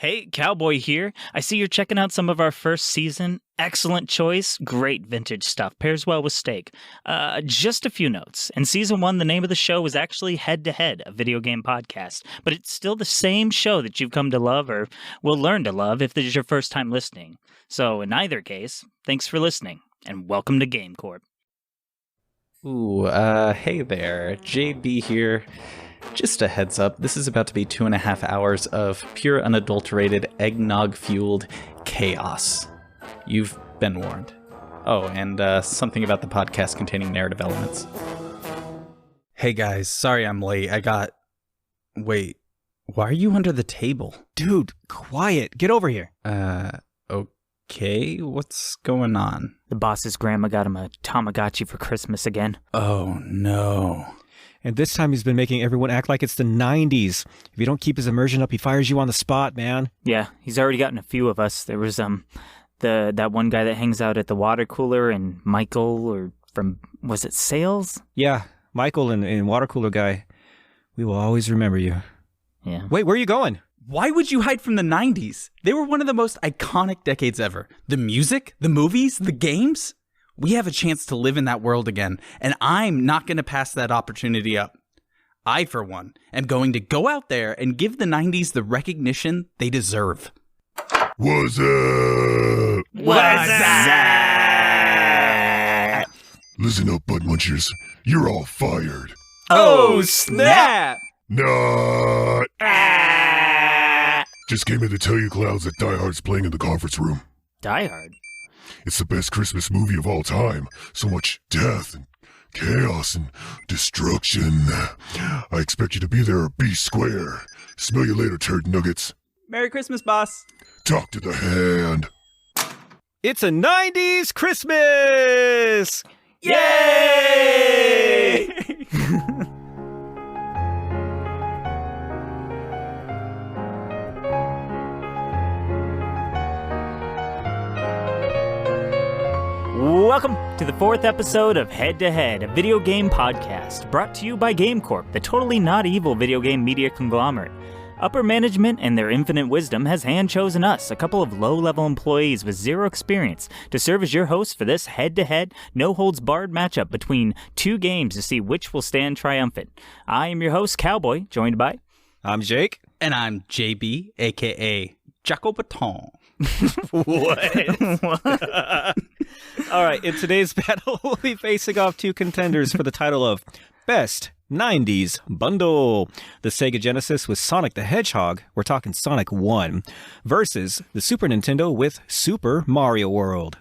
Hey, Cowboy here. I see you're checking out some of our first season. Excellent choice. Great vintage stuff. Pairs well with steak. Just a few notes. In Season 1, the name of the show was actually Head to Head, a video game podcast. But it's still the same show that you've come to love or will learn to love if this is your first time listening. So in either case, thanks for listening, and welcome to Game Corp. Ooh, hey there. JB here. Just a heads up, this is about to be 2.5 hours of pure unadulterated eggnog-fueled chaos. You've been warned. Oh, and something about the podcast containing narrative elements. Hey guys, sorry I'm late. Wait, why are you under the table? Dude, quiet. Get over here. Okay, what's going on? The boss's grandma got him a Tamagotchi for Christmas again. Oh no. And this time he's been making everyone act like it's the 90s. If you don't keep his immersion up, he fires you on the spot, man. Yeah, he's already gotten a few of us. There was that one guy that hangs out at the water cooler, and Michael, or from, was it Sales? Yeah, Michael and water cooler guy. We will always remember you. Yeah. Wait, where are you going? Why would you hide from the 90s? They were one of the most iconic decades ever. The music, the movies, the games. We have a chance to live in that world again, and I'm not going to pass that opportunity up. I, for one, am going to go out there and give the 90s the recognition they deserve. What's up? What's up? Listen up, Bud Munchers. You're all fired. Oh, snap! Not. Just came in to tell you, Clouds, that Die Hard's playing in the conference room. Die Hard? It's the best Christmas movie of all time. So much death and chaos and destruction. I expect you to be there or be square. Smell you later, turd nuggets. Merry Christmas, boss. Talk to the hand. It's a 90s Christmas! Yay! Welcome to the 4th episode of Head to Head, a video game podcast brought to you by Game Corp, the totally not evil video game media conglomerate. Upper management and their infinite wisdom has hand-chosen us, a couple of low-level employees with zero experience, to serve as your hosts for this head-to-head, no-holds-barred matchup between two games to see which will stand triumphant. I am your host, Cowboy, joined by... I'm Jake. And I'm JB, a.k.a. Jaco Baton. What? All right, in today's battle, we'll be facing off two contenders for the title of Best 90s Bundle. The Sega Genesis with Sonic the Hedgehog, we're talking Sonic 1, versus the Super Nintendo with Super Mario World.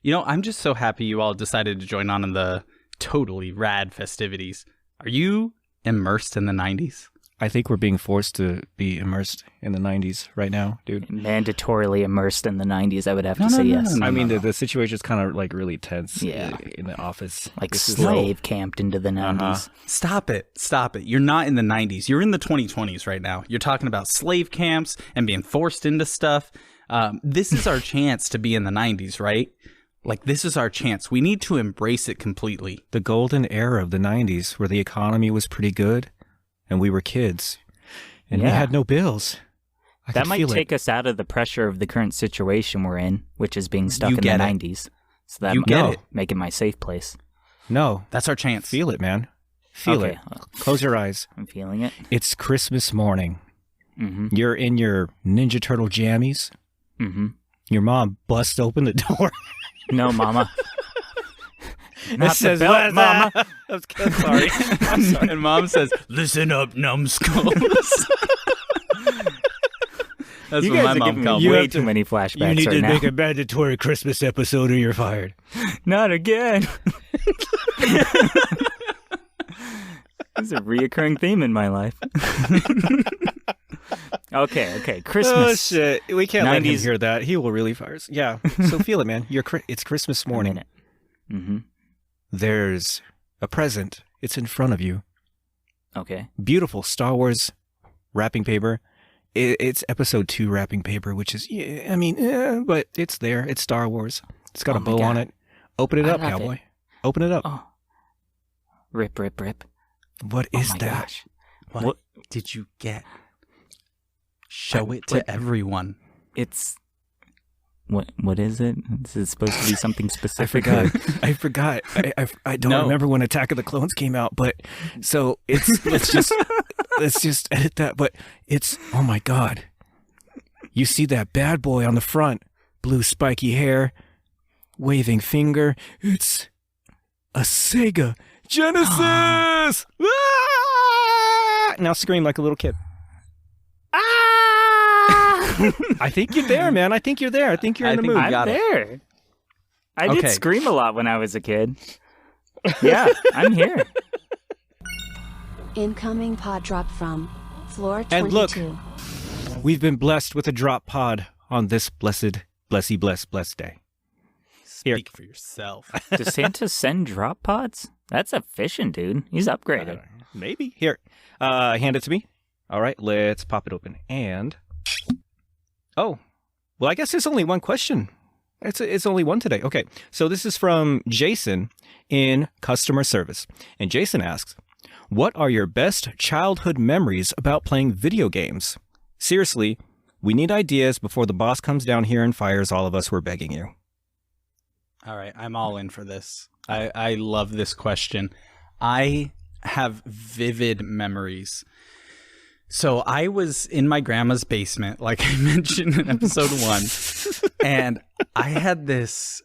You know, I'm just so happy you all decided to join on in the totally rad festivities. Are you immersed in the 90s? I think we're being forced to be immersed in the 90s right now, dude. Mandatorily immersed in the 90s, I would have to say yes. I mean, the situation is kind of like really tense Yeah. in the office. Like slave camped into the 90s. Stop it. You're not in the 90s. You're in the 2020s right now. You're talking about slave camps and being forced into stuff. This is our chance to be in the 90s, right? Like, this is our chance. We need to embrace it completely. The golden era of the 90s where the economy was pretty good. And we were kids, and we had no bills. That might take us out of the pressure of the current situation we're in, which is being stuck in the 90s. So that might make it my safe place. No. That's our chance. Feel it, man. Feel it. Close your eyes. I'm feeling it. It's Christmas morning. Mm-hmm. You're in your Ninja Turtle jammies. Mm-hmm. Your mom busts open the door. No, Mama. Not says, the belt, Mama. I'm sorry. I'm sorry. And Mom says, "Listen up, numbskulls." That's You what guys my are mom giving called me me. way too many flashbacks right now. a mandatory Christmas episode or you're fired. Not again. This is a reoccurring theme in my life. Okay. Christmas. Oh, shit. We can't let him 90s. hear that. He will really fire us. Yeah. So feel it, man. It's Christmas morning. Mm-hmm. There's a present. It's in front of you. Okay. Beautiful Star Wars wrapping paper. It's episode 2 wrapping paper, which is, but it's there. It's Star Wars. It's got a bow on it. Open it up, Cowboy. Open it up. Oh. Rip. What is oh my that? Gosh. What did you get? Show it to everyone. It's what is it? Is it supposed to be something specific? I forgot. I don't remember when Attack of the Clones came out, but so it's let's just edit that. But it's, oh my God. You see that bad boy on the front, blue spiky hair, waving finger. It's a Sega Genesis. Ah! Now scream like a little kid. I think you're there, man. I think you're there. I think you're in the mood. I'm there. I did scream a lot when I was a kid. Yeah, I'm here. Incoming pod drop from floor 22. And look, we've been blessed with a drop pod on this blessed day. Speak for yourself. Does Santa send drop pods? That's efficient, dude. He's upgraded. Maybe. Here, hand it to me. All right, let's pop it open. And oh, well, I guess there's only one question. It's only one today. Okay, so this is from Jason in customer service. And Jason asks, what are your best childhood memories about playing video games? Seriously, we need ideas before the boss comes down here and fires all of us. We're begging you. All right, I'm all in for this. I love this question. I have vivid memories. So I was in my grandma's basement, like I mentioned in episode 1, and I had this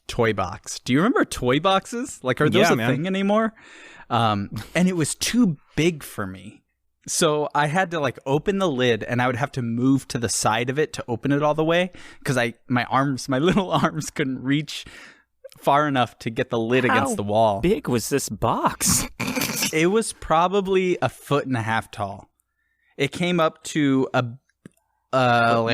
toy box. Do you remember toy boxes? Like, are those thing anymore? And it was too big for me. So I had to like open the lid, and I would have to move to the side of it to open it all the way because my little arms couldn't reach far enough to get the lid against the wall. How big was this box? It was probably 1.5 foot tall. It came up to how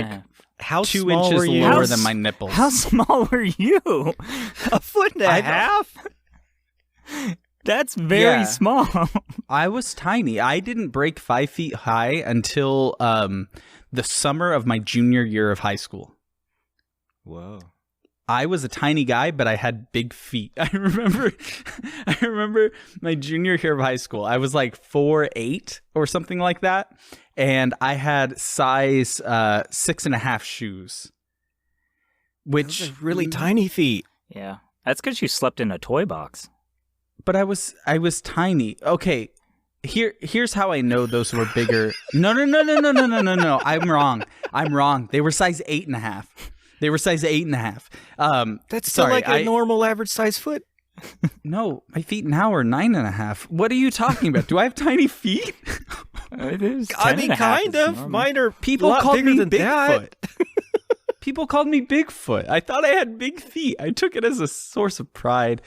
2 inches lower than my nipples. How small were you? 1.5 feet? That's very small. I was tiny. I didn't break 5 feet high until the summer of my junior year of high school. Whoa. I was a tiny guy, but I had big feet. I remember my junior year of high school. I was like 4'8" or something like that, and I had size 6.5 shoes, which those are really tiny feet. Yeah, that's because you slept in a toy box. But I was tiny. Okay, here's how I know those were bigger. No. I'm wrong. They were size 8.5. They were size 8.5. That's still like a normal average size foot. No, my feet now are 9.5. What are you talking about? Do I have tiny feet? It is. I mean, kind of. Normal. Mine are people a lot called bigger me than Bigfoot. that. People called me Bigfoot. I thought I had big feet. I took it as a source of pride.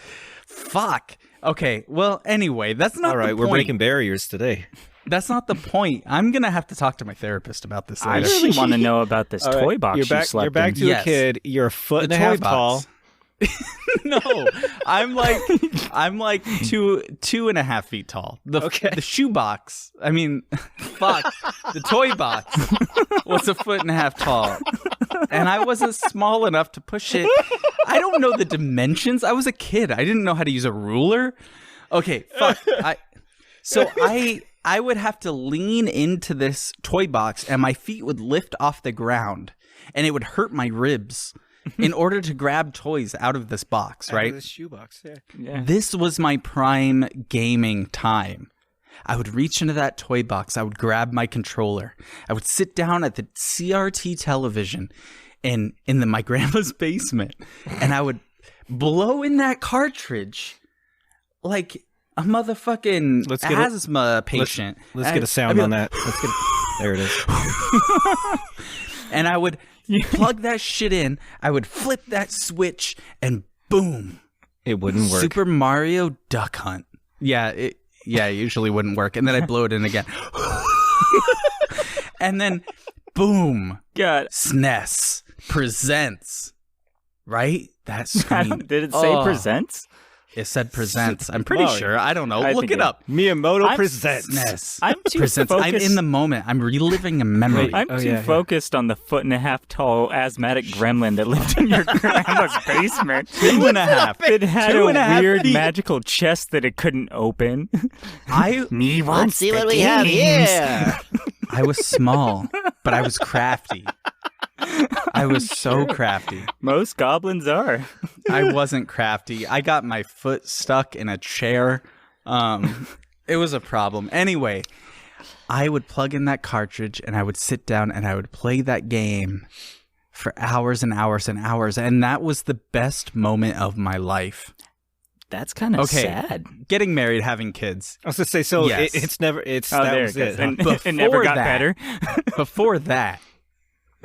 Fuck. Okay. Well, anyway, that's not all right. the point. We're breaking barriers today. That's not the point. I'm going to have to talk to my therapist about this I later. really want to know about this toy box You're back, you slept you're back in. to Yes. a kid. You're 1.5 The feet toy tall. box. No, I'm like 2.5 feet tall. The shoe box. I mean, fuck. The toy box was 1.5 feet tall, and I wasn't small enough to push it. I don't know the dimensions. I was a kid. I didn't know how to use a ruler. Okay, fuck. I would have to lean into this toy box, and my feet would lift off the ground, and it would hurt my ribs in order to grab toys out of this box, right? Out of this shoebox, Yeah. This was my prime gaming time. I would reach into that toy box. I would grab my controller. I would sit down at the CRT television in my grandma's basement, and I would blow in that cartridge like a motherfucking asthma patient. Let's get a sound on that. There it is. And I would plug that shit in. I would flip that switch, and boom. It wouldn't work. Super Mario Duck Hunt. Yeah, it usually wouldn't work. And then I'd blow it in again. And then, boom. God. SNES presents. Right? That screen. Did it say presents? It said presents. I'm pretty Oh, sure. I don't know. I Look think it up. Miyamoto presents. Yes. I'm too Presents. focused. I'm in the moment. I'm reliving a memory. I'm too focused on the 1.5 foot tall asthmatic gremlin that lived in your grandma's basement. 2.5. It had 2.5 a weird feet. magical chest that it couldn't open. Me Let's wants see the what we have games. here. I was small, but I was crafty. I was so crafty. Most goblins are. I wasn't crafty. I got my foot stuck in a chair. It was a problem. Anyway, I would plug in that cartridge and I would sit down and I would play that game for hours and hours and hours. And that was the best moment of my life. That's kind of Okay. sad. Getting married, having kids. I was going to say, so Yes. it's never, it's, Oh, that there was it goes. it. And Before it never got that- better. Before that,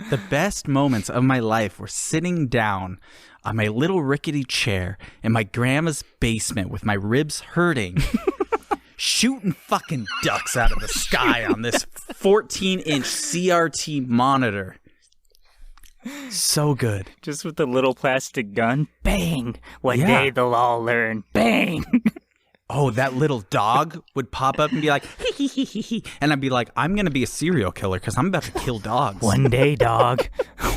the best moments of my life were sitting down on my little rickety chair in my grandma's basement with my ribs hurting, shooting fucking ducks out of the sky on this 14-inch CRT monitor. So good. Just with the little plastic gun. Bang! One Yeah. day they'll all learn. Bang! Oh, that little dog would pop up and be like, hee hee hee hee hee. And I'd be like, I'm going to be a serial killer because I'm about to kill dogs. One day, dog.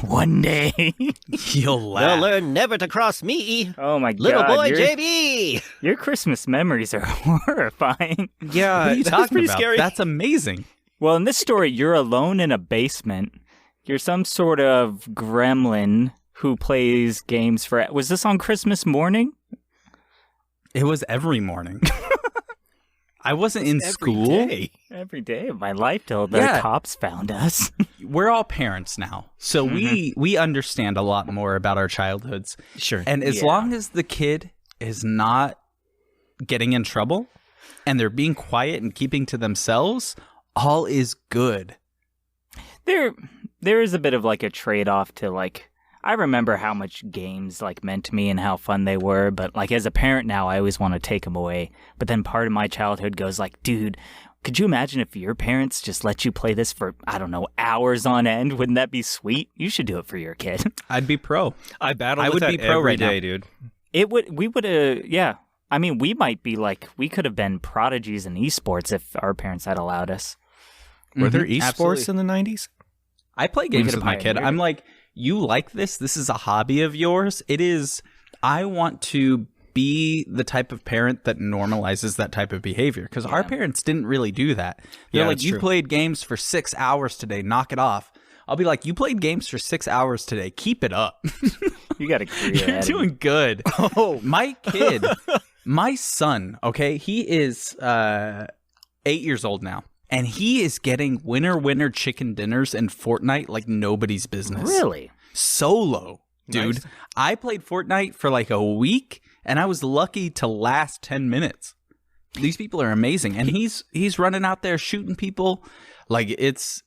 One day. You'll They'll laugh. learn never to cross me. Oh my Little god. boy your, JB. your Christmas memories are horrifying. Yeah, What are you that's talking pretty about? scary. That's amazing. Well, in this story, you're alone in a basement. You're some sort of gremlin who plays games for... Was this on Christmas morning? It was every morning. I wasn't in Every school. day. Every day of my life till the Yeah. cops found us. We're all parents now, so we understand a lot more about our childhoods. Sure. And as long as the kid is not getting in trouble and they're being quiet and keeping to themselves, all is good. There is a bit of like a trade-off to like... I remember how much games like meant to me and how fun they were, but like as a parent now, I always want to take them away. But then part of my childhood goes like, dude, could you imagine if your parents just let you play this for, I don't know, hours on end? Wouldn't that be sweet? You should do it for your kid. I'd be pro. I battle I with would that be pro every right now. day, dude. We would yeah. I mean, we might be like, we could have been prodigies in esports if our parents had allowed us. Were there Mhm, esports absolutely. in the 90s? I play games could've with my kid. pioneered I'm it. like, you like this? This is a hobby of yours? It is. I want to be the type of parent that normalizes that type of behavior because our parents didn't really do that. They're Yeah, like, that's you true. played games for 6 hours today. Knock it off. I'll be like, you played games for 6 hours today. Keep it up. You got a career You're ahead of you. doing good. Oh, my kid, my son, okay, he is 8 years old now. And he is getting winner chicken dinners in Fortnite like nobody's business. Really? Solo, dude. Nice. I played Fortnite for like a week, and I was lucky to last 10 minutes. These people are amazing, and he's running out there shooting people. Like it's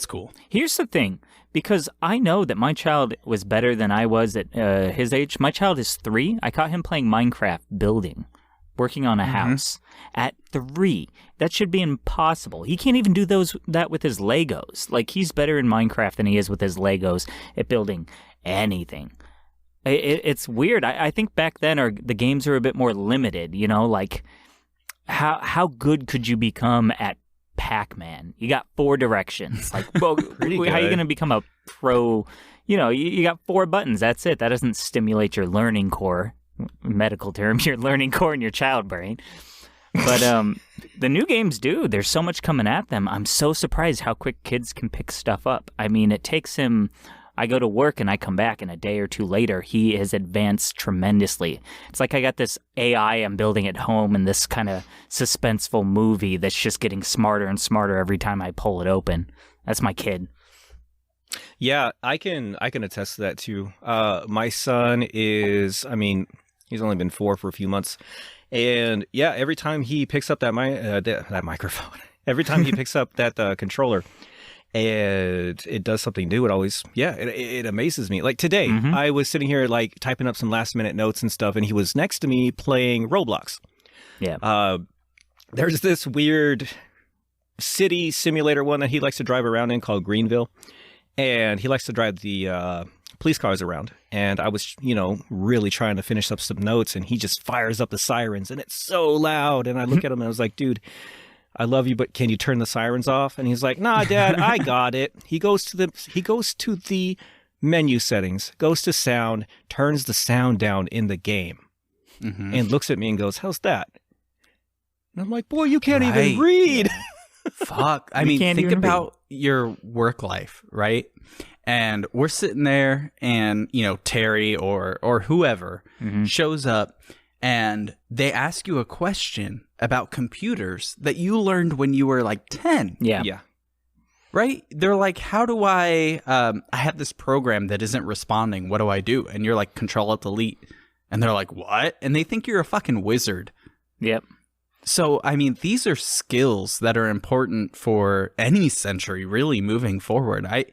cool. Here's the thing, because I know that my child was better than I was at his age. My child is 3. I caught him playing Minecraft building, working on a house at 3. That should be impossible. He can't even do that with his Legos. Like, he's better in Minecraft than he is with his Legos at building anything. It's weird. I think back then the games are a bit more limited, you know, like how good could you become at Pac-Man? You got 4 directions. Like, well, how are you good. going to become a pro? You know, you got 4 buttons. That's it. That doesn't stimulate your learning core. Medical term, your learning core in your child brain. But the new games do. There's so much coming at them. I'm so surprised how quick kids can pick stuff up. I mean, it takes him... I go to work and I come back, and a day or two later, he has advanced tremendously. It's like I got this AI I'm building at home and this kind of suspenseful movie that's just getting smarter and smarter every time I pull it open. That's my kid. Yeah, I can attest to that too. My son is, I mean, he's only been 4 for a few months, and yeah, every time he picks up that microphone, every time he picks up that controller, and it does something new, it amazes me. Like today, I was sitting here like typing up some last minute notes and stuff, and he was next to me playing Roblox. Yeah. There's this weird city simulator one that he likes to drive around in called Greenville. And he likes to drive the police cars around, and I was, really trying to finish up some notes, and he just fires up the sirens, and it's so loud. And I look at him and I was like, dude, I love you, but can you turn the sirens off? And he's like, nah, Dad, I got it. He goes to the menu settings, goes to sound, turns the sound down in the game, and looks at me and goes, how's that? And I'm like, boy, you can't even read. Yeah. Fuck. I mean, think about your work life, right? And we're sitting there and, Terry or whoever shows up and they ask you a question about computers that you learned when you were like 10. Yeah. Right? They're like, how do I have this program that isn't responding. What do I do? And you're like, Control-Alt-Delete. And they're like, what? And they think you're a fucking wizard. Yep. So, I mean, these are skills that are important for any century, really, moving forward. I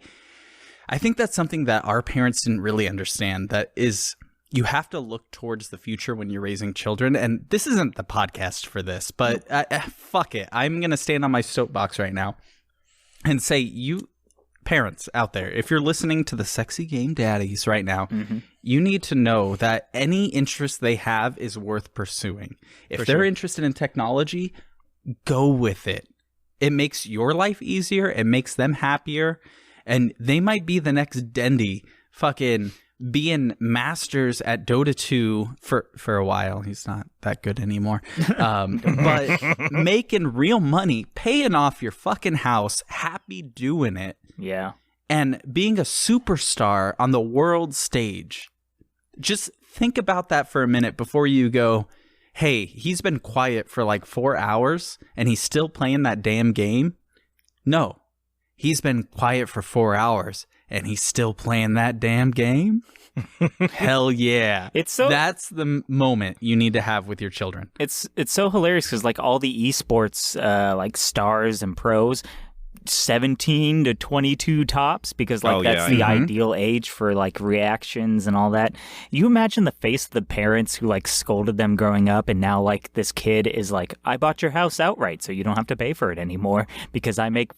think that's something that our parents didn't really understand, that is, you have to look towards the future when you're raising children. And this isn't the podcast for this, but fuck it. I'm going to stand on my soapbox right now and say, you parents out there, if you're listening to the Sexy Game Daddies right now, you need to know that any interest they have is worth pursuing. If they're interested in technology, go with it. It makes your life easier. It makes them happier. And they might be the next Dendy fucking being masters at Dota 2 for a while. He's not that good anymore. But making real money, paying off your fucking house, happy doing it. Yeah. And being a superstar on the world stage. Just think about that for a minute before you go, hey, he's been quiet for like 4 hours and he's still playing that damn game. No, he's been quiet for 4 hours and he's still playing that damn game. Hell yeah. That's the moment you need to have with your children. It's so hilarious because like all the esports like stars and pros, 17 to 22 tops, because like that's the ideal age for like reactions and all that. You imagine the face of the parents who like scolded them growing up, and now like this kid is like, I bought your house outright so you don't have to pay for it anymore because I make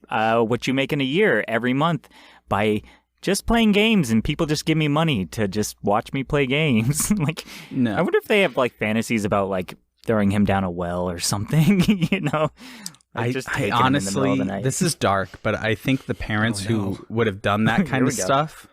what you make in a year every month by just playing games, and people just give me money to just watch me play games. Like, no. I wonder if they have like fantasies about like throwing him down a well or something, Like I honestly, this is dark, but I think the parents who would have done that kind of stuff,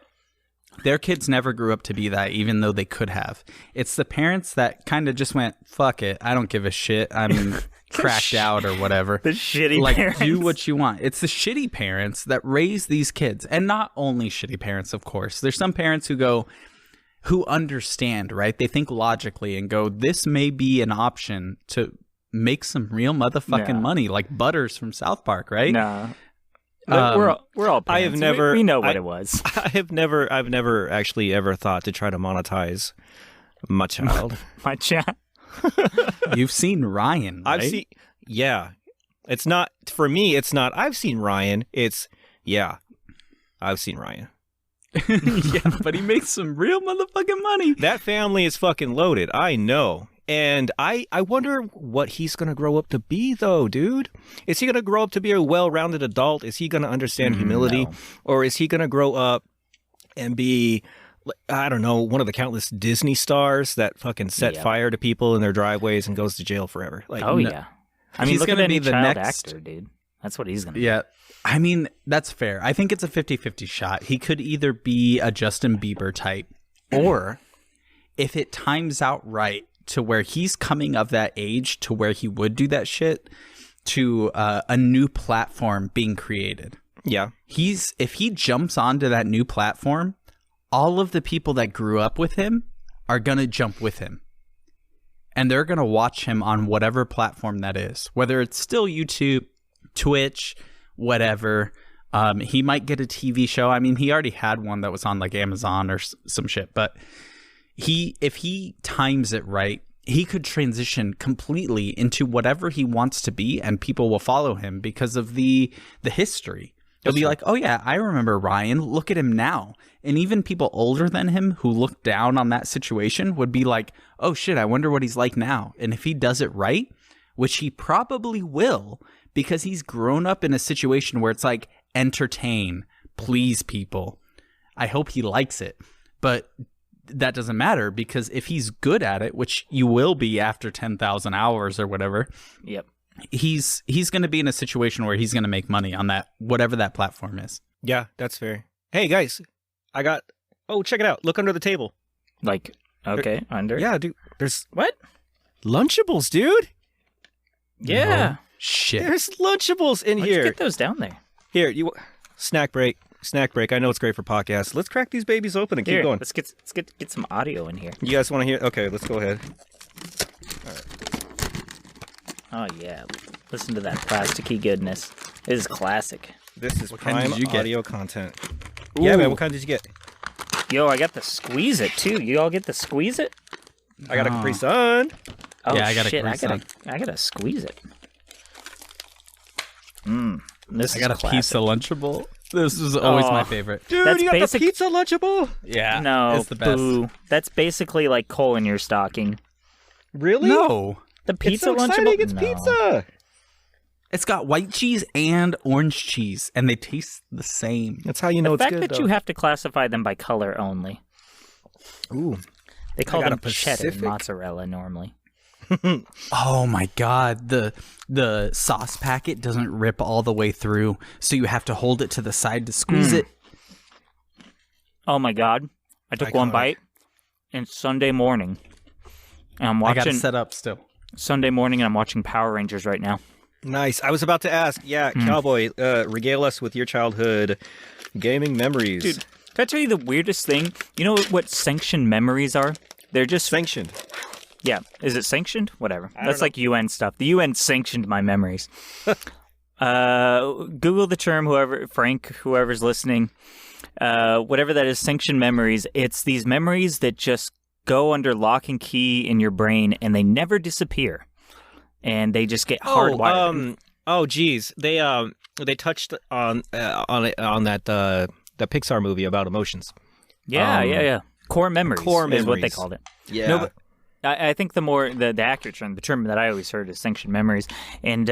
their kids never grew up to be that, even though they could have. It's the parents that kind of just went, fuck it, I don't give a shit, I'm cracked out or whatever. The shitty parents. Do what you want. It's the shitty parents that raise these kids. And not only shitty parents, of course. There's some parents who understand, right? They think logically and go, this may be an option to make some real motherfucking money, like Butters from South Park, right? No. We're all parents. I have never. We know what it was. I've never actually ever thought to try to monetize my child. My child. You've seen Ryan, right? I've seen. Yeah, it's not for me. It's not. I've seen Ryan. It's I've seen Ryan. Yeah, but he makes some real motherfucking money. That family is fucking loaded. I know. And I wonder what he's going to grow up to be, though, dude. Is he going to grow up to be a well-rounded adult? Is he going to understand humility? No. Or is he going to grow up and be, I don't know, one of the countless Disney stars that fucking set fire to people in their driveways and goes to jail forever? Like, yeah. I mean, he's look going to be the next actor, dude. That's what he's going to be. Yeah. I mean, that's fair. I think it's a 50-50 shot. He could either be a Justin Bieber type, or if it times out right, to where he's coming of that age to where he would do that shit, to a new platform being created. Yeah. If he jumps onto that new platform, all of the people that grew up with him are going to jump with him. And they're going to watch him on whatever platform that is, whether it's still YouTube, Twitch, whatever. He might get a TV show. I mean, he already had one that was on like Amazon or some shit, but if he times it right, he could transition completely into whatever he wants to be, and people will follow him because of the history. They'll be like, oh yeah, I remember Ryan. Look at him now. And even people older than him who look down on that situation would be like, oh shit, I wonder what he's like now. And if he does it right, which he probably will, because he's grown up in a situation where it's like, entertain, please people. I hope he likes it. But that doesn't matter, because if he's good at it, which you will be after 10,000 hours or whatever, Yep. he's going to be in a situation where he's going to make money on that, whatever that platform is. Yeah, that's fair. Hey, guys, I got... Oh, check it out. Look under the table. Like, okay, under. Yeah, dude. There's What? Lunchables, dude. Yeah. Shit. There's Lunchables in Why'd you here. get those down there? Here, you... Snack break. Snack break. I know it's great for podcasts. Let's crack these babies open and keep Here, going. let's get some audio in here. You guys want to hear? Okay, let's go ahead. Oh yeah, listen to that plasticky goodness. This is classic. This is What kind prime did you get? audio content. Yeah, man. Ooh. What kind did you get? Yo, I got the squeeze it too. You all get the squeeze it? I got a Capri Sun. Oh Yeah, I got a shit, Capri I gotta squeeze it. This I is got a classic. pizza Lunchable. This is always my favorite. Dude, That's you got basic- the pizza Lunchable. Yeah, No, it's the best. boo. That's basically like coal in your stocking. Really? No, The It's pizza so exciting. Lunchable? It's No. pizza. it's got white cheese and orange cheese, and they taste the same. That's how you know The it's fact good. that though. you have to classify them by color only. Ooh. They call got them a cheddar and Pacific- mozzarella normally. Oh my god, the sauce packet doesn't rip all the way through, so you have to hold it to the side to squeeze it. Oh my god. I took one Iconic. bite and Sunday morning. And I'm I got watching it set up still. Sunday morning and I'm watching Power Rangers right now. Nice. I was about to ask. Yeah, Cowboy, regale us with your childhood gaming memories. Dude, can I tell you the weirdest thing? You know what sanctioned memories are? They're just Sanctioned. Yeah. Is it sanctioned? Whatever. That's like UN stuff. The UN sanctioned my memories. Google the term, whoever's listening. Whatever that is, sanctioned memories. It's these memories that just go under lock and key in your brain and they never disappear. And they just get hardwired. Geez. They touched on that the Pixar movie about emotions. Yeah. Core memories Core is what they memories. called it. Yeah. No, but I think the accurate term, the term that I always heard is sanctioned memories. And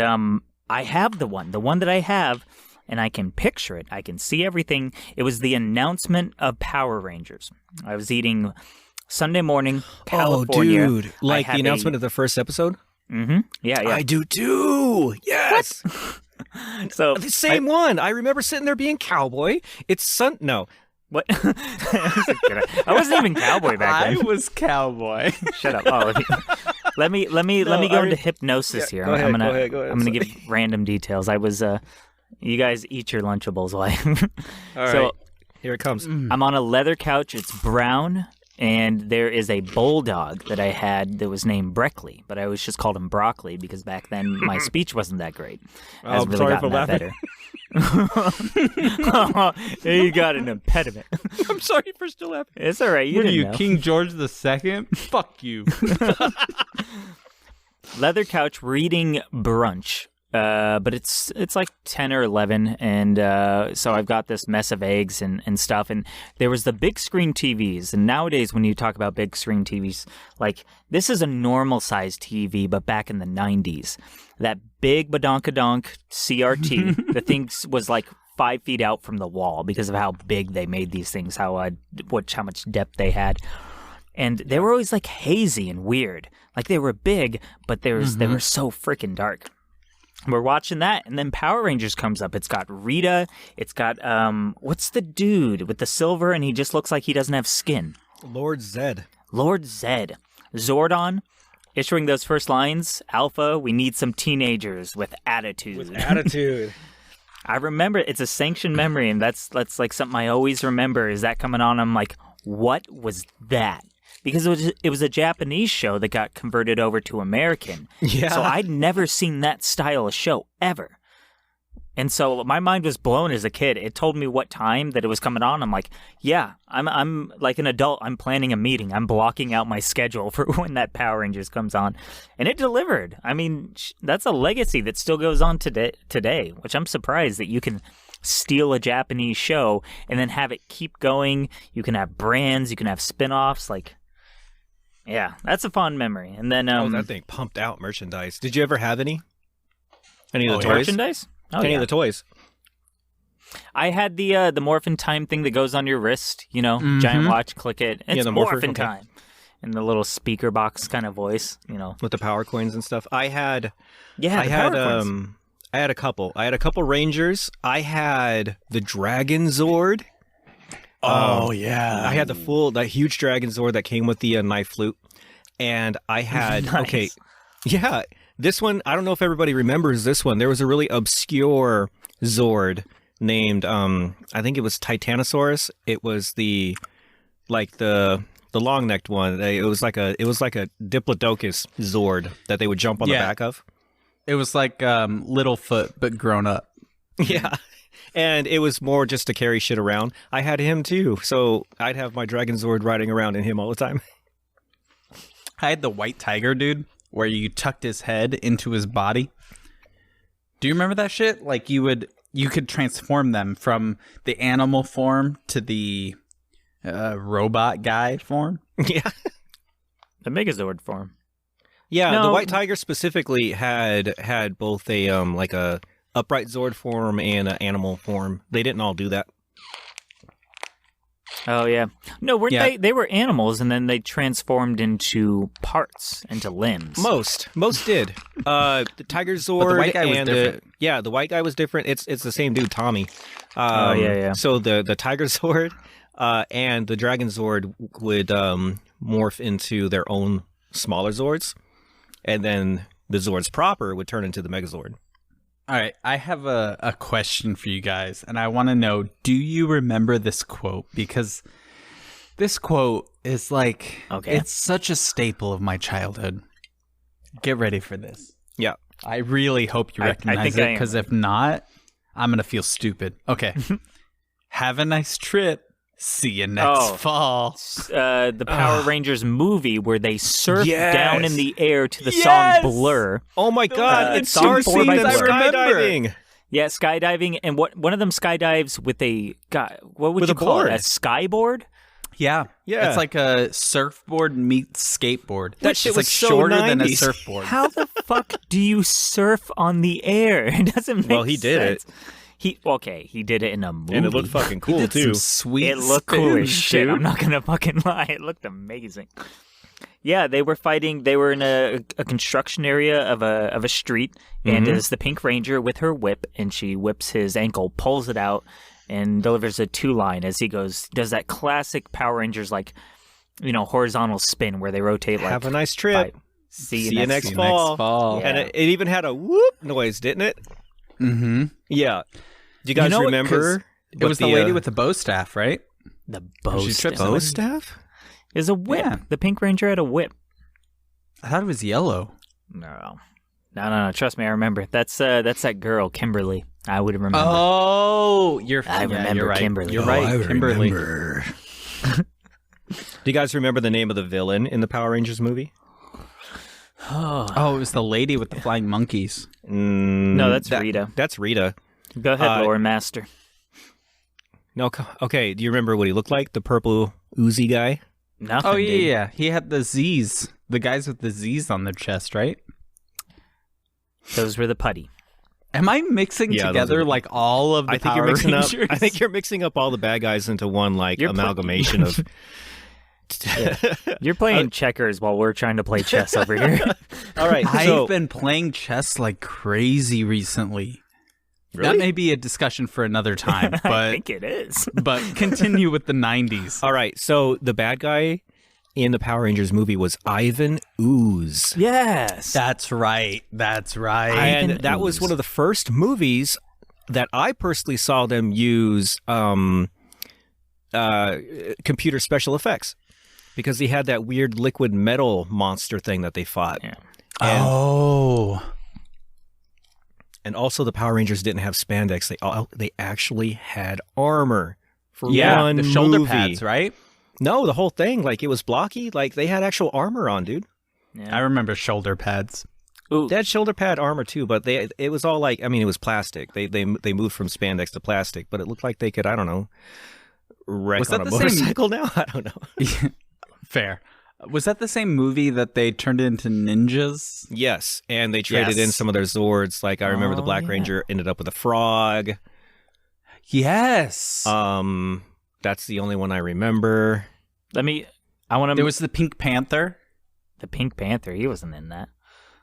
I have the one that I have, and I can picture it. I can see everything. It was the announcement of Power Rangers. I was eating Sunday morning, California. Oh, dude. Like the announcement of the first episode? Mm-hmm. Yeah. I do too. Yes. So The same one. I remember sitting there being Cowboy. It's No. what? I wasn't even cowboy back then. I was cowboy. Shut up. Oh, let me go into hypnosis here. Go ahead, I'm gonna go ahead, go ahead. I'm gonna give random details. I was you guys eat your Lunchables while All so right. Here it comes. I'm on a leather couch. It's brown, and there is a bulldog that I had that was named Breckley, but I always just called him Broccoli because back then my speech wasn't that great. I'm sorry for laughing. Better. You got an impediment. I'm sorry for still laughing. It's all right. You What are didn't you, know. King George II? Fuck you. Leather couch reading brunch. But it's like 10 or 11, and so I've got this mess of eggs and stuff, and there was the big screen TVs, and nowadays when you talk about big screen TVs, like this is a normal sized TV, but back in the 90s, that big badonkadonk CRT, the thing was like 5 feet out from the wall because of how big they made these things, how much depth they had. And they were always like hazy and weird. Like they were big, but they were so freaking dark. We're watching that, and then Power Rangers comes up. It's got Rita. It's got, what's the dude with the silver, and he just looks like he doesn't have skin? Lord Zed. Lord Zed. Zordon, issuing those first lines, Alpha, we need some teenagers with attitude. Attitude. I remember, it's a sanctioned memory, and that's like something I always remember, is that coming on. I'm like, what was that? Because it was a Japanese show that got converted over to American. Yeah. So I'd never seen that style of show ever. And so my mind was blown as a kid. It told me what time that it was coming on. I'm like, yeah, I'm like an adult. I'm planning a meeting. I'm blocking out my schedule for when that Power Rangers comes on. And it delivered. I mean, that's a legacy that still goes on today, which I'm surprised that you can steal a Japanese show and then have it keep going. You can have brands. You can have spin-offs. Like, yeah, that's a fond memory. And then that thing pumped out merchandise. Did you ever have any? Any of the toys? merchandise? Oh, Any yeah. of the toys? I had the morphin time thing that goes on your wrist, giant watch, click it. It's the morphin okay. time. And the little speaker box kind of voice, With the power coins and stuff. I had power coins. I had a couple. I had a couple Rangers. I had the Dragon Zord. Oh, yeah. I had that huge Dragon Zord that came with the knife flute. And I had, Nice. this one, I don't know if everybody remembers this one. There was a really obscure Zord named, I think it was Titanosaurus. It was the long-necked one. It was like a Diplodocus Zord that they would jump on the back of. It was like Littlefoot, but grown up. Yeah. And it was more just to carry shit around. I had him too, so I'd have my Dragon Zord riding around in him all the time. I had the white tiger, dude, where you tucked his head into his body. Do you remember that shit? Like you could transform them from the animal form to the robot guy form. Yeah. The Megazord form. Yeah, No. the White Tiger specifically had both a upright Zord form and an animal form. They didn't all do that. Oh, yeah. No, weren't Yeah. they were animals, and then they transformed into parts, into limbs. Most did. The Tiger Zord But the white guy was and different. the white guy was different. It's the same dude, Tommy. Yeah. So the Tiger Zord and the Dragon Zord would morph into their own smaller Zords, and then the Zords proper would turn into the Megazord. All right, I have a question for you guys, and I want to know, do you remember this quote? Because this quote is like, it's such a staple of my childhood. Get ready for this. Yeah. I really hope you I recognize think I it, am because if not, I'm going to feel stupid. Okay. Have a nice trip. See you next fall. The Power Rangers movie where they surf Yes. down in the air to the Yes. song Blur. Oh my God! it's It's song Star 4 by Scene and Blur. skydiving. Yeah, skydiving, and one of them skydives with what would With you a call board. it? A skyboard? Yeah. Yeah. It's like a surfboard meets skateboard. That It's shit like was so shorter than a 90s. surfboard. How the fuck do you surf on the air? It doesn't make sense. Well, he did it. He did it in a movie. And it looked fucking cool He did too. some sweet It looked cool as spins, shit. dude. I'm not gonna fucking lie. It looked amazing. Yeah, they were fighting. They were in a construction area of a street, and it's the Pink Ranger with her whip, and she whips his ankle, pulls it out, and delivers a 2-line as he does that classic Power Rangers horizontal spin where they rotate like. Have a nice trip. five. See you you next next fall. Yeah. And it even had a whoop noise, didn't it? Mm-hmm. Yeah. Do you guys remember? It was the lady with the bow staff, right? The bow She trips staff. on bow it. staff? Is a whip. Yeah. The Pink Ranger had a whip. I thought it was yellow. No. Trust me, I remember. That's that girl, Kimberly. I would remember. Oh, you're remember you're right. Kimberly. You're Oh, right, Kimberly. Do you guys remember the name of the villain in the Power Rangers movie? Oh, it was the lady with the flying monkeys. No, that's Rita. That's Rita. Go ahead, Lore Master. No, okay. Do you remember what he looked like? The purple oozy guy? Nothing. Oh, dude. yeah. He had the Z's. The guys with the Z's on their chest, right? Those were the putty. Am I mixing Yeah, those together are- like all of the I think Power you're mixing Rangers? up. I think you're mixing up all the bad guys into one You're amalgamation of. You're playing checkers while we're trying to play chess over here. All right, I've so been playing chess like crazy recently. That Really? may be a discussion for another time, I but think it is. but continue with the 90s. all right, so the bad guy in the Power Rangers movie was Ivan Ooze. Yes. That's right. That's right. And Ivan that was Ooze. one of the first movies that I personally saw them use computer special effects, because he had that weird liquid metal monster thing that they fought. Yeah. Oh. And also the Power Rangers didn't have spandex. They actually had armor for Yeah, one the shoulder movie. pads, right? No, the whole thing. Like, it was blocky. Like, they had actual armor on, dude. Yeah. I remember shoulder pads. Ooh, They had shoulder pad armor too, but it was all like, I mean, it was plastic. They moved from spandex to plastic, but it looked like they could, I don't know, wreck Was on that a the same- motorcycle now. I don't know. Fair. Was that the same movie that they turned into ninjas? Yes, and they traded in Yes. some of their Zords. Like, I remember the Oh, Black yeah. Ranger ended up with a frog. Yes. That's the only one I remember. There was the Pink Panther. The Pink Panther. He wasn't in that.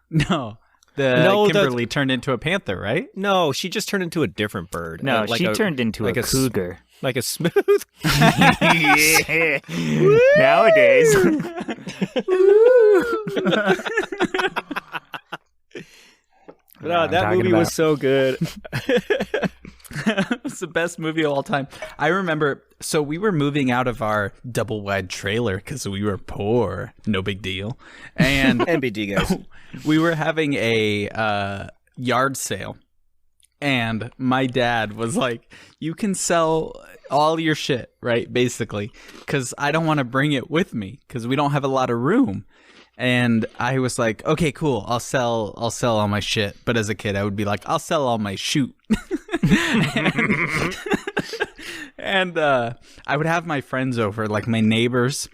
No. Kimberly turned into a panther, right? No, she just turned into a different bird. No, she turned into a cougar. Like a smooth. Nowadays. No, that movie was so good. It's the best movie of all time. I remember, so we were moving out of our double wide trailer because we were poor. No big deal. And NBD, guys. We were having a yard sale. And my dad was like, you can sell all your shit, right? Basically. Because I don't want to bring it with me because we don't have a lot of room. And I was like, okay, cool. I'll sell all my shit. But as a kid, I would be like, I'll sell all my shoot. and I would have my friends over, like my neighbors,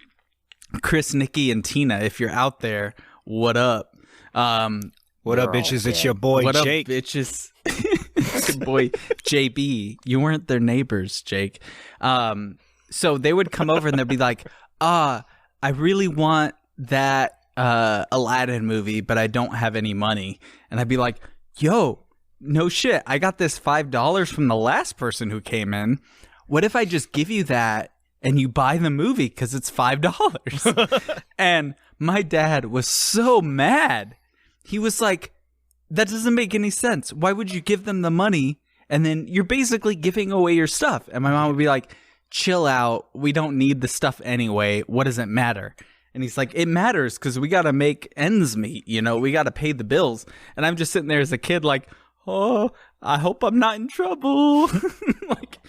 Chris, Nikki, and Tina. If you're out there, what up? What up, bitches? It's your boy, what Jake. What up, bitches? It's your boy, JB. You weren't their neighbors, Jake. So they would come over and they'd be like, I really want that Aladdin movie, but I don't have any money. And I'd be like, yo, no shit. I got this $5 from the last person who came in. What if I just give you that and you buy the movie because it's $5? And my dad was so mad. He was like, that doesn't make any sense. Why would you give them the money and then you're basically giving away your stuff? And my mom would be like, chill out. We don't need the stuff anyway. What does it matter? And he's like, it matters because we got to make ends meet. You know, we got to pay the bills. And I'm just sitting there as a kid like, oh, I hope I'm not in trouble. Like,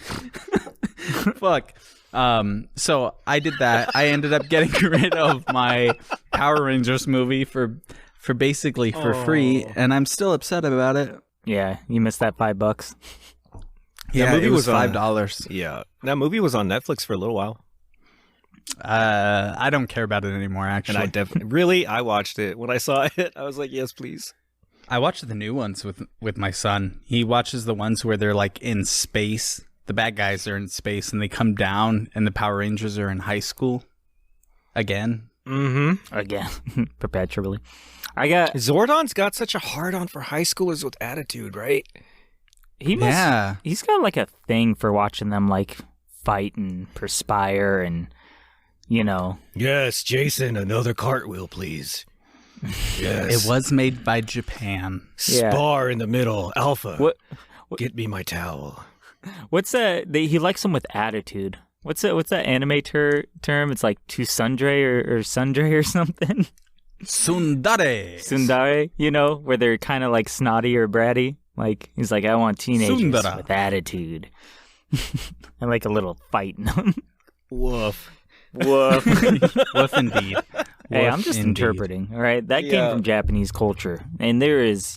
fuck. So I did that. I ended up getting rid of my Power Rangers movie for basically for free, and I'm still upset about it. Yeah, you missed that $5. Yeah, movie it was was $5. Yeah, that movie was on Netflix for a little while. I don't care about it anymore, actually. And I definitely, I watched it. When I saw it, I was like, yes, please. I watched the new ones with my son. He watches the ones where they're like in space. The bad guys are in space and they come down, and the Power Rangers are in high school again. Mm-hmm. Again, perpetually. Zordon's got such a hard-on for high schoolers with attitude, right? He's got like a thing for watching them like fight and perspire and, you know. Yes, Jason, another cartwheel, please. Yes. It was made by Japan. Spar in the middle. Alpha. What? Get me my towel. What's that? He likes them with attitude. What's that anime term? It's like to sundre or sundre or something. Tsundere, you know, where they're kind of like snotty or bratty. Like, he's like, I want teenagers with attitude. I like a little fight in them. Woof. Woof. Woof indeed. Hey, I'm just interpreting, all right? That came from Japanese culture. And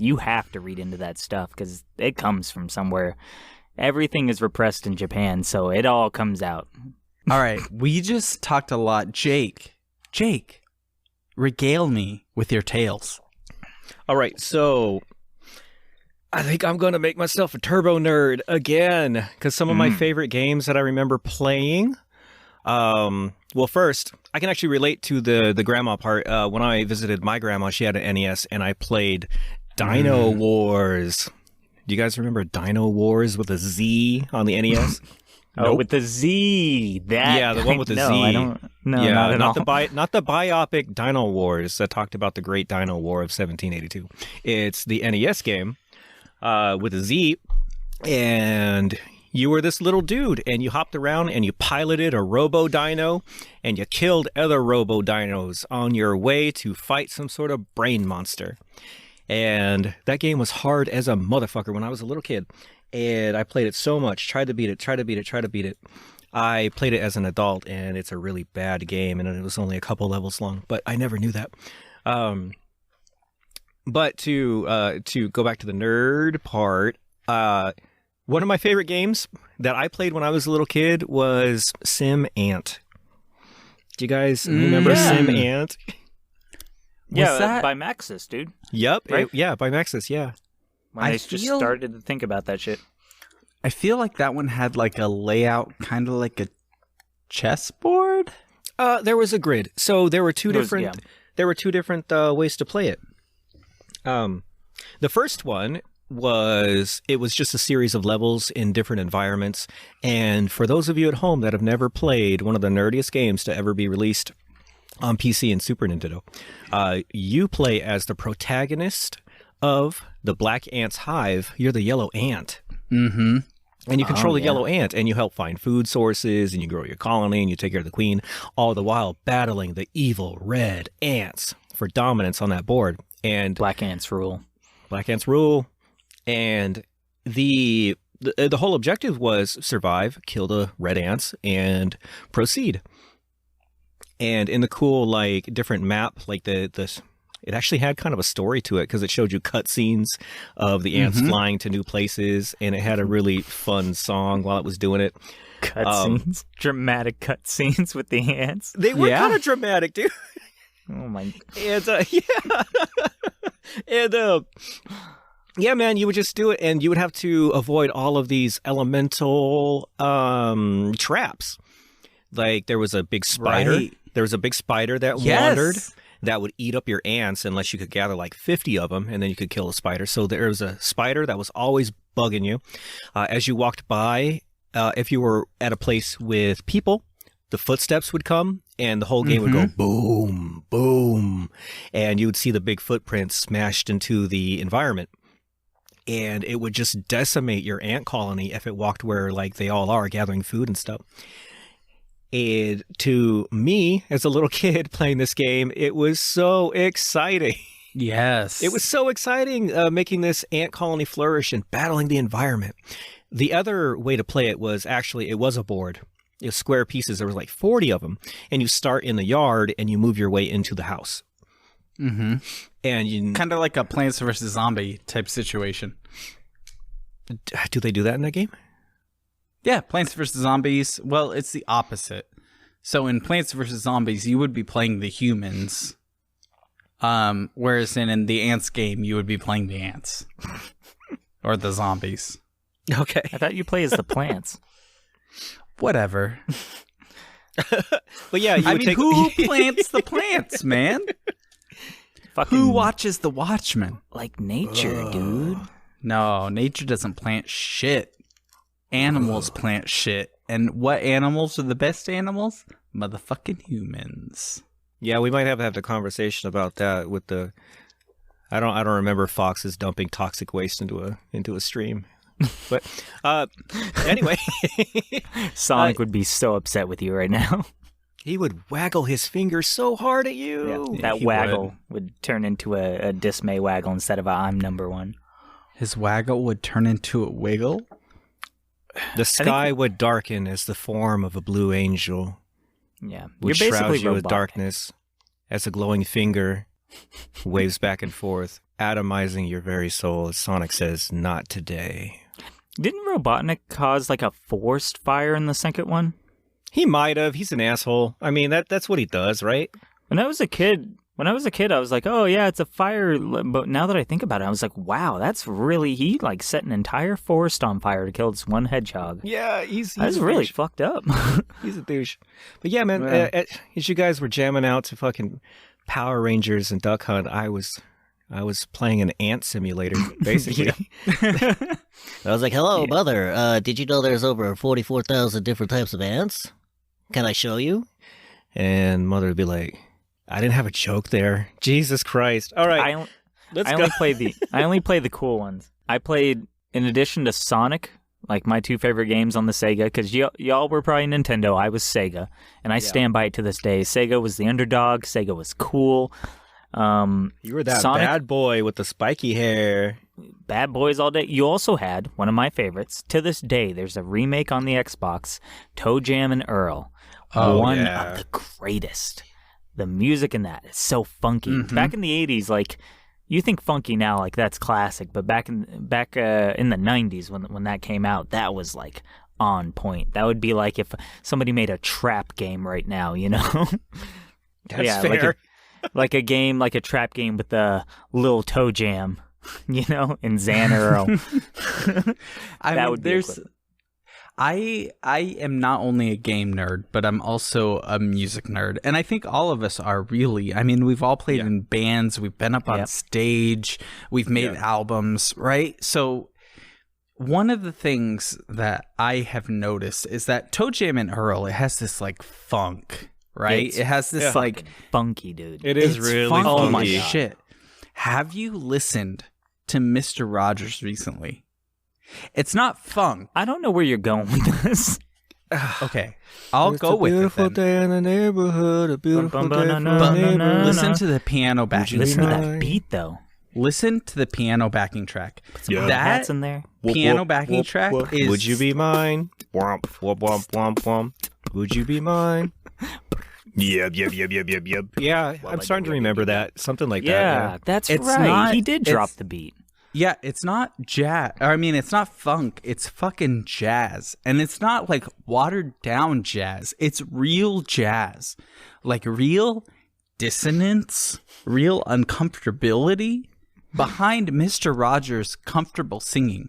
you have to read into that stuff because it comes from somewhere. Everything is repressed in Japan, so it all comes out. All right, we just talked a lot. Jake, regale me with your tales. All right, so I think I'm going to make myself a turbo nerd again because some of my favorite games that I remember playing. Well, first, I can actually relate to the grandma part. When I visited my grandma, she had an NES, and I played Dino Wars. Do you guys remember Dino Wars with a Z on the NES? Oh, with the Z. The one with the Z. I don't. No, not at all. Not the biopic Dino Wars that talked about the Great Dino War of 1782. It's the NES game with a Z, and you were this little dude, and you hopped around and you piloted a Robo Dino, and you killed other Robo Dinos on your way to fight some sort of brain monster. And that game was hard as a motherfucker when I was a little kid. And I played it so much, tried to beat it. I played it as an adult, and it's a really bad game, and it was only a couple levels long, but I never knew that. But to go back to the nerd part, one of my favorite games that I played when I was a little kid was Sim Ant. Do you guys remember Sim Ant? Yeah, by Maxis, dude. Yep. Right? By Maxis, yeah. When I just started to think about that shit. I feel like that one had like a layout, kind of like a chessboard. There was a grid, so there were two There was- different. yeah. There were two different ways to play it. The first one was just a series of levels in different environments. And for those of you at home that have never played one of the nerdiest games to ever be released on PC and Super Nintendo, you play as the protagonist of the Black Ant's hive. You're the yellow ant. Mm-hmm. And you control the yeah. yellow ant, and you help find food sources, and you grow your colony, and you take care of the queen, all the while battling the evil red ants for dominance on that board. And Black ants rule. Black ants rule. And the whole objective was survive, kill the red ants, and proceed. And in the cool, like, different map, like it actually had kind of a story to it because it showed you cutscenes of the ants flying to new places, and it had a really fun song while it was doing it. Cutscenes. Dramatic cutscenes with the ants. They were Yeah. kind of dramatic, dude. Oh my. And yeah, and yeah, man, you would just do it, and you would have to avoid all of these elemental traps. Like there was a big spider. Right. There was a big spider that wandered that would eat up your ants unless you could gather like 50 of them, and then you could kill the spider. So there was a spider that was always bugging you. As you walked by, if you were at a place with people, the footsteps would come, and the whole game would go boom, boom, and you would see the big footprints smashed into the environment. And it would just decimate your ant colony if it walked where like they all are, gathering food and stuff. And to me, as a little kid playing this game, it was so exciting. Yes. It was so exciting making this ant colony flourish and battling the environment. The other way to play it was actually, it was a board. It was square pieces. There was like 40 of them. And you start in the yard and you move your way into the house. Mm-hmm. And you Kind of like a Plants vs. Zombie type situation. do they do that in that game? Yeah, Plants vs. Zombies. Well, it's the opposite. So in Plants vs. Zombies, you would be playing the humans. Whereas in the ants game, you would be playing the ants. Or the zombies. Okay. I thought you play as the plants. Whatever. But yeah, you I would mean, take who plants the plants, man? Fucking Who watches The Watchmen? like nature, dude. No, nature doesn't plant shit. Animals plant shit. And what animals are the best animals? Motherfucking humans. Yeah, we might have to have the conversation about that with the. I don't remember foxes dumping toxic waste into a stream, but anyway, Sonic would be so upset with you right now. he would waggle his finger so hard at you. That he waggle would turn into a dismay waggle instead of a I'm number one. His waggle would turn into a wiggle? The sky would darken as the form of a blue angel Yeah, would you're shroud basically you with robotic. darkness as a glowing finger waves back and forth, atomizing your very soul. As Sonic says, "Not today." Didn't Robotnik cause like a forest fire in the second one? He might have. He's an asshole. I mean, that's what he does, right? When I was a kid, I was like, oh yeah, it's a fire. But now that I think about it, I was like, wow, that's really, he like set an entire forest on fire to kill this one hedgehog. Yeah, he's That's really fucked up. He's a douche. But yeah, man, Yeah. as you guys were jamming out to fucking Power Rangers and Duck Hunt, I was playing an ant simulator, basically. I was like, hello, mother. Did you know there's over 44,000 different types of ants? Can I show you? And mother would be like, I didn't have a joke there. Jesus Christ. All right, let's I go. only play the cool ones. I played, in addition to Sonic, like my two favorite games on the Sega, because y'all were probably Nintendo, I was Sega, and I stand by it to this day. Sega was the underdog. Sega was cool. You were that Sonic- bad boy with the spiky hair. Bad Boys all day. You also had one of my favorites. To this day, there's a remake on the Xbox, Toe Jam and Earl. Oh, one yeah. of the greatest. The music in that is so funky. Back in the 80s, like, you think funky now, like that's classic, but back in the 90s when that came out, that was like on point. That would be like if somebody made a trap game right now, you know? That's fair. Like a game, like a trap game with the Lil Toe Jam, you know, and Xan Earl. I That mean, would be there's equivalent. I am not only a game nerd, but I'm also a music nerd. And I think all of us are really. I mean, we've all played in bands. We've been up on stage. We've made albums, right? So one of the things that I have noticed is that Toe Jam and Earl, it has this like funk, right? It has this like funky, dude. It is it's really funky. funky. Oh my shit. Have you listened to Mr. Rogers recently? It's not funk. I don't know where you're going with this. Okay, I'll go with it then. Beautiful day in the neighborhood, a beautiful day for But the neighborhood. Listen to the piano backing Listen to track. that beat, though. Listen to the piano backing track. Some That hats in there. piano backing track is... Would you be mine? Womp, womp, womp, womp, womp. Would you be mine? Yep. Yeah, I'm starting to remember that. Something like that. Yeah, that's It's right. not- He did drop it's- the beat. Yeah, it's not jazz. I mean, it's not funk. It's fucking jazz. And it's not like watered down jazz. It's real jazz. Like real dissonance, real uncomfortability behind Mr. Rogers' comfortable singing.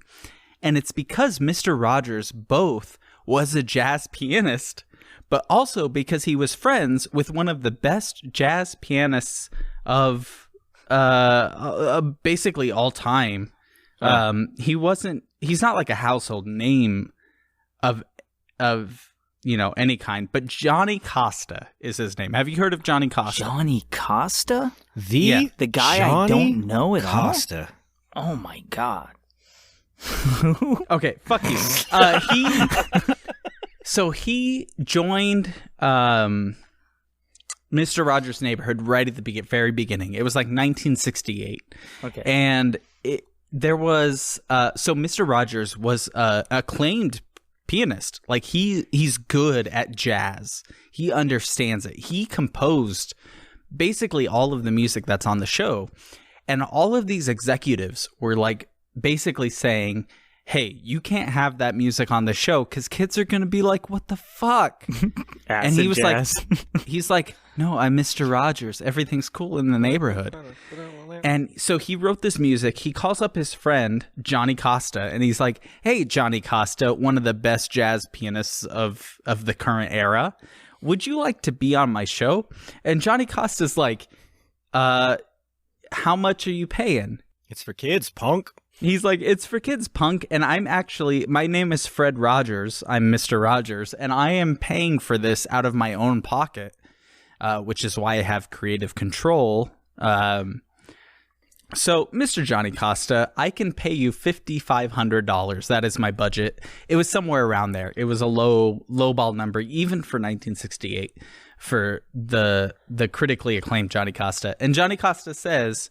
And it's because Mr. Rogers both was a jazz pianist, but also because he was friends with one of the best jazz pianists of basically all time. He's not like a household name of any kind, but Johnny Costa is his name. Have you heard of Johnny Costa? Johnny Costa? Yeah. The guy I Johnny don't know at Costa. all? Oh my god. Okay, fuck you. He joined Mr. Rogers' Neighborhood right at the very beginning. It was like 1968. Okay. And there was so Mr. Rogers was a acclaimed pianist. Like he's good at jazz. He understands it. He composed basically all of the music that's on the show. And all of these executives were like basically saying, hey, you can't have that music on the show because kids are going to be like, what the fuck? And he was jazz. he's like, no, I'm Mr. Rogers. Everything's cool in the neighborhood. And so he wrote this music. He calls up his friend, Johnny Costa, and he's like, hey, Johnny Costa, one of the best jazz pianists of the current era. Would you like to be on my show? And Johnny Costa's like, how much are you paying? It's for kids, punk. He's like, it's for kids, punk. And my name is Fred Rogers. I'm Mr. Rogers. And I am paying for this out of my own pocket, which is why I have creative control. So, Mr. Johnny Costa, I can pay you $5,500. That is my budget. It was somewhere around there. It was a lowball number, even for 1968, for the critically acclaimed Johnny Costa. And Johnny Costa says,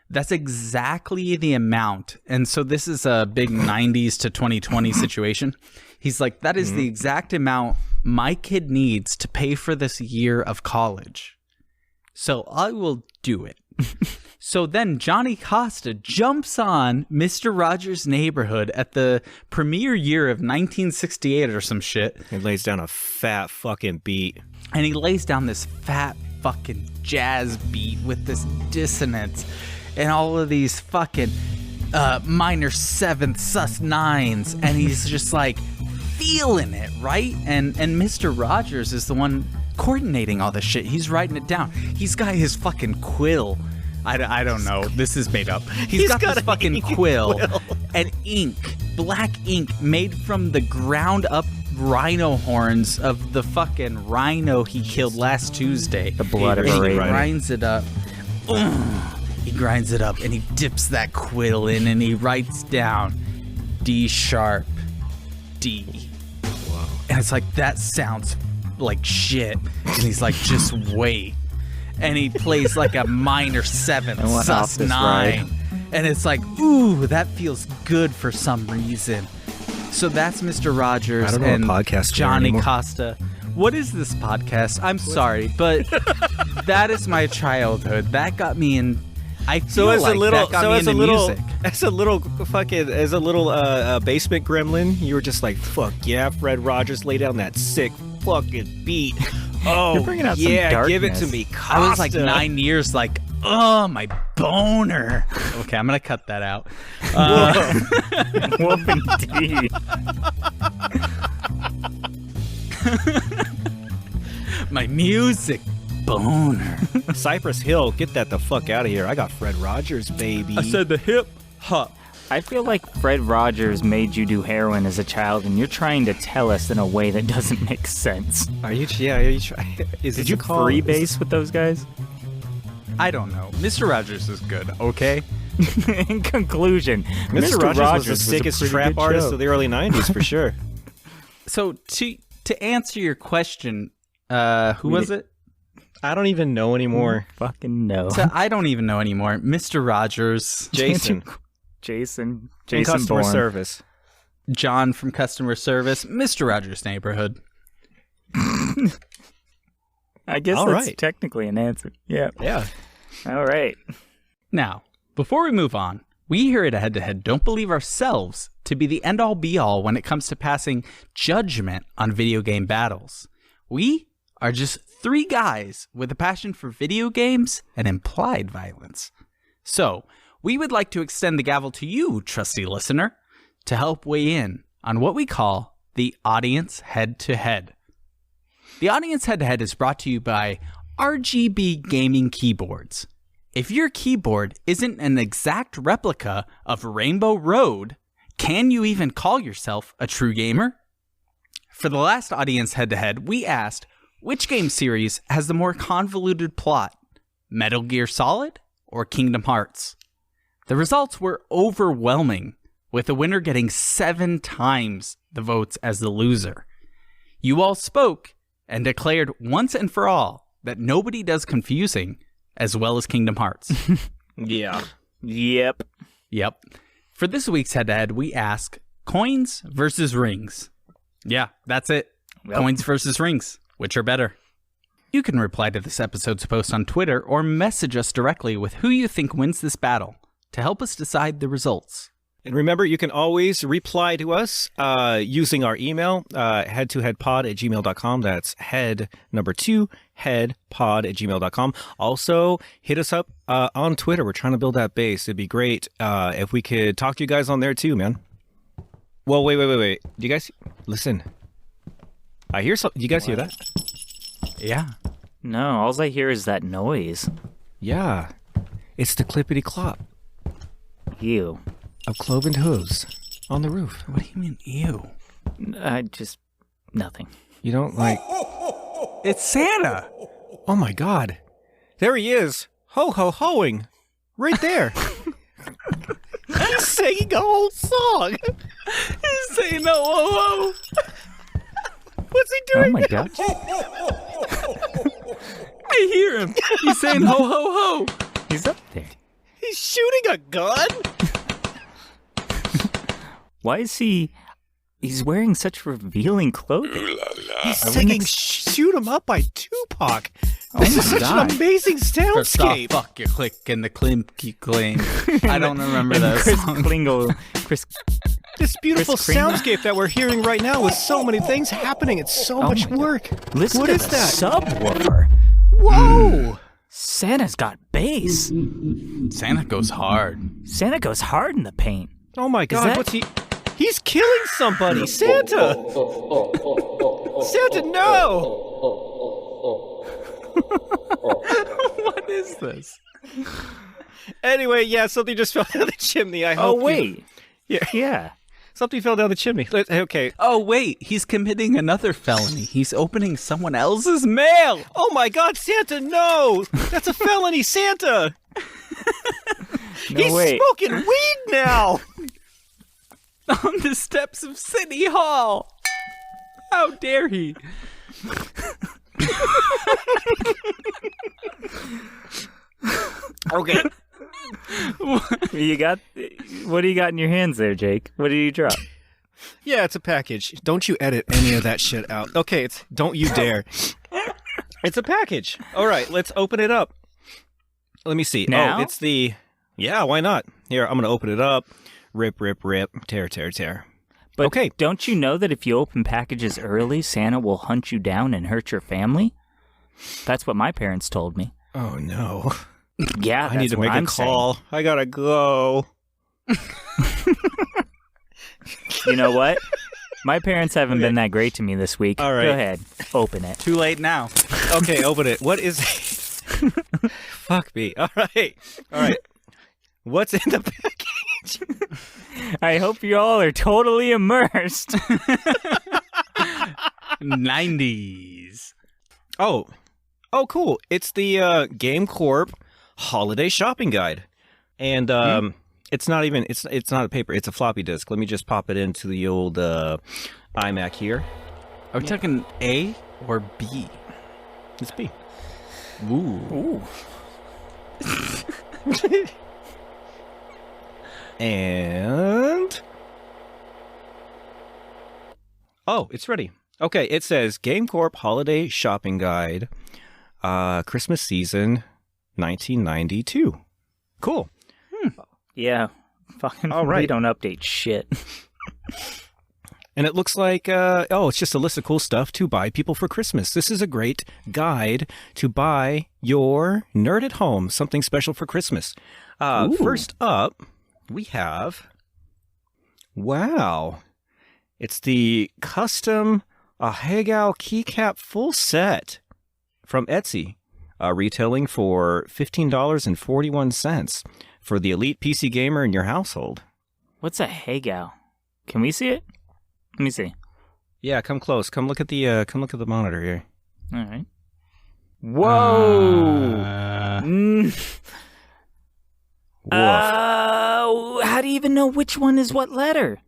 that's exactly the amount. And so this is a big 90s to 2020 situation. He's like, that is the exact amount my kid needs to pay for this year of college. So I will do it. So then Johnny Costa jumps on Mr. Rogers' Neighborhood at the premiere year of 1968 or some shit. It lays down a fat fucking beat. And he lays down this fat fucking jazz beat with this dissonance and all of these fucking minor seventh sus nines. And he's just like feeling it, right? And Mr. Rogers is the one coordinating all this shit. He's writing it down. He's got his fucking quill. I don't know. This is made up. He's got this fucking quill and ink, black ink made from the ground up rhino horns of the fucking rhino he killed last Tuesday. The blood of a And he raven. grinds it up. He grinds it up and he dips that quill in and he writes down D sharp, D. Wow. And it's like, that sounds like shit. And he's like, just wait. And he plays like a minor seventh, I went off sus this nine. And it's like, ooh, that feels good for some reason. So that's Mr. Rogers I don't know and what podcast we're Johnny anymore. Costa. What is this podcast? I'm sorry, but that is my childhood. That got me in. I feel that got me into music. As a little basement gremlin, you were just like, fuck yeah, Fred Rogers, lay down that sick fucking beat. Oh, You're bringing out some yeah, give it to darkness. me, Costa. I was like 9 years, like, oh, my boner. Okay, I'm gonna cut that out. Whoop indeed. My music boner. Cypress Hill, get that the fuck out of here. I got Fred Rogers, baby. I said the hip hop. I feel like Fred Rogers made you do heroin as a child, and you're trying to tell us in a way that doesn't make sense. Are you trying? Did you freebase with those guys? I don't know. Mr. Rogers is good, okay? In conclusion, Mr. Rogers was the sickest trap artist of the early 90s, for sure. So, to answer your question, who was it? I don't even know anymore. Fucking no. So I don't even know anymore. Mr. Rogers. Jason customer Bourne. service. John from customer service. Mr. Rogers' neighborhood. I guess All that's right. technically an answer. Yeah. Yeah. All right. Now, before we move on, we here at Head to Head don't believe ourselves to be the end-all be-all when it comes to passing judgment on video game battles. We are just three guys with a passion for video games and implied violence. So, we would like to extend the gavel to you, trusty listener, to help weigh in on what we call the Audience Head-to-Head. The Audience Head-to-Head is brought to you by RGB Gaming Keyboards. If your keyboard isn't an exact replica of Rainbow Road, can you even call yourself a true gamer? For the last Audience Head-to-Head, we asked, which game series has the more convoluted plot, Metal Gear Solid or Kingdom Hearts? The results were overwhelming, with the winner getting 7 times the votes as the loser. You all spoke and declared once and for all that nobody does confusing as well as Kingdom Hearts. Yeah. Yep. Yep. For this week's head-to-head, we ask coins versus rings. Yeah, that's it. Yep. Coins versus rings. Which are better? You can reply to this episode's post on Twitter or message us directly with who you think wins this battle to help us decide the results. And remember, you can always reply to us using our email, headtoheadpod@gmail.com. That's head number 2, headpod@gmail.com. Also, hit us up on Twitter. We're trying to build that base. It'd be great if we could talk to you guys on there too, man. Well, wait. Do you guys listen? I hear something. You guys hear that? Yeah. No, all I hear is that noise. Yeah. It's the clippity-clop Ew. of cloven hooves on the roof. What do you mean, ew? Just nothing. You don't like... It's Santa! Oh my God. There he is. Ho-ho-hoing. Right there. He's singing a whole song. He's saying no, ho, ho! What's he doing? Oh my God. I hear him! He's saying ho, ho, ho! He's up there. He's shooting a gun? Why is he... He's wearing such revealing clothing. He's singing Shoot 'em Up by Tupac. Oh This is my such God. an amazing First off, soundscape. fuck your click and the clinky claim. I don't remember that Chris song. Klingle. Chris... This beautiful Chris Kringle. soundscape that we're hearing right now with so many things happening. It's so Oh much my God. work. Listen What to is the that? subwoofer. Whoa! Santa's got bass. Santa goes hard. Santa goes hard in the paint. Oh my God, that- what's he... He's killing somebody! Santa! Santa, no! What is this? Anyway, yeah, something just fell down the chimney. I Oh, hope you- wait. Yeah. Yeah. Something fell down the chimney. Okay. Oh, wait, he's committing another felony. He's opening someone else's mail. Oh my God, Santa, no! That's a felony, Santa! No, He's wait. smoking weed now! On the steps of City Hall. How dare he? Okay. What do you got in your hands there, Jake? What did you drop? Yeah, it's a package. Don't you edit any of that shit out. Okay, don't you dare. It's a package. All right, let's open it up. Let me see. Now? Oh, it's the... Yeah, why not? Here, I'm going to open it up. Rip, rip, rip. Tear, tear, tear. But Okay. don't you know that if you open packages early, Santa will hunt you down and hurt your family? That's what my parents told me. Oh, no. Yeah, I need to what make I'm a call. I got to go. saying. You know what? My parents haven't been that great to me this week. All right. Go ahead. Open it. Too late now. Okay, open it. What is it? Fuck me. All right. What's in the package? I hope you all are totally immersed. 90s. Oh, cool. It's the Game Corp Holiday Shopping Guide. And it's not even, it's not a paper, it's a floppy disk. Let me just pop it into the old iMac here. Are we talking A or B? It's B. Ooh. And... oh, it's ready. Okay, it says Game Corp Holiday Shopping Guide, Christmas Season 1992. Cool. Yeah. Fucking All right. We don't update shit. And it looks like, it's just a list of cool stuff to buy people for Christmas. This is a great guide to buy your nerd at home something special for Christmas. First up, we have, wow, it's the custom Hedgehog keycap full set from Etsy, retailing for $15.41 for the elite PC gamer in your household. What's a Hagao? Can we see it? Let me see. Yeah, come close. Come look at the monitor here. All right. Whoa. How do you even know which one is what letter?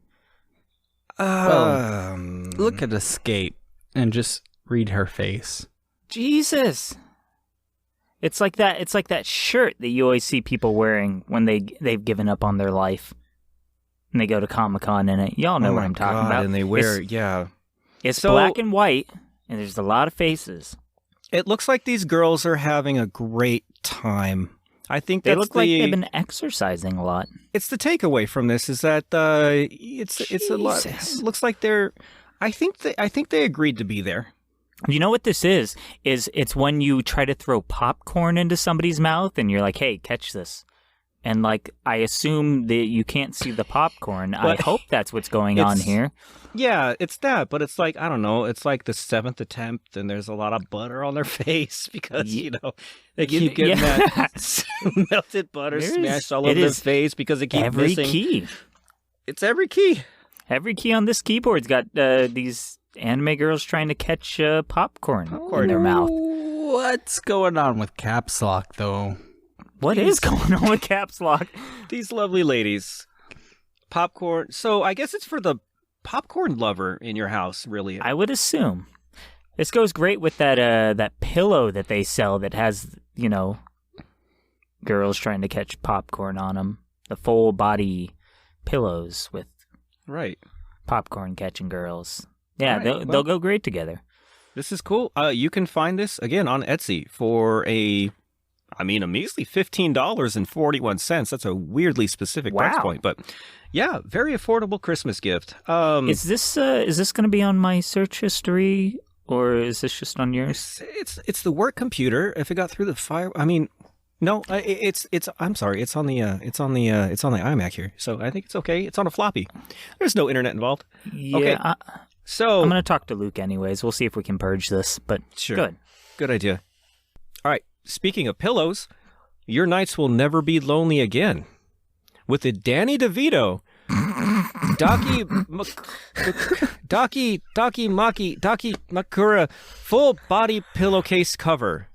Look at Escape and just read her face. Jesus. It's like that shirt that you always see people wearing when they've given up on their life. And they go to Comic-Con in it. Y'all know what I'm talking about. And they wear, yeah. It's black and white, and there's a lot of faces. It looks like these girls are having a great time. I think they look like they've been exercising a lot. It's the takeaway from this is that it's a lot. It looks like they're. I think they agreed to be there. You know what this is? It's when you try to throw popcorn into somebody's mouth, and you're like, "Hey, catch this." And, like, I assume that you can't see the popcorn. I hope that's what's going on here. Yeah, it's that. But it's like, I don't know. It's like the 7th attempt, and there's a lot of butter on their face because, they keep getting that melted butter smashed all over their face because they keep missing. Every key. It's every key. Every key on this keyboard's got these anime girls trying to catch popcorn in their mouth. What's going on with Caps Lock, though? What is going on with Caps Lock? These lovely ladies. Popcorn. So I guess it's for the popcorn lover in your house, really. I would assume. This goes great with that pillow that they sell that has, girls trying to catch popcorn on them. The full body pillows with popcorn catching girls. Yeah, they'll go great together. This is cool. You can find this, again, on Etsy for a measly $15.41. That's a weirdly specific price point, but yeah, very affordable Christmas gift. Is this going to be on my search history, or is this just on yours? It's the work computer. If it got through the fire, no, it's. I'm sorry, it's on the iMac here, so I think it's okay. It's on a floppy. There's no internet involved. Yeah. Okay. So I'm going to talk to Luke anyways. We'll see if we can purge this. But sure, good idea. All right. Speaking of pillows, your nights will never be lonely again. With the Danny DeVito, Daki Makura full body pillowcase cover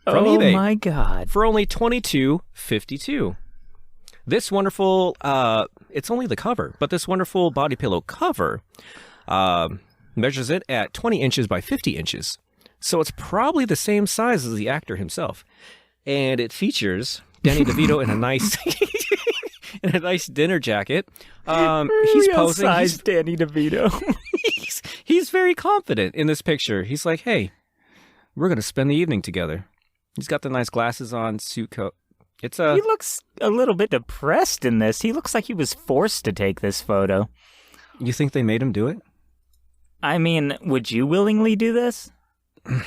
from eBay. Oh my God! For only $22.52. This wonderful, it's only the cover, but this wonderful body pillow cover measures it at 20 inches by 50 inches. So it's probably the same size as the actor himself. And it features Danny DeVito in a nice dinner jacket. He's posing. Size Danny DeVito. he's very confident in this picture. He's like, "Hey, we're going to spend the evening together." He's got the nice glasses on, suit coat. He looks a little bit depressed in this. He looks like he was forced to take this photo. You think they made him do it? I mean, would you willingly do this?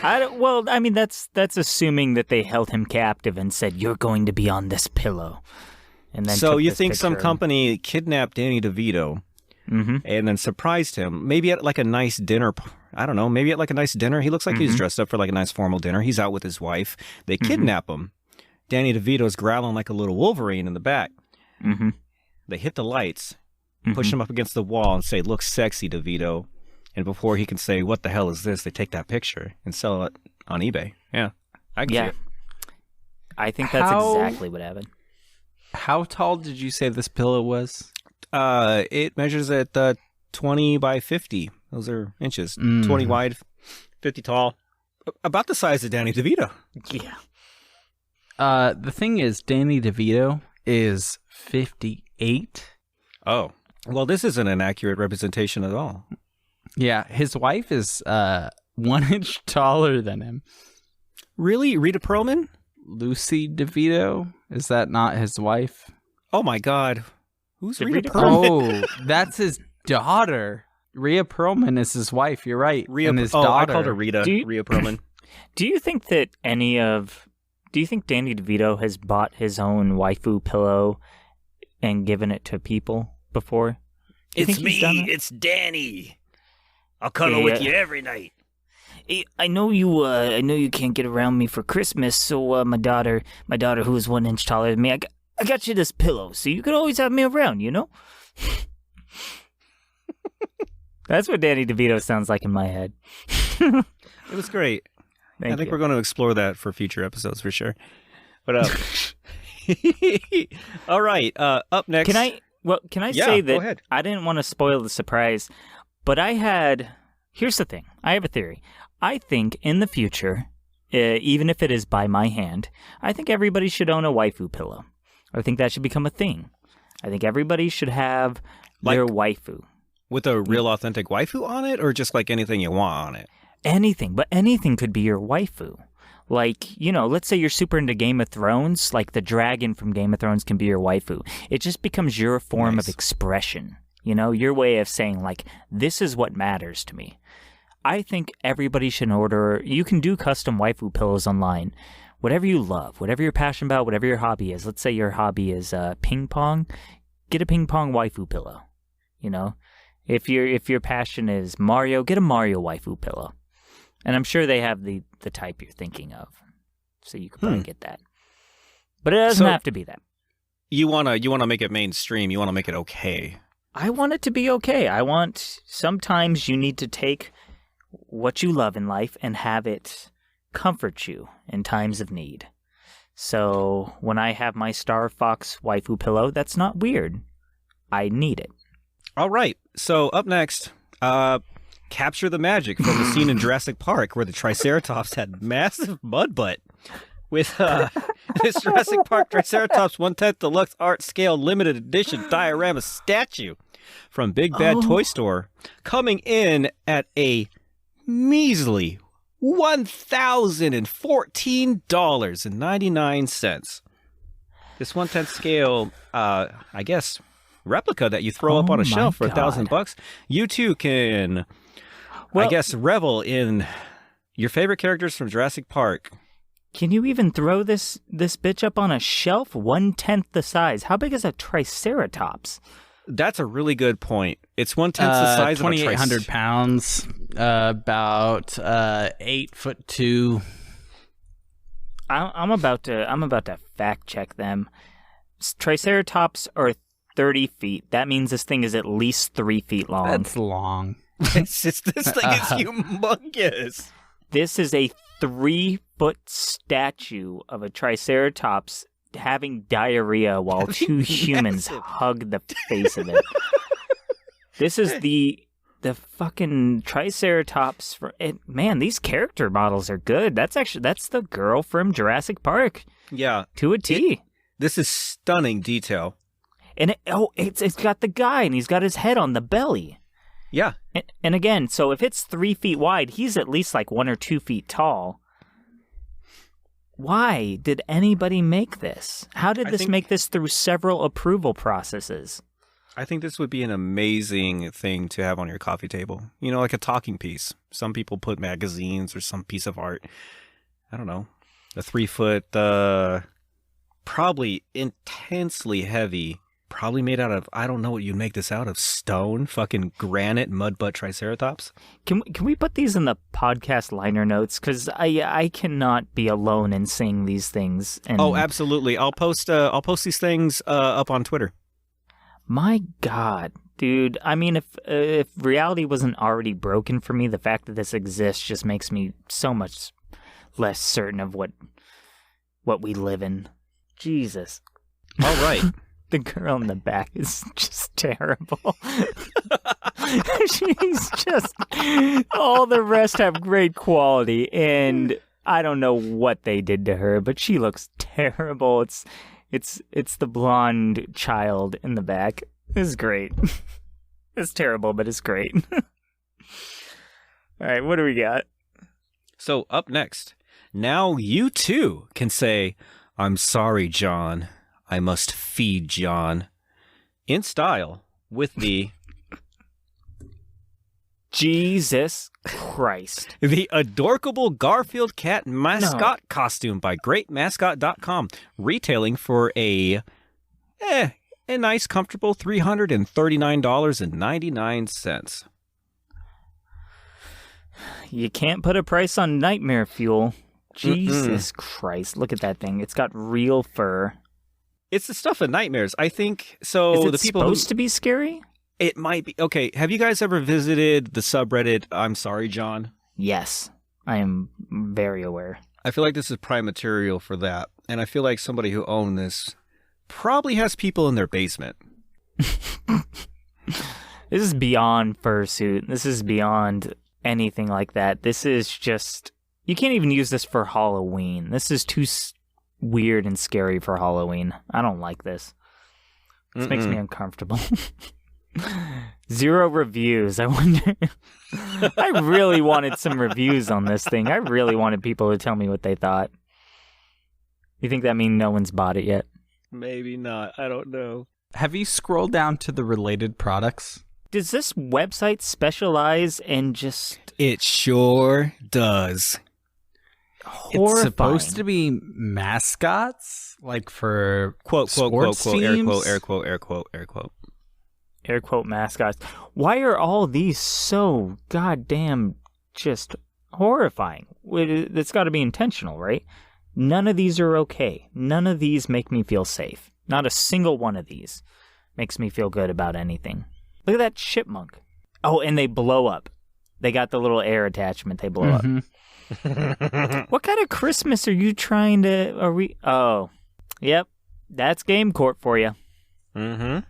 That's assuming that they held him captive and said, "You're going to be on this pillow." And then so you think some company kidnapped Danny DeVito, and then surprised him. Maybe at like a nice dinner. I don't know. Maybe at like a nice dinner. He looks like he's dressed up for like a nice formal dinner. He's out with his wife. They kidnap him. Danny DeVito's growling like a little Wolverine in the back. They hit the lights, push him up against the wall and say, "Look sexy, DeVito." And before he can say, "What the hell is this?" they take that picture and sell it on eBay. Yeah. I can see it. I think that's exactly what happened. How tall did you say this pillow was? It measures at 20 by 50. Those are inches. 20 wide, 50 tall. About the size of Danny DeVito. Yeah. The thing is, Danny DeVito is 58. Oh. Well, this isn't an accurate representation at all. Yeah, his wife is 1 inch taller than him. Really? Rita Perlman? Lucy DeVito? Is that not his wife? Oh my God. Who's Rita Perlman? Oh, that's his daughter. Rhea Perlman is his wife. You're right. And his daughter. I called her Rita. Rhea Perlman. Do you think that do you think Danny DeVito has bought his own waifu pillow and given it to people before? It's me. It's Danny. I'll cuddle with you every night. Hey, I know you can't get around me for Christmas, so my daughter who is 1 inch taller than me, I got you this pillow, so you can always have me around, you know? That's what Danny DeVito sounds like in my head. It was great. I think we're going to explore that for future episodes for sure. But all right, up next. Can I say that go ahead. I didn't want to spoil the surprise, but here's the thing. I have a theory. I think in the future, even if it is by my hand, I think everybody should own a waifu pillow. I think that should become a thing. I think everybody should have their waifu. With a real authentic waifu on it, or just like anything you want on it? Anything, but anything could be your waifu. Like, let's say you're super into Game of Thrones, like the dragon from Game of Thrones can be your waifu. It just becomes your form of expression. Your way of saying, like, this is what matters to me. I think everybody should order. You can do custom waifu pillows online. Whatever you love, whatever you're passionate about, whatever your hobby is. Let's say your hobby is ping pong. Get a ping pong waifu pillow. If your passion is Mario, get a Mario waifu pillow. And I'm sure they have the type you're thinking of. So you could probably get that. But it doesn't have to be that. You wanna make it mainstream. You want to make it okay. I want it to be okay. Sometimes you need to take what you love in life and have it comfort you in times of need. So when I have my Star Fox waifu pillow, that's not weird. I need it. All right. So up next, capture the magic from the scene in Jurassic Park where the Triceratops had massive mud butt. With this Jurassic Park Triceratops 1/10 Deluxe Art Scale Limited Edition diorama statue from Big Bad Toy Store coming in at a measly $1,014.99. This 1/10 scale, I guess, replica that you throw up on a shelf for $1,000. You too can, I guess, revel in your favorite characters from Jurassic Park. Can you even throw this bitch up on a shelf 1/10 the size? How big is a Triceratops? That's a really good point. It's 1/10 the size of a 2,800 pounds, about 8'2". I'm about to fact check them. Triceratops are 30 feet. That means this thing is at least 3 feet long. That's long. This thing is humongous. This is a 3-foot statue of a Triceratops having diarrhea while two humans hug the face of it. This is the fucking Triceratops. Man, these character models are good. That's the girl from Jurassic Park. Yeah, to a T. This is stunning detail. And it's got the guy, and he's got his head on the belly. Yeah. And again, so if it's 3 feet wide, he's at least like 1 or 2 feet tall. Why did anybody make this? How did this make this through several approval processes? I think this would be an amazing thing to have on your coffee table. Like a talking piece. Some people put magazines or some piece of art. I don't know. A 3-foot, probably intensely heavy, probably made out of, I don't know what you'd make this out of, stone, fucking granite, mud butt triceratops. Can we put these in the podcast liner notes? Because I cannot be alone in seeing these things. And Oh, absolutely. I'll post these things up on Twitter. my God, dude. I mean, if reality wasn't already broken for me, the fact that this exists just makes me so much less certain of what we live in. Jesus. All right. The girl in the back is just terrible. She's just... All the rest have great quality, and I don't know what they did to her, but she looks terrible. It's the blonde child in the back. It's great. It's terrible, but it's great. All right, what do we got? So up next, now you too can say, "I'm sorry, John. I must feed John," in style with the Jesus Christ. the adorkable Garfield cat mascot costume by GreatMascot.com, retailing for a nice, comfortable $339.99. You can't put a price on nightmare fuel. Jesus Christ. Look at that thing. It's got real fur. It's the stuff of nightmares. I think so. Is it the people supposed to be scary? It might be. Okay, have you guys ever visited the subreddit I'm Sorry, John? Yes. I am very aware. I feel like this is prime material for that. And I feel like somebody who owned this probably has people in their basement. This is beyond fursuit. This is beyond anything like that. This is just... You can't even use this for Halloween. This is too weird and scary for Halloween. I don't like this. This makes me uncomfortable. 0 reviews. I wonder... I really wanted some reviews on this thing. I really wanted people to tell me what they thought. You think that means no one's bought it yet? Maybe not. I don't know. Have you scrolled down to the related products? Does this website specialize in just It sure does. horrifying? It's supposed to be mascots, like for Quote, quote, quote, sports quote, air teams? quote, air quote, air quote, air quote. Air quote mascots. Why are all these so goddamn just horrifying? It's got to be intentional, right? None of these are okay. None of these make me feel safe. Not a single one of these makes me feel good about anything. Look at that chipmunk. Oh, and they blow up. They got the little air attachment. They blow up. What kind of Christmas are you trying to... Are we... Oh, yep. That's Game Corp for you. Mm-hmm.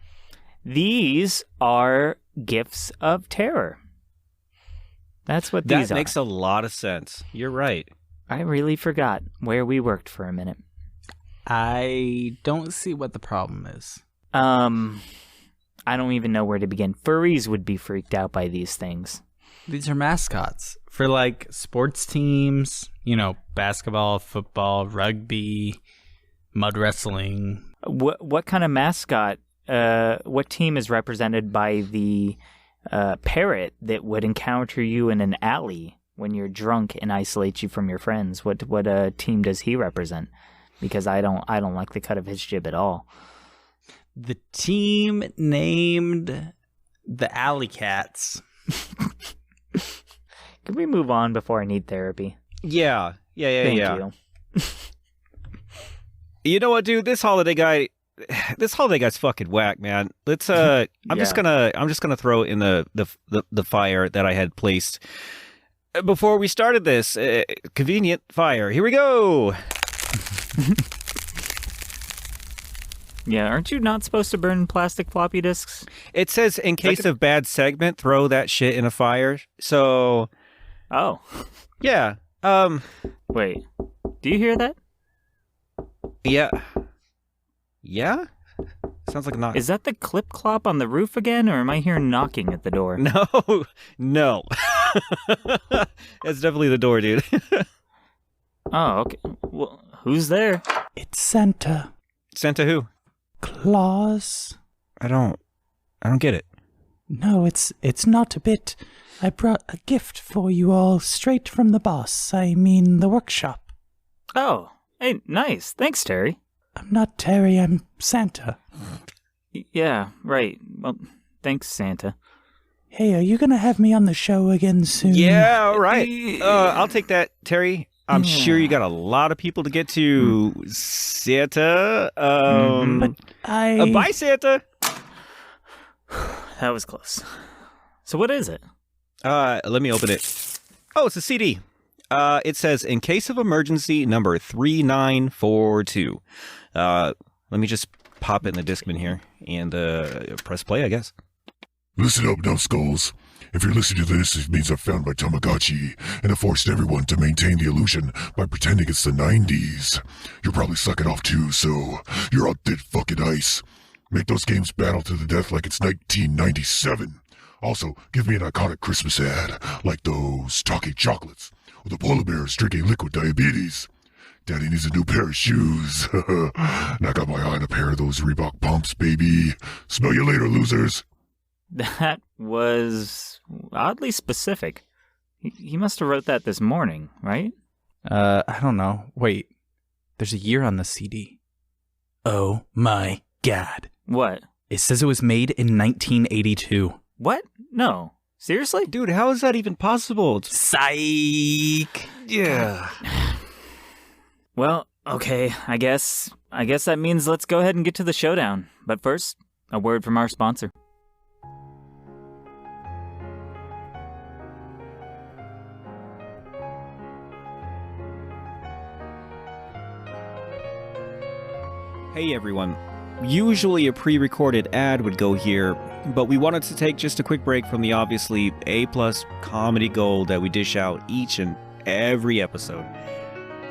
These are gifts of terror. That's what these That are. makes a lot of sense. You're right. I really forgot where we worked for a minute. I don't see what the problem is. I don't even know where to begin. Furries would be freaked out by these things. These are mascots for like sports teams, basketball, football, rugby, mud wrestling. What kind of mascot? What team is represented by the parrot that would encounter you in an alley when you're drunk and isolate you from your friends? What team does he represent? Because I don't like the cut of his jib at all. The team named the Alley Cats. Can we move on before I need therapy? Yeah. Thank you. You know what, dude? This holiday guy's fucking whack, man. Let's I'm just gonna throw in the fire that I had placed before we started this. Convenient fire. Here we go. Yeah, aren't you not supposed to burn plastic floppy disks? It says in case of bad segment, throw that shit in a fire. So, Oh. yeah. Wait. Do you hear that? Yeah. Yeah? Sounds like a knock. Is that the clip-clop on the roof again, or am I hearing knocking at the door? No. That's definitely the door, dude. Oh, okay. Well, who's there? It's Santa Santa who? Claus. I don't get it. No, it's not a bit. I brought a gift for you all straight from the boss. I mean, the workshop. Oh, hey, nice. Thanks, Terry. I'm not Terry, I'm Santa. Yeah, right. Well, thanks, Santa. Hey, are you gonna have me on the show again soon? Yeah, right. I'll take that, Terry. I'm sure you got a lot of people to get to. Santa. But Bye, Santa. That was close. So what is it? Let me open it. Oh, it's a CD. It says, in case of emergency, number 3942. Let me just pop it in the Discman here and press play, I guess. Listen up, numbskulls. If you're listening to this, it means I've found my Tamagotchi, and I forced everyone to maintain the illusion by pretending it's the 90s. You're probably sucking off too, so you're on thin fucking ice. Make those games battle to the death like it's 1997. Also, give me an iconic Christmas ad, like those talking chocolates, or the polar bears drinking liquid diabetes. Daddy needs a new pair of shoes. And I got my eye on a pair of those Reebok pumps, baby. Smell you later, losers. That was oddly specific. He must have wrote that this morning, right? I don't know. Wait, there's a year on the CD. Oh my god. What? It says it was made in 1982. What? No. Seriously? Dude, how is that even possible? Psych! Yeah. Well, okay, I guess that means let's go ahead and get to the showdown. But first, a word from our sponsor. Hey everyone. Usually a pre-recorded ad would go here, but we wanted to take just a quick break from the obviously A+ comedy gold that we dish out each and every episode,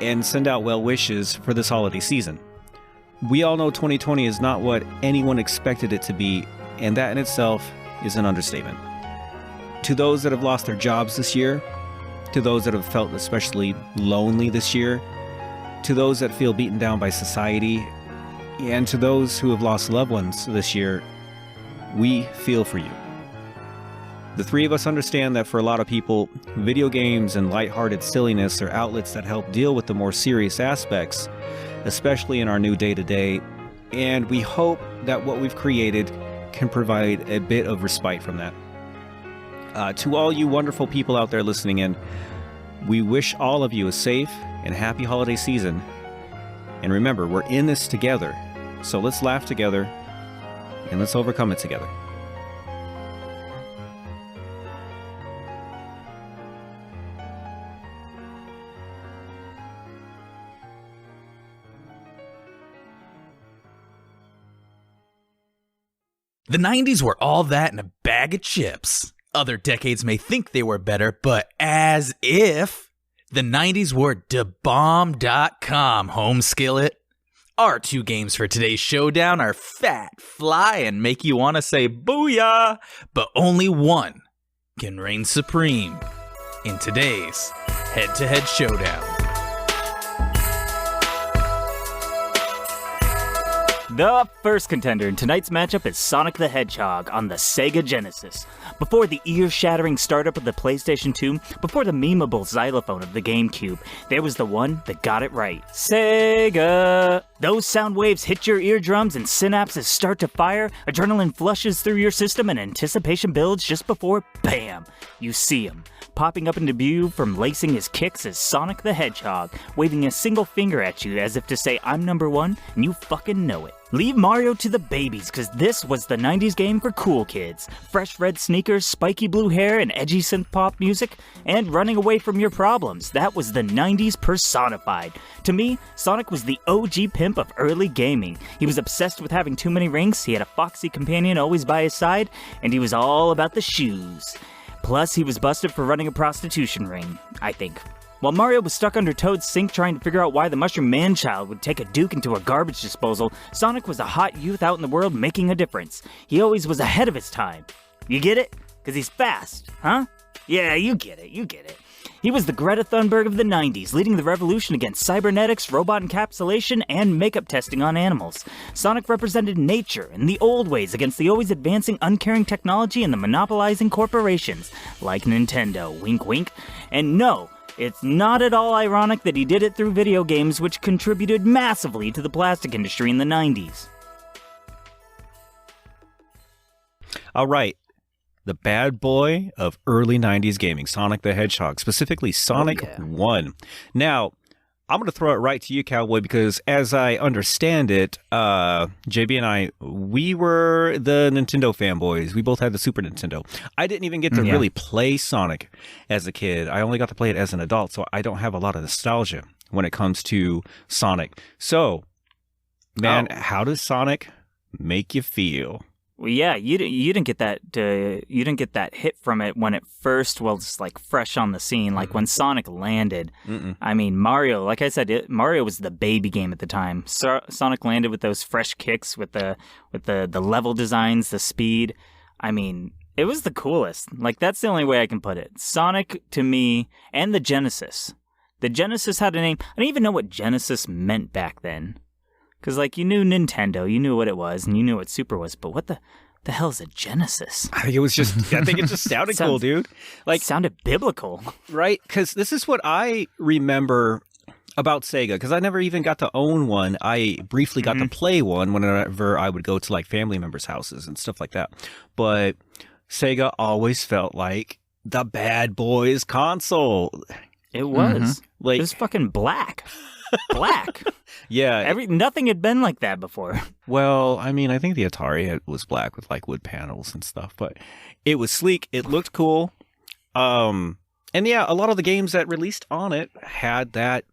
and send out well wishes for this holiday season. We all know 2020 is not what anyone expected it to be, and that in itself is an understatement. To those that have lost their jobs this year, to those that have felt especially lonely this year, to those that feel beaten down by society, and to those who have lost loved ones this year, we feel for you. The three of us understand that for a lot of people, video games and lighthearted silliness are outlets that help deal with the more serious aspects, especially in our new day-to-day, and we hope that what we've created can provide a bit of respite from that. To all you wonderful people out there listening in, we wish all of you a safe and happy holiday season. And remember, we're in this together, so let's laugh together and let's overcome it together. The 90s were all that in a bag of chips. Other decades may think they were better, but as if. The 90s were DaBomb.com, home skillet. Our two games for today's showdown are fat, fly, and make you want to say booyah, but only one can reign supreme in today's head-to-head showdown. The first contender in tonight's matchup is Sonic the Hedgehog on the Sega Genesis. Before the ear-shattering startup of the PlayStation 2, before the memeable xylophone of the GameCube, there was the one that got it right. Sega! Those sound waves hit your eardrums and synapses start to fire, adrenaline flushes through your system and anticipation builds just before, bam, you see him. Popping up into view from lacing his kicks is Sonic the Hedgehog, waving a single finger at you as if to say, I'm number one, and you fucking know it. Leave Mario to the babies, cause this was the 90s game for cool kids. Fresh red sneakers, spiky blue hair, and edgy synth-pop music, and running away from your problems. That was the 90s personified. To me, Sonic was the OG pimp of early gaming. He was obsessed with having too many rings, he had a foxy companion always by his side, and he was all about the shoes. Plus, he was busted for running a prostitution ring, I think. While Mario was stuck under Toad's sink trying to figure out why the Mushroom Man-child would take a Duke into a garbage disposal, Sonic was a hot youth out in the world making a difference. He always was ahead of his time. You get it? 'Cause he's fast, huh? Yeah, you get it. He was the Greta Thunberg of the 90s, leading the revolution against cybernetics, robot encapsulation, and makeup testing on animals. Sonic represented nature and the old ways against the always advancing, uncaring technology and the monopolizing corporations, like Nintendo, wink wink. And no, it's not at all ironic that he did it through video games, which contributed massively to the plastic industry in the 90s. All right. The bad boy of early 90s gaming, Sonic the Hedgehog, specifically Sonic 1. Now, I'm going to throw it right to you, Cowboy, because as I understand it, JB and I, we were the Nintendo fanboys. We both had the Super Nintendo. I didn't even get to really play Sonic as a kid. I only got to play it as an adult, so I don't have a lot of nostalgia when it comes to Sonic. So, man, how does Sonic make you feel? Well, yeah, you didn't get that you didn't get that hit from it when it first was like fresh on the scene, like when Sonic landed. I mean, Mario, like I said, Mario was the baby game at the time. Sonic landed with those fresh kicks, with the level designs, the speed. I mean, it was the coolest. Like, that's the only way I can put it. Sonic to me, and the Genesis. The Genesis had a name. I didn't even know what Genesis meant back then. Because, like, you knew Nintendo, you knew what it was, and you knew what Super was, but what the hell is a Genesis? I think it just sounded cool, dude. Like, it sounded biblical. Right? Because this is what I remember about Sega, because I never even got to own one. I briefly got to play one whenever I would go to, like, family members' houses and stuff like that. But Sega always felt like the bad boys console. It was. Like, it was fucking black. Black. Yeah. Nothing had been like that before. Well, I mean, I think the Atari was black with like wood panels and stuff, but it was sleek. It looked cool. And yeah, a lot of the games that released on it had that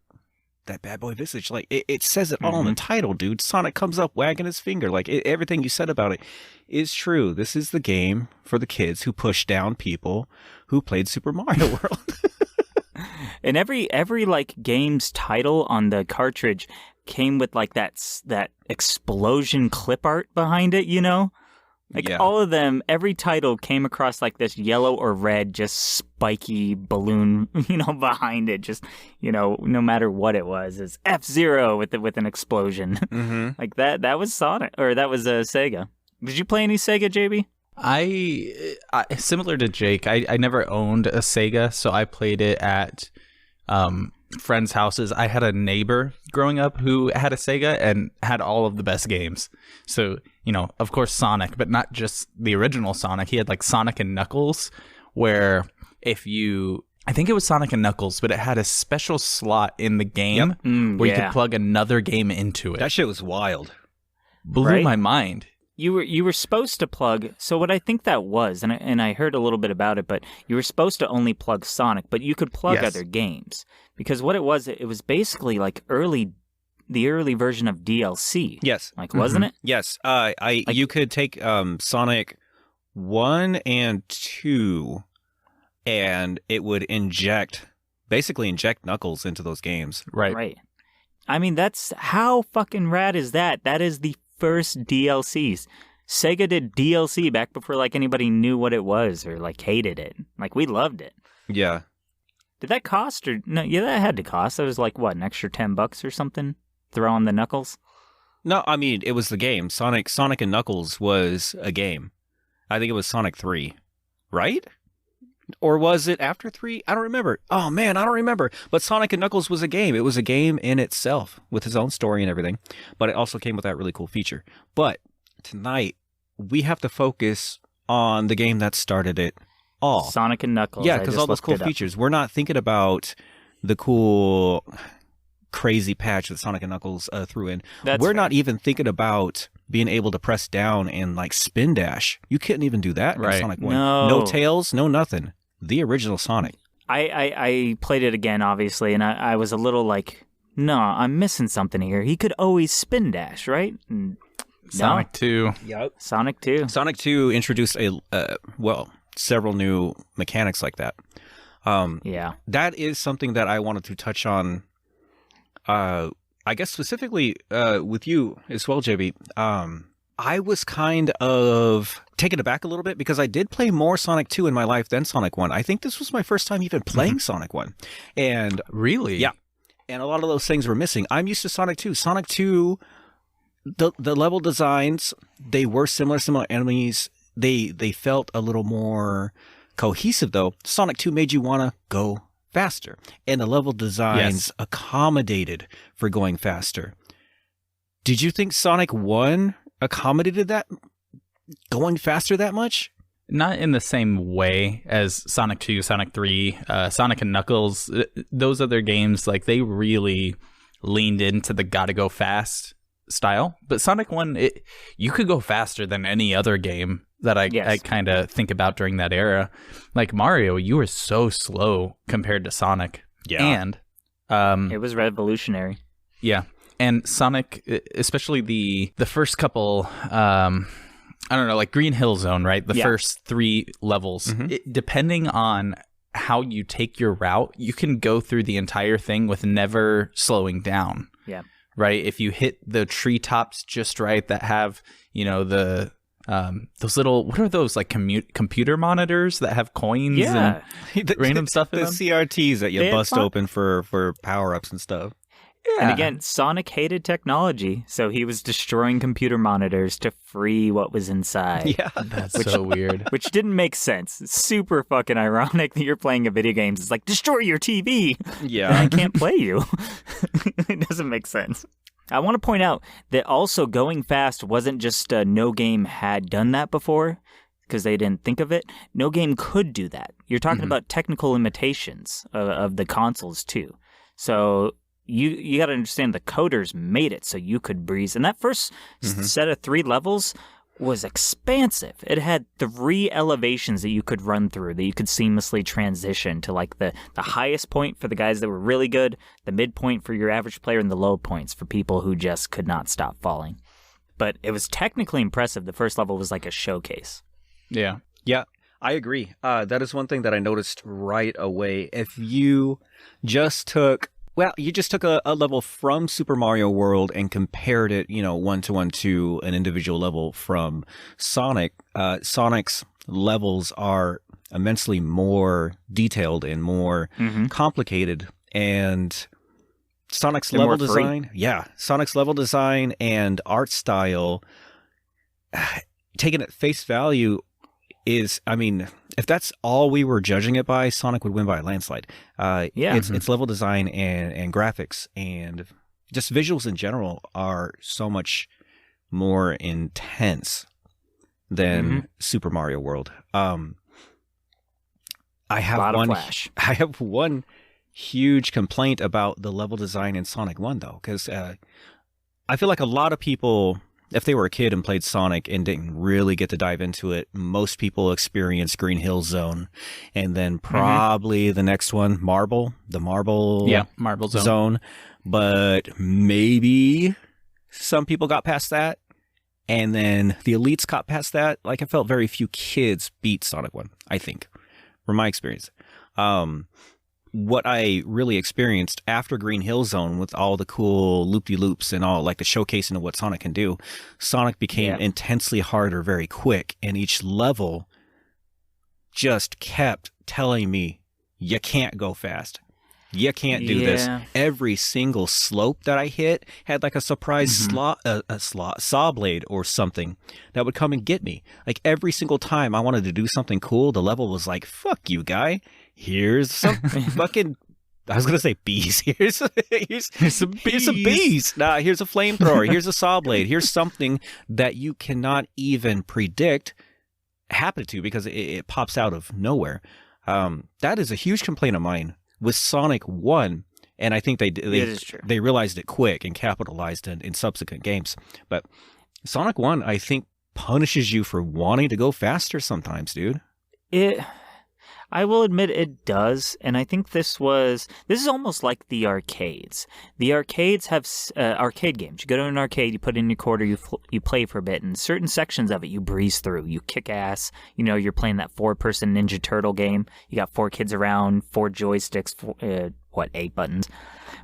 bad boy visage. Like it says it all in the title, dude. Sonic comes up wagging his finger. Like everything you said about it is true. This is the game for the kids who push down people who played Super Mario World. And every like game's title on the cartridge came with like that explosion clip art behind it, you know? Like all of them, every title came across like this yellow or red, just spiky balloon, you know, behind it. Just, you know, no matter what it was, it's F-Zero with an explosion. Like that was Sonic, or that was Sega. Did you play any Sega, JB? I similar to Jake, I never owned a Sega, so I played it at friends' houses. I had a neighbor growing up who had a Sega and had all of the best games. So, you know, of course Sonic, but not just the original Sonic. He had like Sonic and Knuckles, where I think it was Sonic and Knuckles, but it had a special slot in the game where you could plug another game into it. That shit was wild. Blew my mind. You were supposed to plug, so what I think that was, and I heard a little bit about it, but you were supposed to only plug Sonic, but you could plug other games. Because what it was basically like the early version of DLC. Yes. Like, wasn't it? Yes. You could take Sonic 1 and 2, and it would basically inject Knuckles into those games. Right. I mean, that's, how fucking rad is that? That is the first DLCs. Sega did DLC back before like anybody knew what it was or like hated it. Like, we loved it. Yeah. Did that cost or no? Yeah, that had to cost. That was like what, an extra $10 or something? Throw on the Knuckles. No, I mean it was the game. Sonic and Knuckles was a game. I think it was Sonic 3, right? Or was it after 3? I don't remember. Oh man, I don't remember. But Sonic and Knuckles was a game. It was a game in itself with its own story and everything. But it also came with that really cool feature. But tonight, we have to focus on the game that started it all. Sonic and Knuckles. Yeah, because all those cool features. We're not thinking about the cool, crazy patch that Sonic and Knuckles threw in. We're not even thinking about being able to press down and like spin dash. You couldn't even do that in Sonic 1. No tails, no nothing. The original Sonic. I played it again, obviously, and I was a little like, no, I'm missing something here. He could always spin dash, right? Sonic 2. Yep. Sonic 2. Sonic 2 introduced several new mechanics like that. That is something that I wanted to touch on. I guess specifically with you as well, JB. I was kind of taken aback a little bit because I did play more Sonic 2 in my life than Sonic 1. I think this was my first time even playing Sonic 1. And really? Yeah. And a lot of those things were missing. I'm used to Sonic 2. Sonic 2, the level designs, they were similar enemies. They felt a little more cohesive, though. Sonic 2 made you want to go faster. And the level designs accommodated for going faster. Did you think Sonic 1 accommodated that going faster that much? Not in the same way as Sonic 2, Sonic 3, Sonic and Knuckles. Those other games, like, they really leaned into the gotta go fast style. But Sonic 1, you could go faster than any other game that I kind of think about during that era. Like Mario, you were so slow compared to Sonic. Yeah. And it was revolutionary. Yeah. And Sonic, especially the first couple, I don't know, like Green Hill Zone, right? The first 3 levels, depending on how you take your route, you can go through the entire thing with never slowing down. Yeah. Right? If you hit the treetops just right that have, you know, those little, what are those, like computer monitors that have coins and random stuff in the them? CRTs that you bust open for power-ups and stuff. Yeah. And again, Sonic hated technology, so he was destroying computer monitors to free what was inside. Yeah. That's so weird. Which didn't make sense. It's super fucking ironic that you're playing a video game. It's like, destroy your TV. Yeah. I can't play you. It doesn't make sense. I want to point out that also going fast wasn't just no game had done that before, because they didn't think of it. No game could do that. You're talking about technical limitations of the consoles, too. So you got to understand the coders made it so you could breeze. And that first set of 3 levels was expansive. It had 3 elevations that you could run through, that you could seamlessly transition to, like the highest point for the guys that were really good, the midpoint for your average player, and the low points for people who just could not stop falling. But it was technically impressive. The first level was like a showcase. Yeah. Yeah, I agree. That is one thing that I noticed right away. If you just took a level from Super Mario World and compared it, you know, 1-to-1 to an individual level from Sonic. Sonic's levels are immensely more detailed and more complicated, and Sonic's level design, Sonic's level design and art style, taken at face value, is, I mean, if that's all we were judging it by, Sonic would win by a landslide. Its level design and graphics and just visuals in general are so much more intense than Super Mario World. I have one huge complaint about the level design in Sonic 1, though, because I feel like a lot of people, if they were a kid and played Sonic and didn't really get to dive into it, most people experienced Green Hill Zone, and then probably the next one, Marble Zone. But maybe some people got past that, and then the elites got past that. Like, I felt very few kids beat Sonic 1, I think, from my experience. What I really experienced after Green Hill Zone, with all the cool loop-de-loops and all, like the showcasing of what Sonic can do, Sonic became intensely harder very quick, and each level just kept telling me, you can't go fast. You can't do this. Every single slope that I hit had like a surprise saw blade or something that would come and get me. Like every single time I wanted to do something cool, the level was like, fuck you, guy. Here's some fucking, I was going to say bees. Here's some bees. Nah, here's a flamethrower. Here's a saw blade. Here's something that you cannot even predict happening to, because it pops out of nowhere. That is a huge complaint of mine with Sonic 1. And I think they realized it quick and capitalized in subsequent games. But Sonic 1, I think, punishes you for wanting to go faster sometimes, dude. I will admit it does, and I think this is almost like the arcades. The arcades have arcade games. You go to an arcade, you put in your quarter, you play for a bit, and certain sections of it you breeze through. You kick ass. You know, you're playing that 4-person Ninja Turtle game. You got 4 kids around, 4 joysticks, 8 buttons.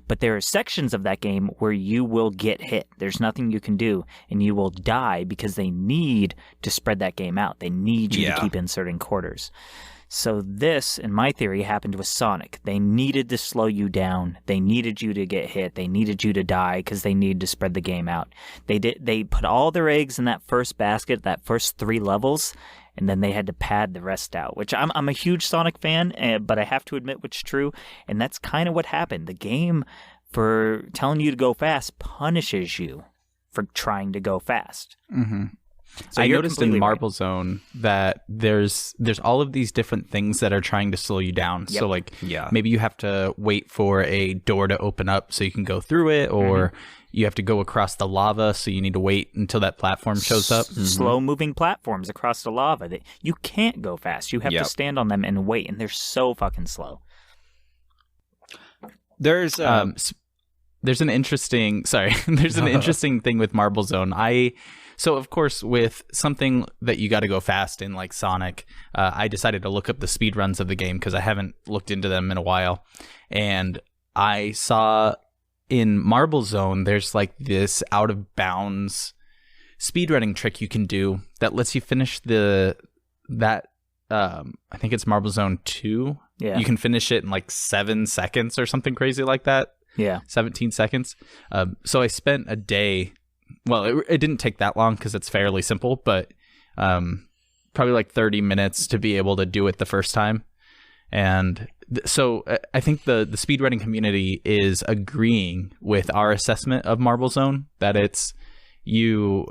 But there are sections of that game where you will get hit. There's nothing you can do, and you will die because they need to spread that game out. They need you to keep inserting quarters. So this, in my theory, happened with Sonic. They needed to slow you down. They needed you to get hit. They needed you to die because they needed to spread the game out. They put all their eggs in that first basket, that first 3 levels, and then they had to pad the rest out, which I'm a huge Sonic fan, but I have to admit what's true, and that's kind of what happened. The game, for telling you to go fast, punishes you for trying to go fast. Mm-hmm. So I you're noticed in completely right. Marble Zone that there's all of these different things that are trying to slow you down. Yep. So like Yeah. maybe you have to wait for a door to open up so you can go through it, or you have to go across the lava, so you need to wait until that platform shows up. Slow moving platforms across the lava that you can't go fast. You have Yep. to stand on them and wait, and they're so fucking slow. There's There's an interesting thing with Marble Zone. So of course, with something that you got to go fast in, like Sonic, I decided to look up the speed runs of the game because I haven't looked into them in a while, and I saw in Marble Zone there's like this out of bounds speedrunning trick you can do that lets you finish I think it's Marble Zone 2. Yeah. You can finish it in like 7 seconds or something crazy like that. Yeah. 17 seconds. So I spent a day. Well, it didn't take that long because it's fairly simple, but probably like 30 minutes to be able to do it the first time. And so I think the speedrunning community is agreeing with our assessment of Marble Zone that you're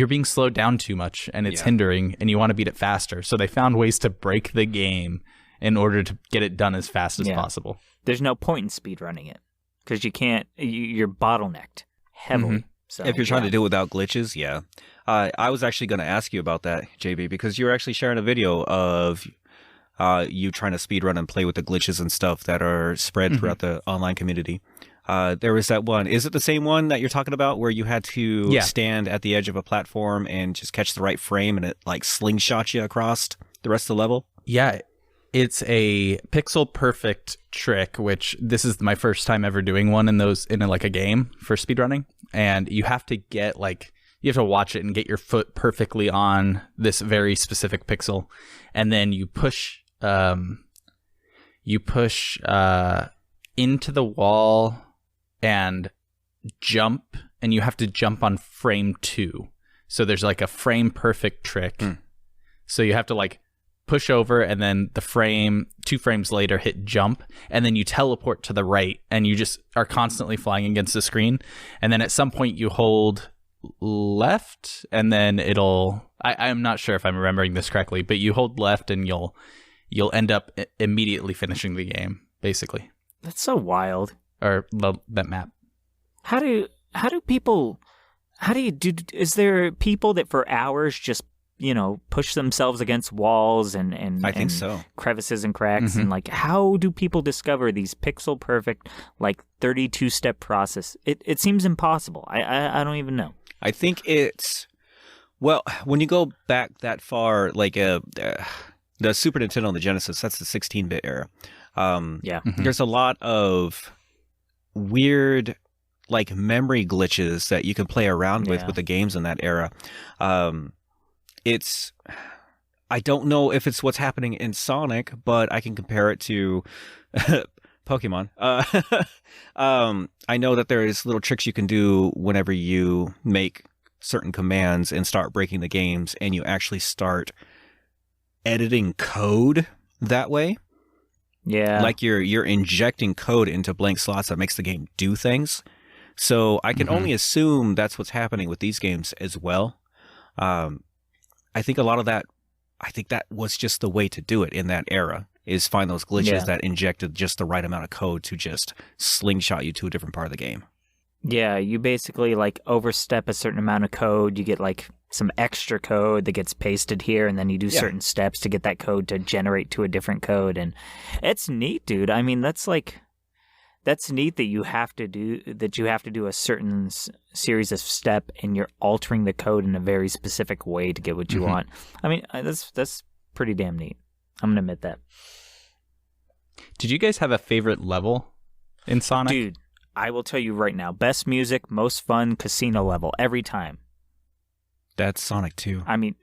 being slowed down too much and it's hindering, and you want to beat it faster. So they found ways to break the game in order to get it done as fast as possible. There's no point in speedrunning it because you can't. You're bottlenecked heavily. So, if you're trying to do it without glitches, yeah. I was actually going to ask you about that, JB, because you were actually sharing a video of you trying to speedrun and play with the glitches and stuff that are spread throughout the online community. There was that one. Is it the same one that you're talking about where you had to stand at the edge of a platform and just catch the right frame and it like slingshots you across the rest of the level? Yeah. It's a pixel perfect trick, which this is my first time ever doing one in a game for speedrunning. And you have to you have to watch it and get your foot perfectly on this very specific pixel. And then you push into the wall and jump, and you have to jump on frame 2. So there's like a frame perfect trick. So you have to like push over, and then 2 frames later hit jump, and then you teleport to the right, and you just are constantly flying against the screen. And then at some point you hold left, and then I'm not sure if I'm remembering this correctly, but you hold left and you'll end up immediately finishing the game, basically. That's so wild. Or that map. Is there people that for hours just push themselves against walls and I think so. crevices and cracks, and like, how do people discover these pixel perfect, like 32-step process? It seems impossible. I don't even know. I think when you go back that far, like the Super Nintendo and the Genesis, that's the 16-bit era. There's a lot of weird like memory glitches that you can play around with the games in that era. I don't know if it's what's happening in Sonic, but I can compare it to Pokemon. I know that there is little tricks you can do whenever you make certain commands and start breaking the games, and you actually start editing code that way. Yeah. Like you're injecting code into blank slots that makes the game do things. So I can only assume that's what's happening with these games as well. I think a lot of that, that was just the way to do it in that era, is find those glitches that injected just the right amount of code to just slingshot you to a different part of the game. Yeah, you basically like overstep a certain amount of code. You get like some extra code that gets pasted here, and then you do certain steps to get that code to generate to a different code. And it's neat, dude. I mean, that's neat that you have to do a certain series of step, and you're altering the code in a very specific way to get what you want. I mean, that's pretty damn neat. I'm gonna admit that. Did you guys have a favorite level in Sonic? Dude, I will tell you right now, best music, most fun casino level every time. That's Sonic 2. I mean,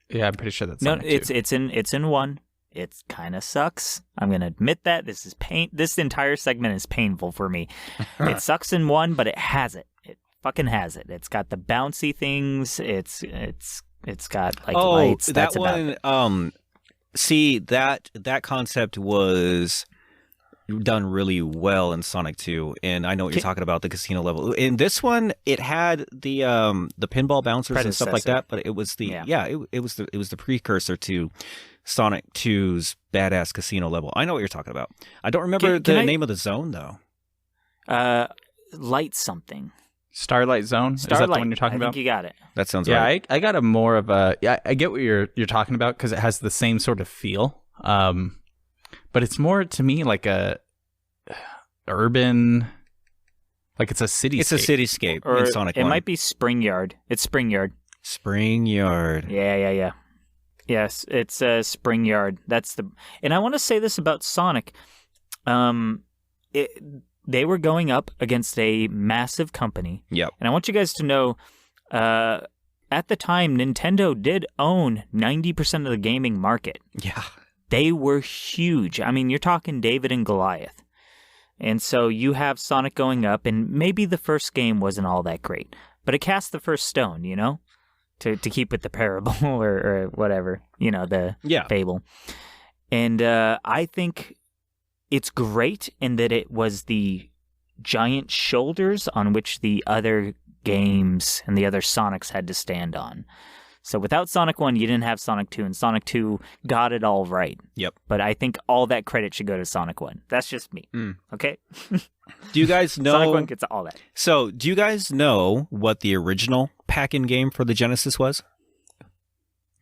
yeah, I'm pretty sure that's Sonic 2. It's in 1. It kind of sucks. I'm going to admit that. This entire segment is painful for me. It sucks in 1, but it has it. It fucking has it. It's got the bouncy things. It's got like lights. That's that one. See, that concept was done really well in Sonic 2, and I know what you're talking about, the casino level. In this one, it had the pinball bouncers and stuff like that, but it was it was the precursor to Sonic 2's badass casino level. I know what you're talking about. I don't remember the name of the zone though. Light something. Starlight Zone? Is that the one you're talking about? I think you got it. That sounds right. I got a more of a... Yeah, I get what you're talking about because it has the same sort of feel. But it's more, to me, like a urban... Like it's a cityscape. It's a cityscape or in Sonic 1. It might be Spring Yard. It's Spring Yard. Spring Yard. Yeah. Yes, it's Spring Yard. That's the... And I want to say this about Sonic. They were going up against a massive company. Yep. And I want you guys to know, at the time, Nintendo did own 90% of the gaming market. Yeah. They were huge. I mean, you're talking David and Goliath. And so you have Sonic going up, and maybe the first game wasn't all that great. But it cast the first stone, you know? To keep with the parable or whatever, you know, the fable. And I think... It's great in that it was the giant shoulders on which the other games and the other Sonics had to stand on. So without Sonic 1, you didn't have Sonic 2, and Sonic 2 got it all right. Yep. But I think all that credit should go to Sonic 1. That's just me. Okay? Do you guys know... Sonic 1 gets all that. So, do you guys know what the original pack-in game for the Genesis was?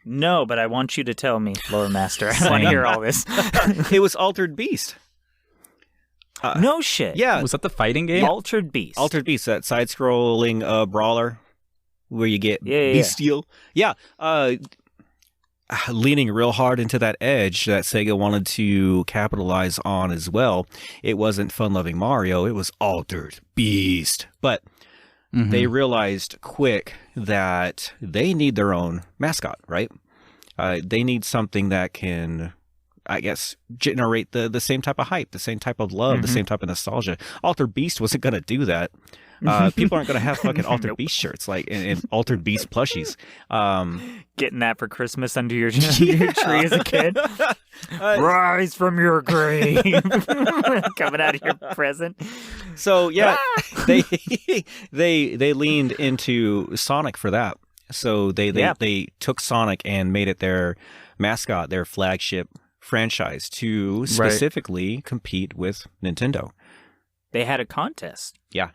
No, but I want you to tell me, Lore Master. I want to hear all this. It was Altered Beast. No shit. Yeah. Was that the fighting game? Altered Beast. Altered Beast, that side-scrolling brawler where you get bestial. Yeah. Leaning real hard into that edge that Sega wanted to capitalize on as well. It wasn't fun-loving Mario. It was Altered Beast. But they realized quick that they need their own mascot, right? They need something that can... I guess, generate the same type of hype, the same type of love, the same type of nostalgia. Altered Beast wasn't going to do that. People aren't going to have fucking Altered Beast shirts, like, and Altered Beast plushies. Getting that for Christmas under your tree as a kid. Rise from your grave. Coming out of your present. So, yeah, they leaned into Sonic for that. So they took Sonic and made it their mascot, their flagship franchise to specifically compete with Nintendo. They had a contest. Yeah.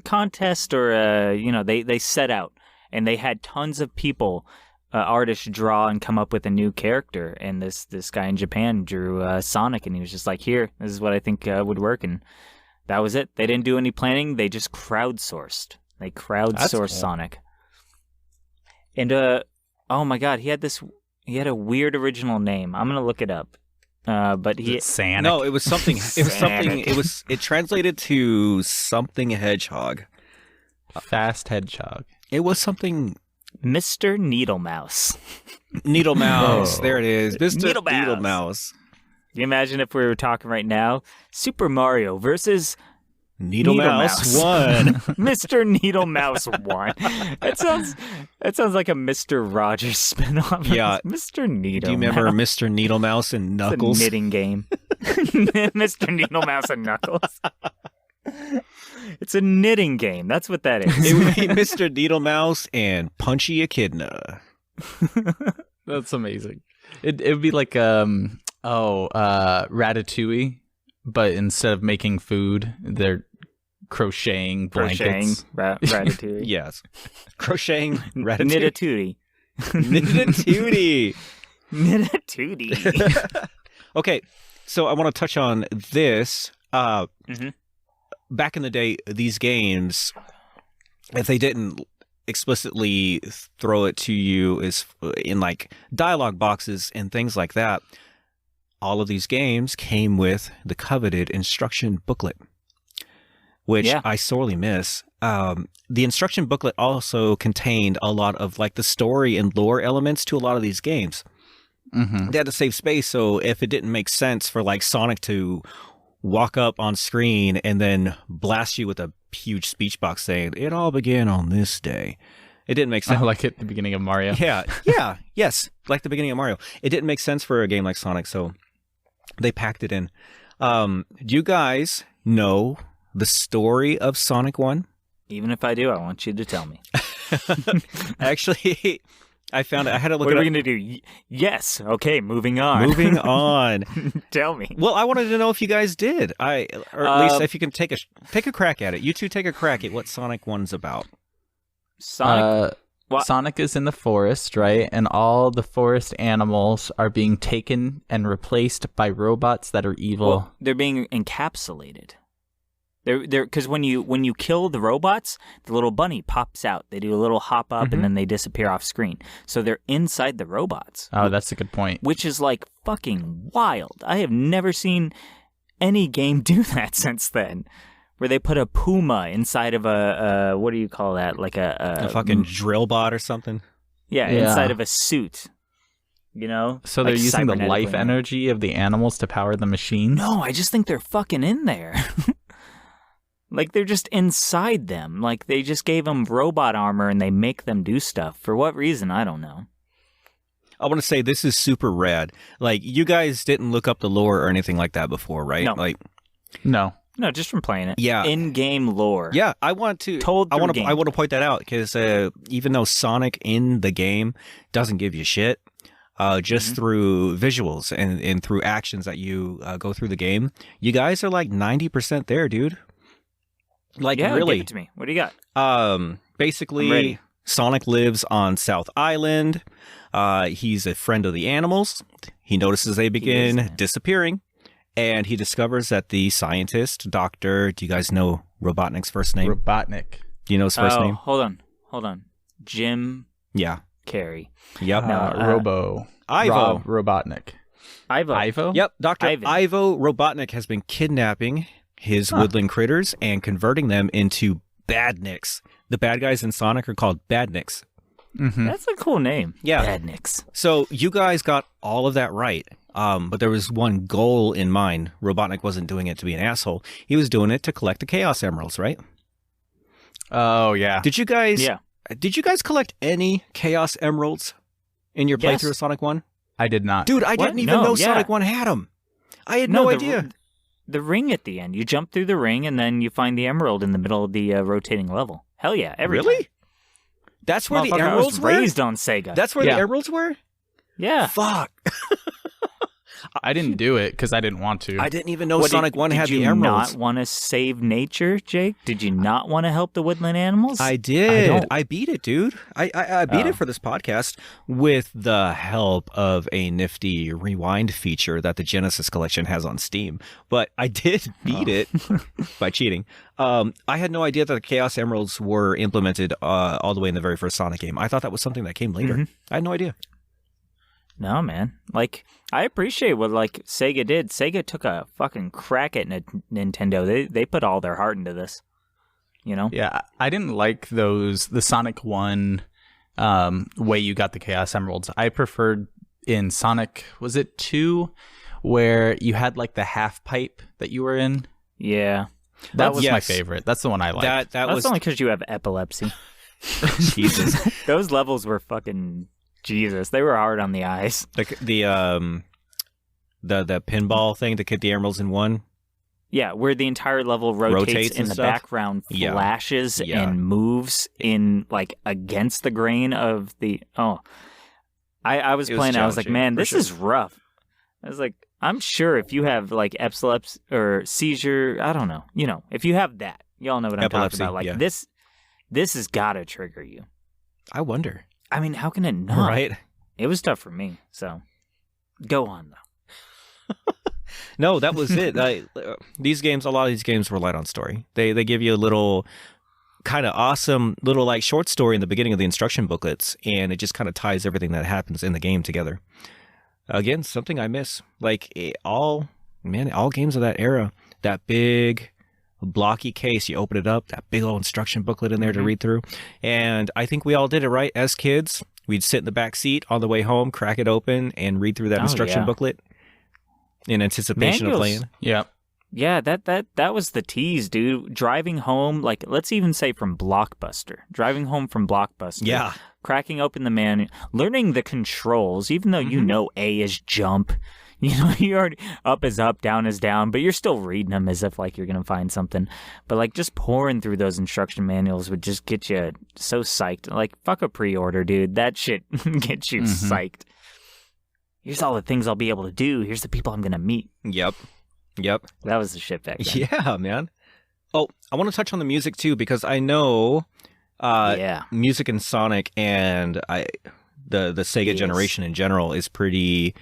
Contest or they set out and they had tons of people, artists draw and come up with a new character. And this guy in Japan drew Sonic, and he was just like, "Here, this is what I think would work." And that was it. They didn't do any planning. They just crowdsourced. They crowdsourced Sonic. And oh my God, he had a weird original name. I'm gonna look it up. But Sanic. No, it was something. It translated to something Hedgehog. Fast Hedgehog. It was something. Mr. Needle Mouse. Needle Mouse. There it is. Mr. Needle Mouse. Can you imagine if we were talking right now? Super Mario versus Needle Mouse 1. Mr. Needle Mouse 1. That sounds like a Mr. Rogers spinoff. Yeah. Mr. Needle. Do you remember Mr. Needle Mouse and Knuckles? It's a knitting game. Mr. Needle Mouse and Knuckles. It's a knitting game. That's what that is. It would be Mr. Needle Mouse and Punchy Echidna. That's amazing. It would be like Ratatouille. But instead of making food, they're crocheting blankets. Ratatouille. Yes. Crocheting ratatouille. Knit-a-tootie. Knit-a-tootie. Okay, so I want to touch on this. Back in the day, these games, if they didn't explicitly throw it to you as in like dialogue boxes and things like that, all of these games came with the coveted instruction booklet, which I sorely miss. The instruction booklet also contained a lot of like the story and lore elements to a lot of these games. They had to save space, so if it didn't make sense for like Sonic to walk up on screen and then blast you with a huge speech box saying, "It all began on this day," it didn't make sense. Like at the beginning of Mario. Yes, like the beginning of Mario. It didn't make sense for a game like Sonic, so they packed it in. Do you guys know the story of Sonic 1? Even if I do, I want you to tell me. Actually, I found it. I had to look What it are up. we going to do? Yes. Okay, moving on. Moving on. Tell me. Well, I wanted to know if you guys did. Or at least if you can take a crack at it. You two take a crack at what Sonic 1's about. Sonic. Sonic is in the forest, right? And all the forest animals are being taken and replaced by robots that are evil. Well, they're being encapsulated. They're because when you kill the robots, the little bunny pops out. They do a little hop up and then they disappear off screen. So they're inside the robots. Oh, that's a good point. Which is like fucking wild. I have never seen any game do that since then. Where they put a puma inside of a what do you call that? Like a fucking drill bot or something. Yeah, inside of a suit. You know? So they're like using the life cybernetically. energy of the animals to power the machines? No, I just think they're fucking in there. Like they're just inside them. Like they just gave them robot armor and they make them do stuff. For what reason? I don't know. I want to say this is super rad. Like, you guys didn't look up the lore or anything like that before, right? No. Like, No. No, just from playing it. Yeah. In-game lore. yeah, I want to Told I through want to game. I want to point that out because even though Sonic in the game doesn't give you shit, just through visuals and through actions that you go through the game, you guys are like 90% there, dude. Like, Yeah, really. give it to me. What do you got? I'm Basically, ready. Sonic lives on South Island. He's a friend of the animals. He notices they begin there. disappearing, and he discovers that the scientist, Doctor, do you guys know Robotnik's first name? Robotnik. Do you know his first name? Hold on. Jim Yeah. Carrey. Yep. Robo. Ivo. Rob Robotnik. Ivo. Yep. Dr. Ivan. Ivo Robotnik has been kidnapping his woodland critters and converting them into badniks. The bad guys in Sonic are called badniks. Mm-hmm. That's a cool name. Yeah. Badniks. So you guys got all of that right. But there was one goal in mind. Robotnik wasn't doing it to be an asshole. He was doing it to collect the Chaos Emeralds, right? Oh, yeah. Did you guys Yeah. collect any Chaos Emeralds in your Yes. playthrough of Sonic 1? I did not. Dude, I What? didn't even No, know yeah. Sonic 1 had them. I had no the- idea. The ring at the end. You jump through the ring and then you find the emerald in the middle of the rotating level. Hell yeah. Every Really? time. That's where the Motherfucker, I emeralds was were? raised on Sega. That's where Yeah. the emeralds were? yeah. Fuck. I didn't do it because I didn't want to. I didn't even know What, Sonic 1 had did the you emeralds. not want to save nature, Jake? Did you not want to help the woodland animals? I did. don't- I beat it, dude. I beat it for this podcast with the help of a nifty rewind feature that the Genesis collection has on Steam. But I did beat it by cheating. I had no idea that the Chaos Emeralds were implemented all the way in the very first Sonic game. I thought that was something that came later. I had no idea. No, man. Like, I appreciate what, like, Sega did. Sega took a fucking crack at Nintendo. They put all their heart into this. You know? Yeah, I didn't like the Sonic 1 way you got the Chaos Emeralds. I preferred in Sonic, was it 2, where you had like the half pipe that you were in? Yeah. That was my yes. favorite. That's the one I liked. That That's was only because you have epilepsy. Jesus. Those levels were fucking... Jesus. They were hard on the eyes. the pinball thing to get the emeralds in one. Yeah, where the entire level rotates and in the stuff? background, Yeah. flashes Yeah. and moves in like against the grain of the. Oh, I was It was playing. I was like, challenging, man, for this sure. is rough. I was like, I'm sure if you have like epilepsy or seizure, I don't know. You know, if you have that, y'all know what I'm Epilepsy, talking about. Like yeah. this has got to trigger you. I wonder. I mean, how can it not? Right? It was tough for me. So, go on though. No, that was it. These games, a lot of these games relied on story. They give you a little kind of awesome little like short story in the beginning of the instruction booklets, and it just kind of ties everything that happens in the game together. Again, something I miss. Like all games of that era, that big blocky case, you open it up, that big old instruction booklet in there to read through. And I think we all did it right as kids. We'd sit in the back seat on the way home, crack it open, and read through that instruction yeah. booklet in anticipation of Manuals. playing. yeah. Yeah, that was the tease, dude. Driving home, like let's even say from Blockbuster. Driving home from Blockbuster. Yeah. Cracking open the manual, learning the controls, even though you know A is jump, You already up is up, down is down, but you're still reading them as if like you're gonna find something. But like just pouring through those instruction manuals would just get you so psyched. Like fuck a pre-order, dude. That shit gets you psyched. Here's all the things I'll be able to do. Here's the people I'm gonna meet. Yep. That was the shit back then. Yeah, man. Oh, I want to touch on the music too because I know music in Sonic and the Sega generation in general is pretty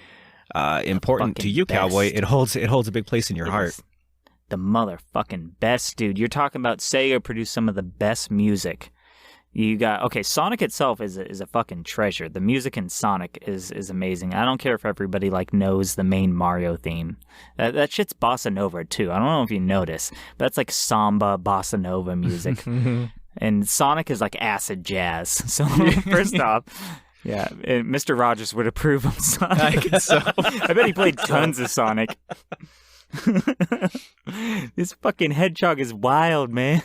important to you, best. Cowboy. It holds a big place in your heart. The motherfucking best, dude. You're talking about Sega produced some of the best music. You got Sonic itself is a fucking treasure. The music in Sonic is amazing. I don't care if everybody like knows the main Mario theme. That shit's bossa nova too. I don't know if you notice, but that's like samba bossa nova music. And Sonic is like acid jazz. So first off, yeah, Mr. Rogers would approve of Sonic. I bet he played tons of Sonic. This fucking Hedgehog is wild, man.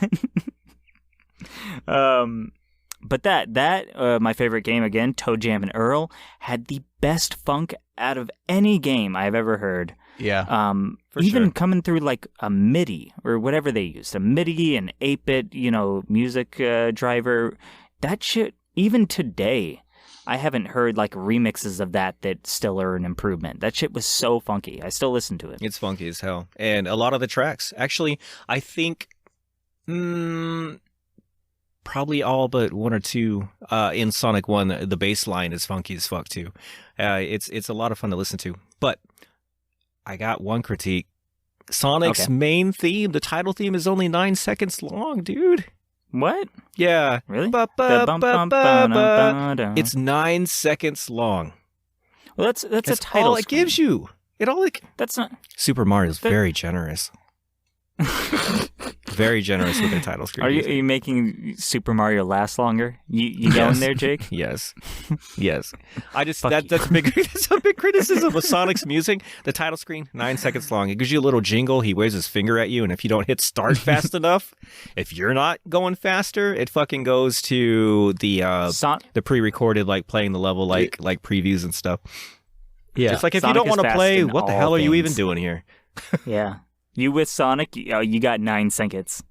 But that my favorite game again, Toe Jam and Earl, had the best funk out of any game I've ever heard. Yeah. Even coming through like a MIDI or whatever they used, a MIDI and 8-bit, music driver. That shit, even today, I haven't heard like remixes of that still are an improvement. That shit was so funky. I still listen to it. It's funky as hell. And a lot of the tracks, actually, I think probably all but one or two in Sonic 1, the bass line is funky as fuck too. It's a lot of fun to listen to. But I got one critique. Sonic's main theme, the title theme, is only 9 seconds long, dude. What? Yeah. Really? It's 9 seconds long. Well, that's a title all it screen. gives you. That's not. Super Mario's very generous. Very generous with their title screen. Are you making Super Mario last longer? You going there, Jake? Yes. I just that's a big criticism of Sonic's music. The title screen, 9 seconds long. It gives you a little jingle. He waves his finger at you, and if you don't hit start fast enough, if you're not going faster, it fucking goes to the pre-recorded like playing the level like previews and stuff. Yeah, it's like if Sonic you don't want to play, what the hell are you even doing here? Yeah. You with Sonic, you got 9 seconds.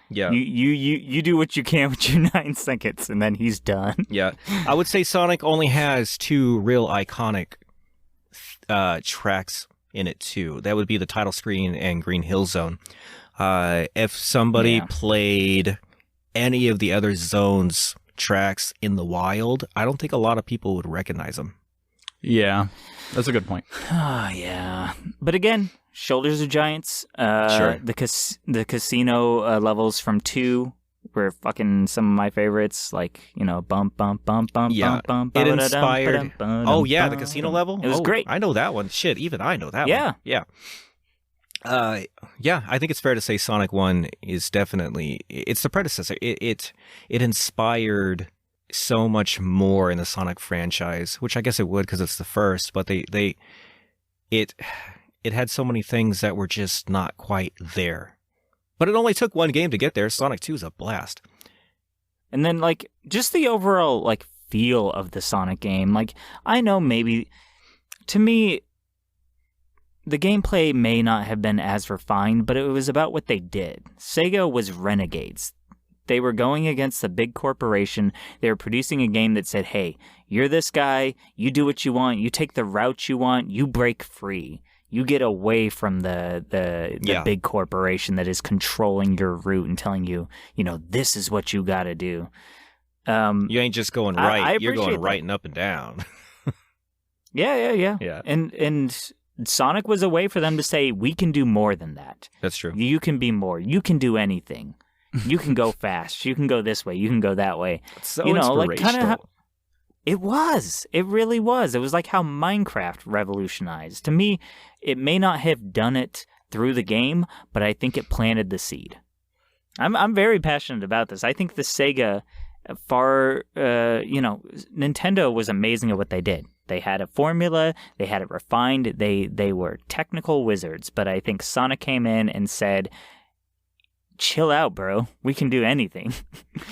Yeah. You do what you can with your 9 seconds, and then he's done. Yeah. I would say Sonic only has 2 real iconic tracks in it, too. That would be the title screen and Green Hill Zone. If somebody played any of the other zones tracks in the wild, I don't think a lot of people would recognize them. Yeah, that's a good point. Yeah. But again, Shoulders of Giants. Sure. The casino levels from 2 were fucking some of my favorites. Like, bump, bump, bump, bump, yeah. bump, it inspired. Oh, yeah, the casino level? It was great. I know that one. Shit, even I know that one. Yeah. Yeah, I think it's fair to say Sonic 1 is definitely, it's the predecessor. It inspired so much more in the Sonic franchise, which I guess it would because it's the first, but it had so many things that were just not quite there. But it only took one game to get there. Sonic 2 is a blast. And then, like, just the overall, like, feel of the Sonic game. Like, I know maybe, to me, the gameplay may not have been as refined, but it was about what they did. Sega was renegades. They were going against the big corporation. They were producing a game that said, hey, you're this guy, you do what you want, you take the route you want, you break free. You get away from the big corporation that is controlling your route and telling you, this is what you got to do. You ain't just going right. You're going right and up and down. Yeah. Yeah. And Sonic was a way for them to say, we can do more than that. That's true. You can be more. You can do anything. You can go fast. You can go this way. You can go that way. It's so inspirational. Like kind of. It was. It really was. It was like how Minecraft revolutionized. To me, it may not have done it through the game, but I think it planted the seed. I'm very passionate about this. I think the Sega, Nintendo was amazing at what they did. They had a formula. They had it refined. They were technical wizards. But I think Sonic came in and said, chill out, bro. We can do anything.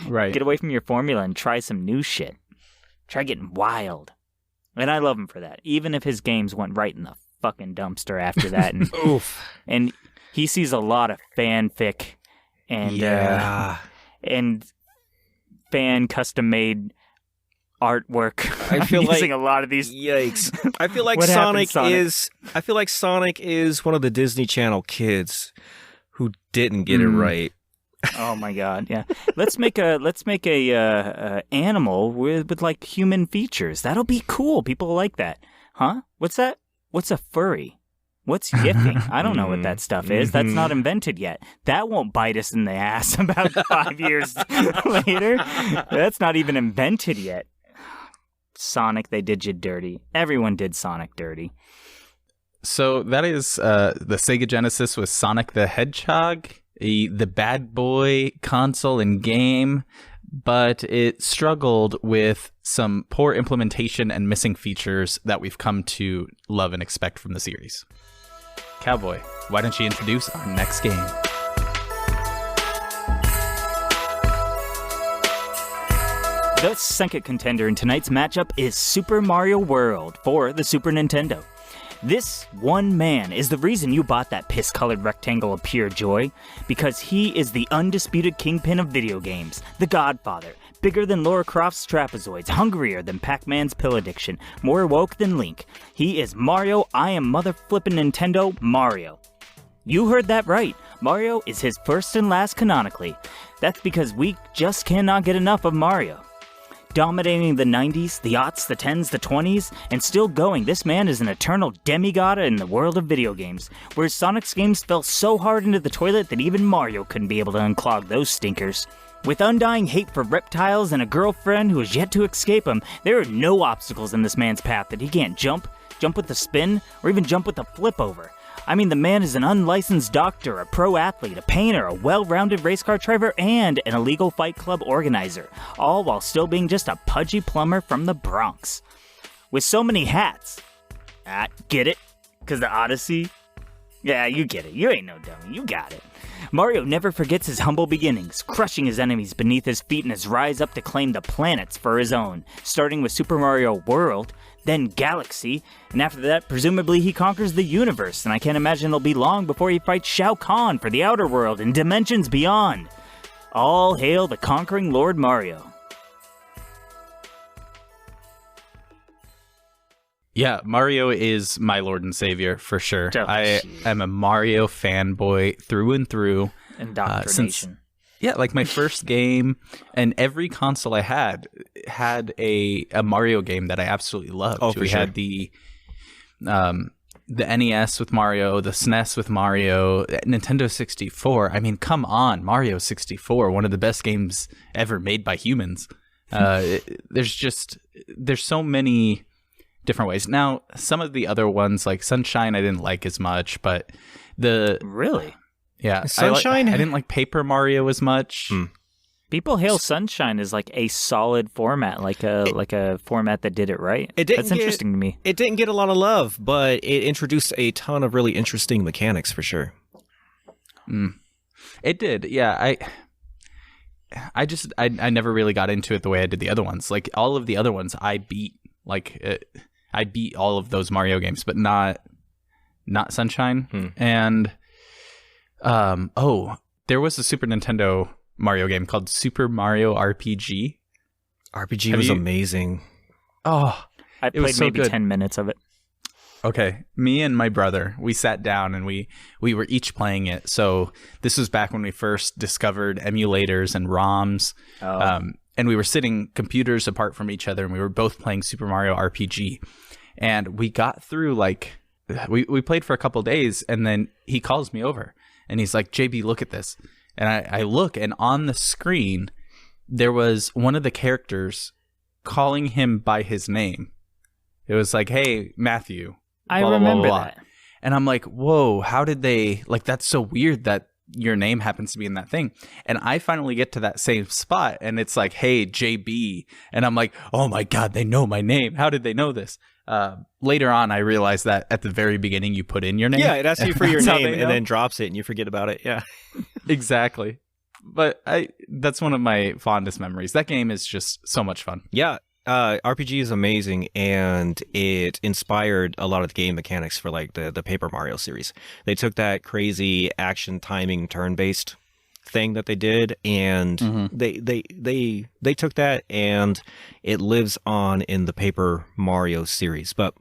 Right. Get away from your formula and try some new shit. Try getting wild. And I love him for that. Even if his games went right in the fucking dumpster after that. And, Oof. and he sees a lot of fanfic and fan custom-made artwork. I feel using like a lot of these. Yikes! I feel like What happened, Sonic is one of the Disney Channel kids who didn't get it right. Oh my god! Yeah, let's make a animal with like human features. That'll be cool. People like that, huh? What's that? What's a furry? What's yiffing? I don't know what that stuff is. That's not invented yet. That won't bite us in the ass about 5 years later. That's not even invented yet. Sonic, they did you dirty. Everyone did Sonic dirty. So that is the Sega Genesis with Sonic the Hedgehog, the bad boy console and game, but it struggled with some poor implementation and missing features that we've come to love and expect from the series. Cowboy, why don't you introduce our next game? The second contender in tonight's matchup is Super Mario World for the Super Nintendo. This one man is the reason you bought that piss-colored rectangle of pure joy, because he is the undisputed kingpin of video games, the Godfather, bigger than Lara Croft's trapezoids, hungrier than Pac-Man's pill addiction, more woke than Link. He is Mario, I am mother-flippin' Nintendo, Mario. You heard that right. Mario is his first and last canonically. That's because we just cannot get enough of Mario. Dominating the 90s, the aughts, the 10s, the 20s, and still going, this man is an eternal demigod in the world of video games, where Sonic's games fell so hard into the toilet that even Mario couldn't be able to unclog those stinkers. With undying hate for reptiles and a girlfriend who has yet to escape him, there are no obstacles in this man's path that he can't jump with a spin, or even jump with a flip over. I mean, the man is an unlicensed doctor, a pro athlete, a painter, a well-rounded race car driver, and an illegal fight club organizer, all while still being just a pudgy plumber from the Bronx. With so many hats. Get it? 'Cause the Odyssey? Yeah, you get it. You ain't no dummy. You got it. Mario never forgets his humble beginnings, crushing his enemies beneath his feet in his rise up to claim the planets for his own, starting with Super Mario World, then Galaxy, and after that, presumably he conquers the universe, and I can't imagine it'll be long before he fights Shao Kahn for the Outer World and dimensions beyond. All hail the conquering Lord Mario. Yeah, Mario is my Lord and Savior for sure. Oh, I am a Mario fanboy through and through. Indoctrination. Like my first game, and every console I had a Mario game that I absolutely loved. Oh, for we sure. had the NES with Mario, the SNES with Mario, Nintendo 64. I mean, come on, Mario 64, one of the best games ever made by humans. There's so many different ways. Now, some of the other ones, like Sunshine, I didn't like as much, but Really? Yeah, Sunshine? I didn't like Paper Mario as much. People hail Sunshine as like a solid format, like a format that did it right. That's interesting to me. It didn't get a lot of love, but it introduced a ton of really interesting mechanics for sure. It did, yeah. I never really got into it the way I did the other ones. Like all of the other ones, I beat. I beat all of those Mario games, but not Sunshine. And there was a Super Nintendo Mario game called Super Mario RPG. RPG was amazing. Oh, I played maybe 10 minutes of it. Okay, me and my brother, we sat down and we were each playing it. So this was back when we first discovered emulators and ROMs. And we were sitting computers apart from each other, and we were both playing Super Mario RPG. And we got through, like, we played for a couple days, and then he calls me over, and he's like, JB, look at this. And I look, and on the screen, there was one of the characters calling him by his name. It was like, hey, Matthew. I blah, blah, blah, remember blah. that. And I'm like, whoa, how did they, like, that's so weird that your name happens to be in that thing. And I finally get to that same spot, and it's like, hey, JB. And I'm like, oh my God, they know my name. How did they know this? Later on, I realized that at the very beginning, you put in your name. Yeah, it asks you for your That's how name they and know. then drops it, and you forget about it. Yeah. Exactly. But that's one of my fondest memories. That game is just so much fun. Yeah. RPG is amazing, and it inspired a lot of the game mechanics for like the Paper Mario series. They took that crazy action timing turn-based thing that they did, and they took that, and it lives on in the Paper Mario series. But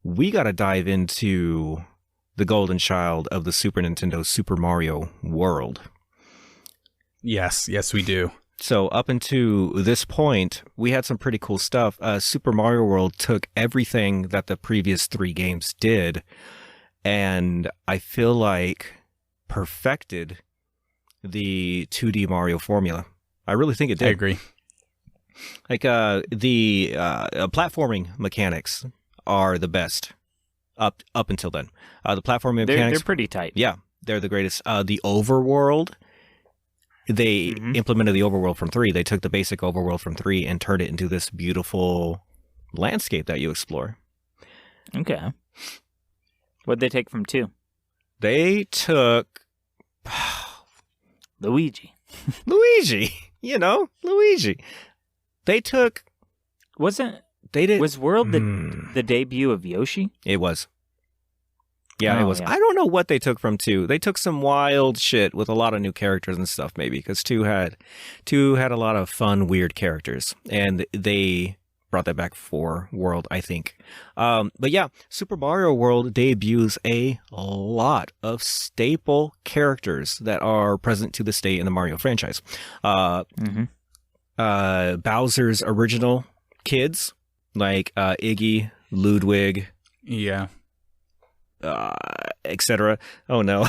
we got to dive into the golden child of the Super Nintendo, Super Mario World. Yes, we do. So up until this point, we had some pretty cool stuff. Super Mario World took everything that the previous 3 games did, and I feel like perfected the 2D Mario formula. I really think it did. I agree. Like the platforming mechanics are the best up until then. The platforming mechanics, they're pretty tight. Yeah, they're the greatest. The overworld. They implemented the overworld from 3. They took the basic overworld from 3 and turned it into this beautiful landscape that you explore. Okay. What'd they take from 2? They took Luigi. Luigi. They took. Was World the debut of Yoshi? It was. Yeah, it was. Yeah. I don't know what they took from 2. They took some wild shit with a lot of new characters and stuff, maybe, because 2 had a lot of fun, weird characters, and they brought that back for World, I think. But yeah, Super Mario World debuts a lot of staple characters that are present to this day in the Mario franchise. Bowser's original kids, like Iggy, Ludwig. Yeah. Etc. Oh no,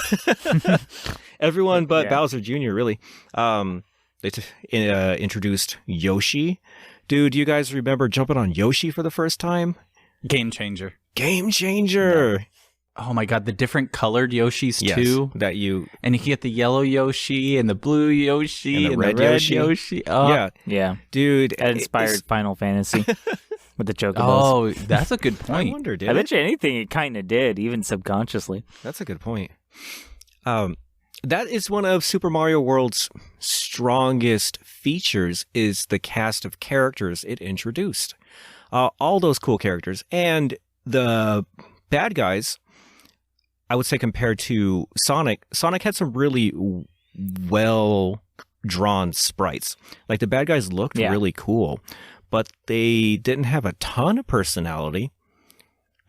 everyone but Bowser Jr. Really. They introduced Yoshi. Dude, you guys remember jumping on Yoshi for the first time? Game changer. Yeah. Oh my god, the different colored Yoshis too. That you and you can get the yellow Yoshi and the blue Yoshi and the red Yoshi. Oh. Yeah, dude, that inspired Final Fantasy. With the Chocobos. Oh, that's a good point. I wonder, I bet you anything it kind of did, even subconsciously. That's a good point. That is one of Super Mario World's strongest features, is the cast of characters it introduced. All those cool characters. And the bad guys, I would say compared to Sonic had some really well-drawn sprites. Like, the bad guys looked really cool, but they didn't have a ton of personality.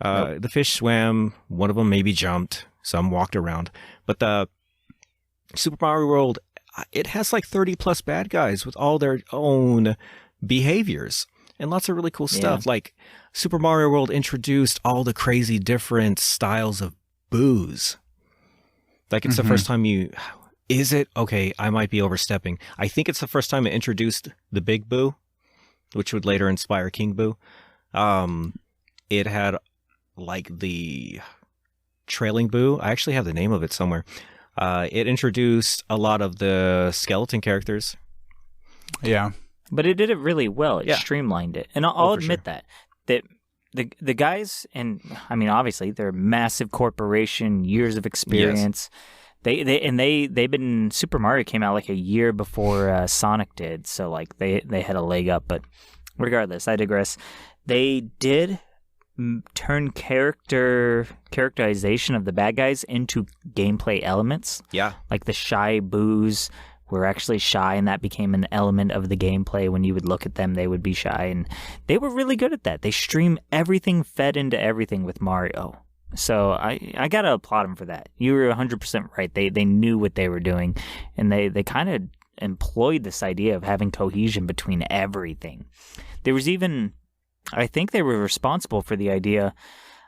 Nope. The fish swam, one of them maybe jumped, some walked around. But the Super Mario World, it has like 30 plus bad guys with all their own behaviors and lots of really cool stuff. Like, Super Mario World introduced all the crazy different styles of booze. Like, it's the first time is it? Okay, I might be overstepping. I think it's the first time it introduced the Big Boo, which would later inspire King Boo. It had like the Trailing Boo. I actually have the name of it somewhere. It introduced a lot of the skeleton characters. Yeah. But it did it really well. It streamlined it. And I'll admit that the guys, and I mean, obviously they're a massive corporation, years of experience. Yes. They've been, Super Mario came out like a year before Sonic did, so like they had a leg up. But regardless, I digress. They did turn characterization of the bad guys into gameplay elements. Yeah, like the shy boos were actually shy, and that became an element of the gameplay. When you would look at them, they would be shy, and they were really good at that. They stream everything, fed into everything with Mario. So I gotta applaud them for that. You were 100% right. They knew what they were doing, and they kind of employed this idea of having cohesion between everything. There was even, I think they were responsible for the idea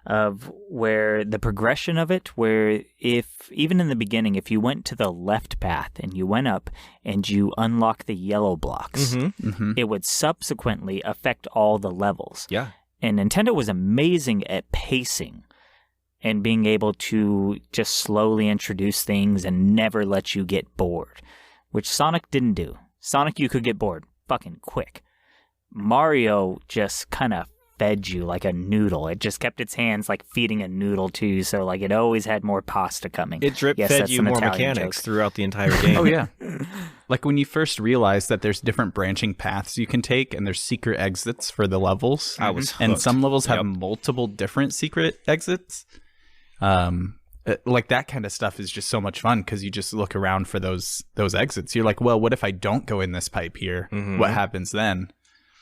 of where the progression of it, where if even in the beginning, if you went to the left path and you went up and you unlock the yellow blocks, it would subsequently affect all the levels. Yeah. And Nintendo was amazing at pacing and being able to just slowly introduce things and never let you get bored, which Sonic didn't do. Sonic, you could get bored fucking quick. Mario just kind of fed you like a noodle. It just kept its hands like feeding a noodle to you, so like it always had more pasta coming. It drip Yes, fed that's you some more Italian mechanics joke. throughout the entire game. Oh yeah. Like when you first realize that there's different branching paths you can take and there's secret exits for the levels. I was and hooked. some levels have Yep. multiple different secret exits. Like that kind of stuff is just so much fun because you just look around for those exits. You're like, well, what if I don't go in this pipe here? Mhm. What happens then?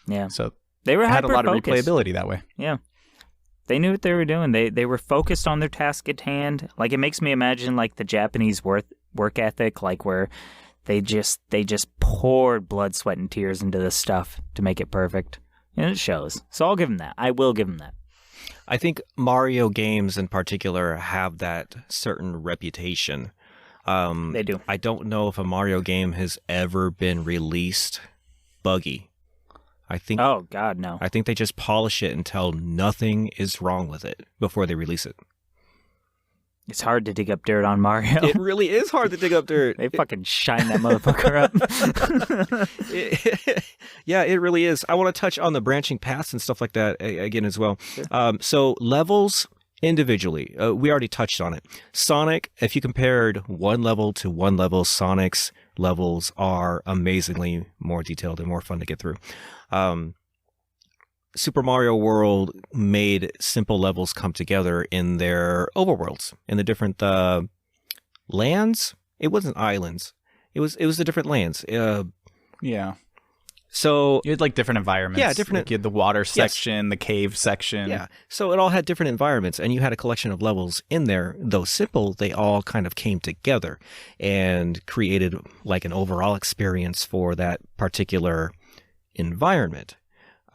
Yeah, So they were it had a lot of hyper-focused. replayability that way. Yeah. They knew what they were doing. They were focused on their task at hand. Like it makes me imagine like the Japanese work ethic, like where they just poured blood, sweat, and tears into this stuff to make it perfect. And it shows. So I'll give them that. I will give them that. I think Mario games in particular have that certain reputation. They do. I don't know if a Mario game has ever been released buggy. I think Oh God, no. I think they just polish it until nothing is wrong with it before they release it. It's hard to dig up dirt on Mario. It really is hard to dig up dirt. They fucking shine that motherfucker up. Yeah, it really is. I want to touch on the branching paths and stuff like that again as well. So levels individually, we already touched on it. Sonic, if you compared one level to one level, Sonic's levels are amazingly more detailed and more fun to get through. Super Mario World made simple levels come together in their overworlds, in the different lands. It wasn't islands. It was the different lands. Yeah. So You had like different environments. Yeah, different- Like, you had the water section, the cave section. yeah, so it all had different environments, and you had a collection of levels in there. Though simple, they all kind of came together and created like an overall experience for that particular environment.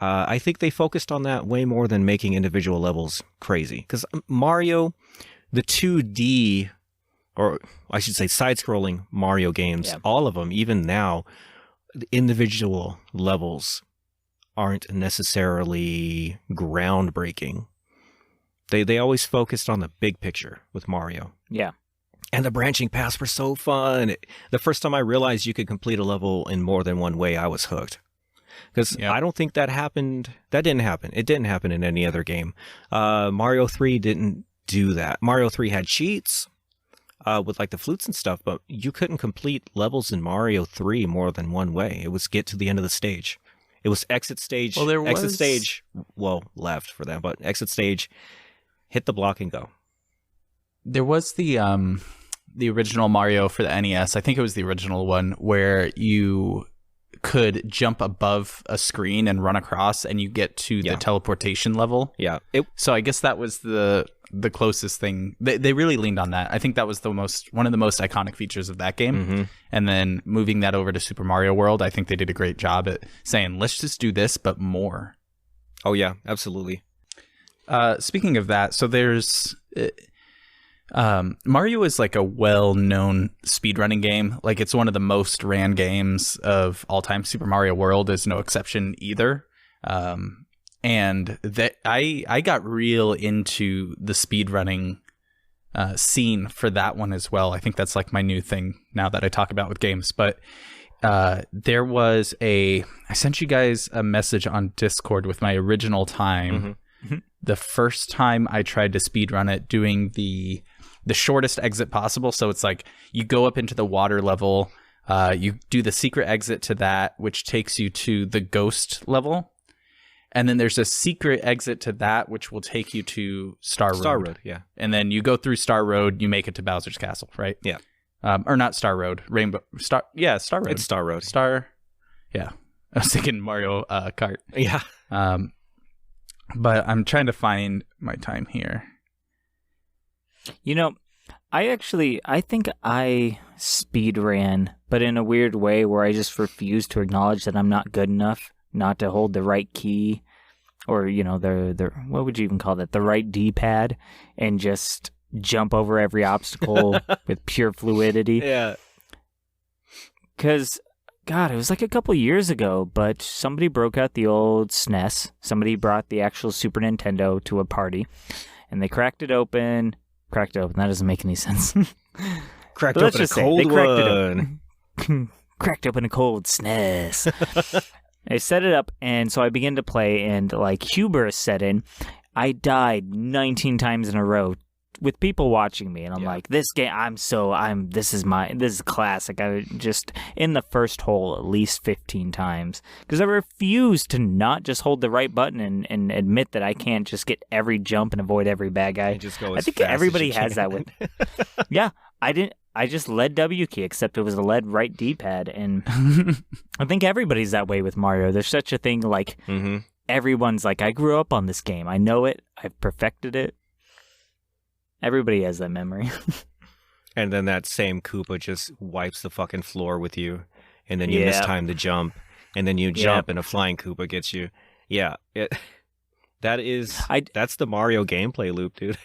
I think they focused on that way more than making individual levels crazy. Because Mario, the 2D, or I should say side-scrolling Mario games, all of them, even now, the individual levels aren't necessarily groundbreaking. They always focused on the big picture with Mario. Yeah. And the branching paths were so fun. The first time I realized you could complete a level in more than one way, I was hooked. Because I don't think that happened. That didn't happen. It didn't happen in any other game. Mario 3 didn't do that. Mario 3 had cheats with like the flutes and stuff, but you couldn't complete levels in Mario 3 more than one way. It was get to the end of the stage. It was exit stage. Well, exit stage. Well, left for them, but exit stage, hit the block and go. There was the original Mario for the NES. I think it was the original one where you could jump above a screen and run across, and you get to the teleportation level. Yeah. So I guess that was the closest thing. They really leaned on that. I think that was one of the most iconic features of that game. Mm-hmm. And then moving that over to Super Mario World, I think they did a great job at saying, let's just do this, but more. Oh, yeah, absolutely. Speaking of that, so there's... Mario is like a well-known speedrunning game. Like it's one of the most ran games of all time. Super Mario World is no exception either. And that I got real into the speedrunning scene for that one as well. I think that's like my new thing now that I talk about with games. But there was I sent you guys a message on Discord with my original time. Mm-hmm. The first time I tried to speedrun it, doing the shortest exit possible. So it's like you go up into the water level, you do the secret exit to that, which takes you to the ghost level. And then there's a secret exit to that, which will take you to Star Road. Star Road, yeah. And then you go through Star Road, you make it to Bowser's Castle, right? Yeah. Or not Star Road, Star Road. It's Star Road. Yeah. I was thinking Mario Kart. Yeah. But I'm trying to find my time here. You know, I think I speed ran, but in a weird way where I just refuse to acknowledge that I'm not good enough not to hold the right key, or, you know, the what would you even call that? The right D-pad, and just jump over every obstacle with pure fluidity. Yeah. Because, God, it was like a couple years ago, but somebody broke out the old SNES. Somebody brought the actual Super Nintendo to a party, and they cracked it open. That doesn't make any sense. Cracked But let's open a just say cold they cracked one. cracked open a cold SNES. I set it up, and so I began to play, and like hubris set in. I died 19 times in a row with people watching me, and I'm like, this game, this is classic. I was just in the first hole at least 15 times because I refuse to not just hold the right button and admit that I can't just get every jump and avoid every bad guy. Just go I think everybody has that with. Yeah, I just led W key, except it was a led right D-pad, and I think everybody's that way with Mario. There's such a thing like everyone's like, I grew up on this game. I know it. I've perfected it. Everybody has that memory. And then that same Koopa just wipes the fucking floor with you, and then you miss time to jump, and then you jump and a flying Koopa gets you. Yeah, that's the Mario gameplay loop, dude.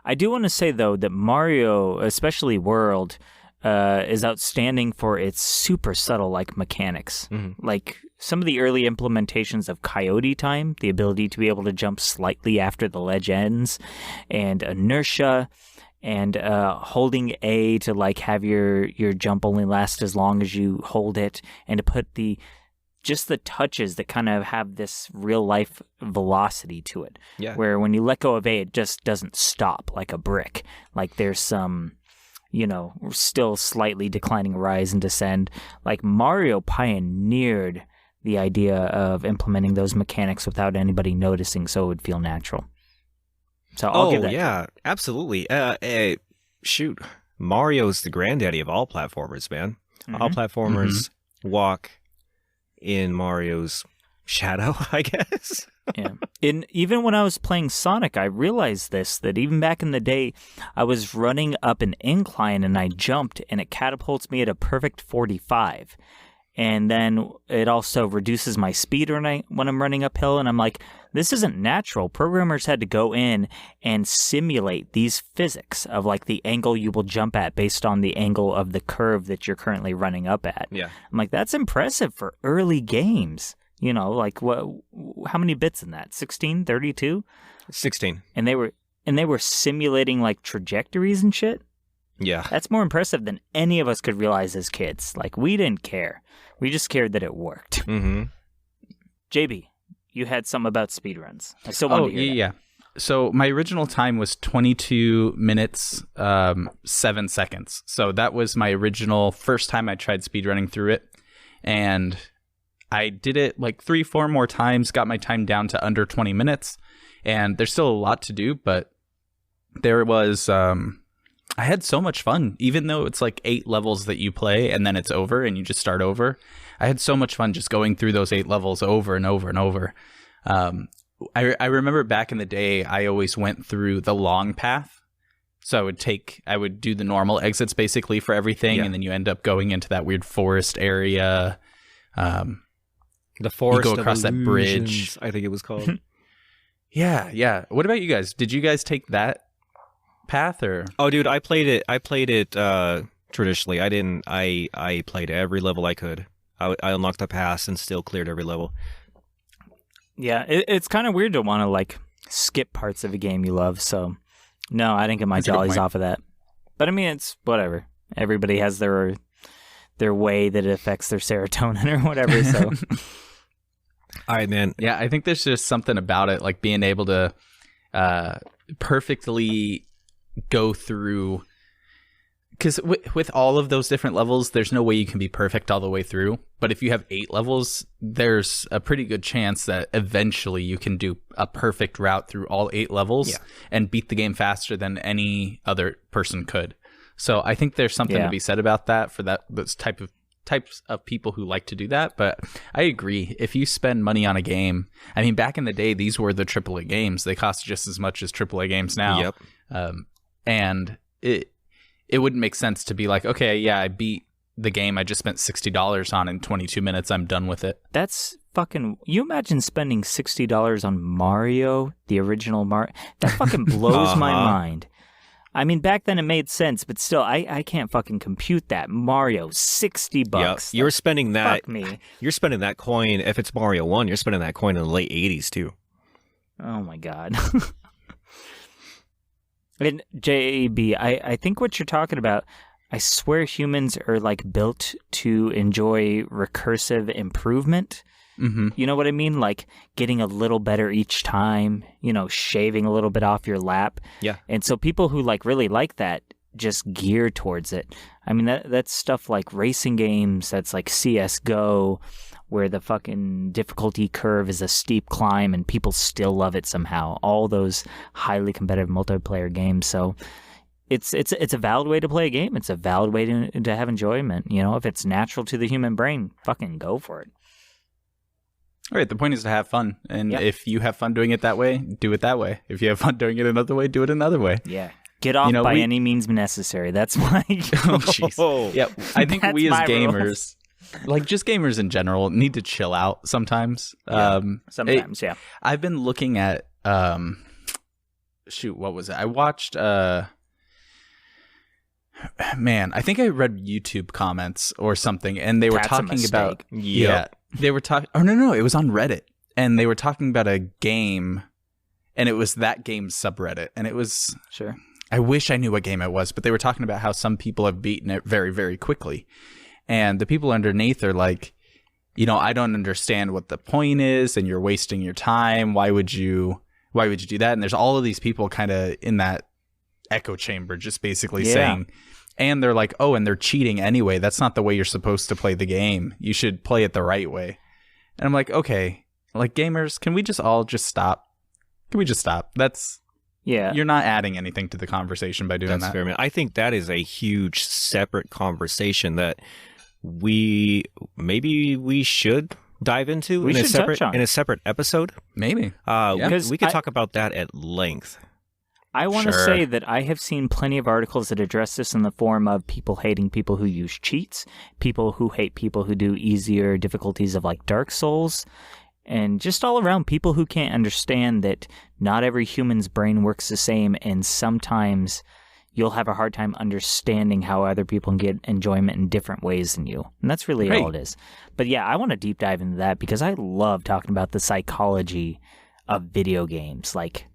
I do want to say, though, that Mario, especially World, is outstanding for its super subtle like mechanics. Like some of the early implementations of Coyote Time, the ability to be able to jump slightly after the ledge ends, and inertia, and holding A to like have your jump only last as long as you hold it, and to put just the touches that kind of have this real life velocity to it. Yeah. Where when you let go of A, it just doesn't stop like a brick. Like there's some, still slightly declining rise and descend. Like Mario pioneered the idea of implementing those mechanics without anybody noticing, so it would feel natural. So I'll give that. Yeah, absolutely. Shoot, Mario's the granddaddy of all platformers, man. All platformers walk in Mario's shadow, I guess. Yeah. Even when I was playing Sonic, I realized that even back in the day, I was running up an incline and I jumped, and it catapults me at a perfect 45. And then it also reduces my speed when I'm running uphill, and I'm like, this isn't natural. Programmers had to go in and simulate these physics of like the angle you will jump at based on the angle of the curve that you're currently running up at. Yeah. I'm like, that's impressive for early games. Like how many bits in that? 16, 32? 16. And they were simulating like trajectories and shit. Yeah. That's more impressive than any of us could realize as kids. Like, we didn't care. We just cared that it worked. JB, you had something about speedruns. I still want to hear that. Yeah. So my original time was 22 minutes, 7 seconds. So that was my original first time I tried speedrunning through it. And I did it like 3-4 more times, got my time down to under 20 minutes. And there's still a lot to do, but there was... I had so much fun, even though it's like 8 levels that you play and then it's over and you just start over. I had so much fun just going through those 8 levels over and over and over. I remember back in the day, I always went through the long path. So I would do the normal exits basically for everything. And then you end up going into that weird forest area. The forest you go across that bridge. I think it was called. Yeah. What about you guys? Did you guys take that path or? Oh, dude, I played it traditionally. I didn't. I played every level I could. I unlocked the pass and still cleared every level. Yeah, it's kind of weird to want to like skip parts of a game you love. So no, I didn't get my jollies off of that. But I mean, it's whatever. Everybody has their way that it affects their serotonin or whatever. So all right, man. Yeah, I think there's just something about it, like being able to perfectly go through, because with all of those different levels, there's no way you can be perfect all the way through. But if you have 8 levels, there's a pretty good chance that eventually you can do a perfect route through all 8 levels and beat the game faster than any other person could. So I think there's something to be said about that for those types of people who like to do that. But I agree, if you spend money on a game, I mean, back in the day, these were the AAA games. They cost just as much as AAA games now. Yep. And it wouldn't make sense to be like, okay, yeah, I beat the game I just spent $60 on in 22 minutes. I'm done with it. That's fucking... You imagine spending $60 on Mario, the original Mario? That fucking blows my mind. I mean, back then it made sense, but still, I can't fucking compute that. Mario, $60. Yep. You're spending that... Fuck me. You're spending that coin, if it's Mario 1, you're spending that coin in the late 80s, too. Oh, my God. And JB, I think what you're talking about, I swear humans are like built to enjoy recursive improvement. Mm-hmm. You know what I mean? Like getting a little better each time, shaving a little bit off your lap. Yeah. And so people who like really like that just gear towards it. I mean, that's stuff like racing games. That's like CSGO, where the fucking difficulty curve is a steep climb and people still love it somehow. All those highly competitive multiplayer games. So it's a valid way to play a game. It's a valid way to have enjoyment. If it's natural to the human brain, fucking go for it. All right, the point is to have fun. And Yeah. if you have fun doing it that way, do it that way. If you have fun doing it another way, do it another way. Yeah. Get off by any means necessary. That's my... Oh, jeez. Yeah, I think That's we as my gamers, like just gamers in general, need to chill out sometimes. Sometimes, yeah. I've been looking at, what was it? I watched, man, I think I read YouTube comments or something, and they were That's a talking about, mistake. yeah, they were talking, oh, no, it was on Reddit, and they were talking about a game, and it was that game's subreddit, and it was, Sure. I wish I knew what game it was, but they were talking about how some people have beaten it very, very quickly. And the people underneath are like, I don't understand what the point is, and you're wasting your time. Why would you do that? And there's all of these people kind of in that echo chamber just basically saying, and they're like, oh, and they're cheating anyway. That's not the way you're supposed to play the game. You should play it the right way. And I'm like, okay, like gamers, can we just all just stop? Can we just stop? Yeah. You're not adding anything to the conversation by doing That's that. fair, man. I think that is a huge separate conversation that we should dive into We in a should separate touch on. in a separate episode. Maybe. We could talk about that at length. I want to Sure. say that I have seen plenty of articles that address this in the form of people hating people who use cheats, people who hate people who do easier difficulties of like Dark Souls, and just all around people who can't understand that not every human's brain works the same, and sometimes you'll have a hard time understanding how other people can get enjoyment in different ways than you. And that's really all it is. But yeah, I want to deep dive into that because I love talking about the psychology of video games, like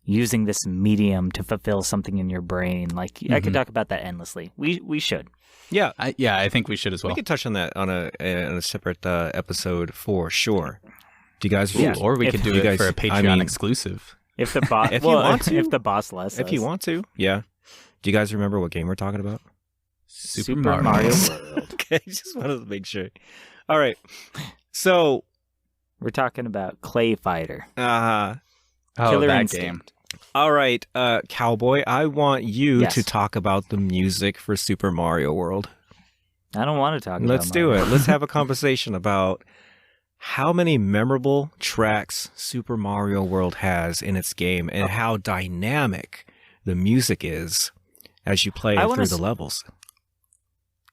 using this medium to fulfill something in your brain. Like I could talk about that endlessly. We should. Yeah, I think we should as well. we could touch on that on a separate episode for sure. Do you guys? Ooh, or we If could do you it guys- for a I Patreon mean- exclusive. If the boss, If you want to. if the boss lets If us. you want to, yeah. Do you guys remember what game we're talking about? Super Mario Mario. World. Okay, just wanted to make sure. All right, so We're talking about Clay Fighter. Oh, Killer that Instinct. game. all right, Cowboy, I want you Yes. to talk about the music for Super Mario World. I don't want to talk about Let's do Mario. it. Let's have a conversation about how many memorable tracks Super Mario World has in its game and how dynamic the music is as you play I through wanna the levels.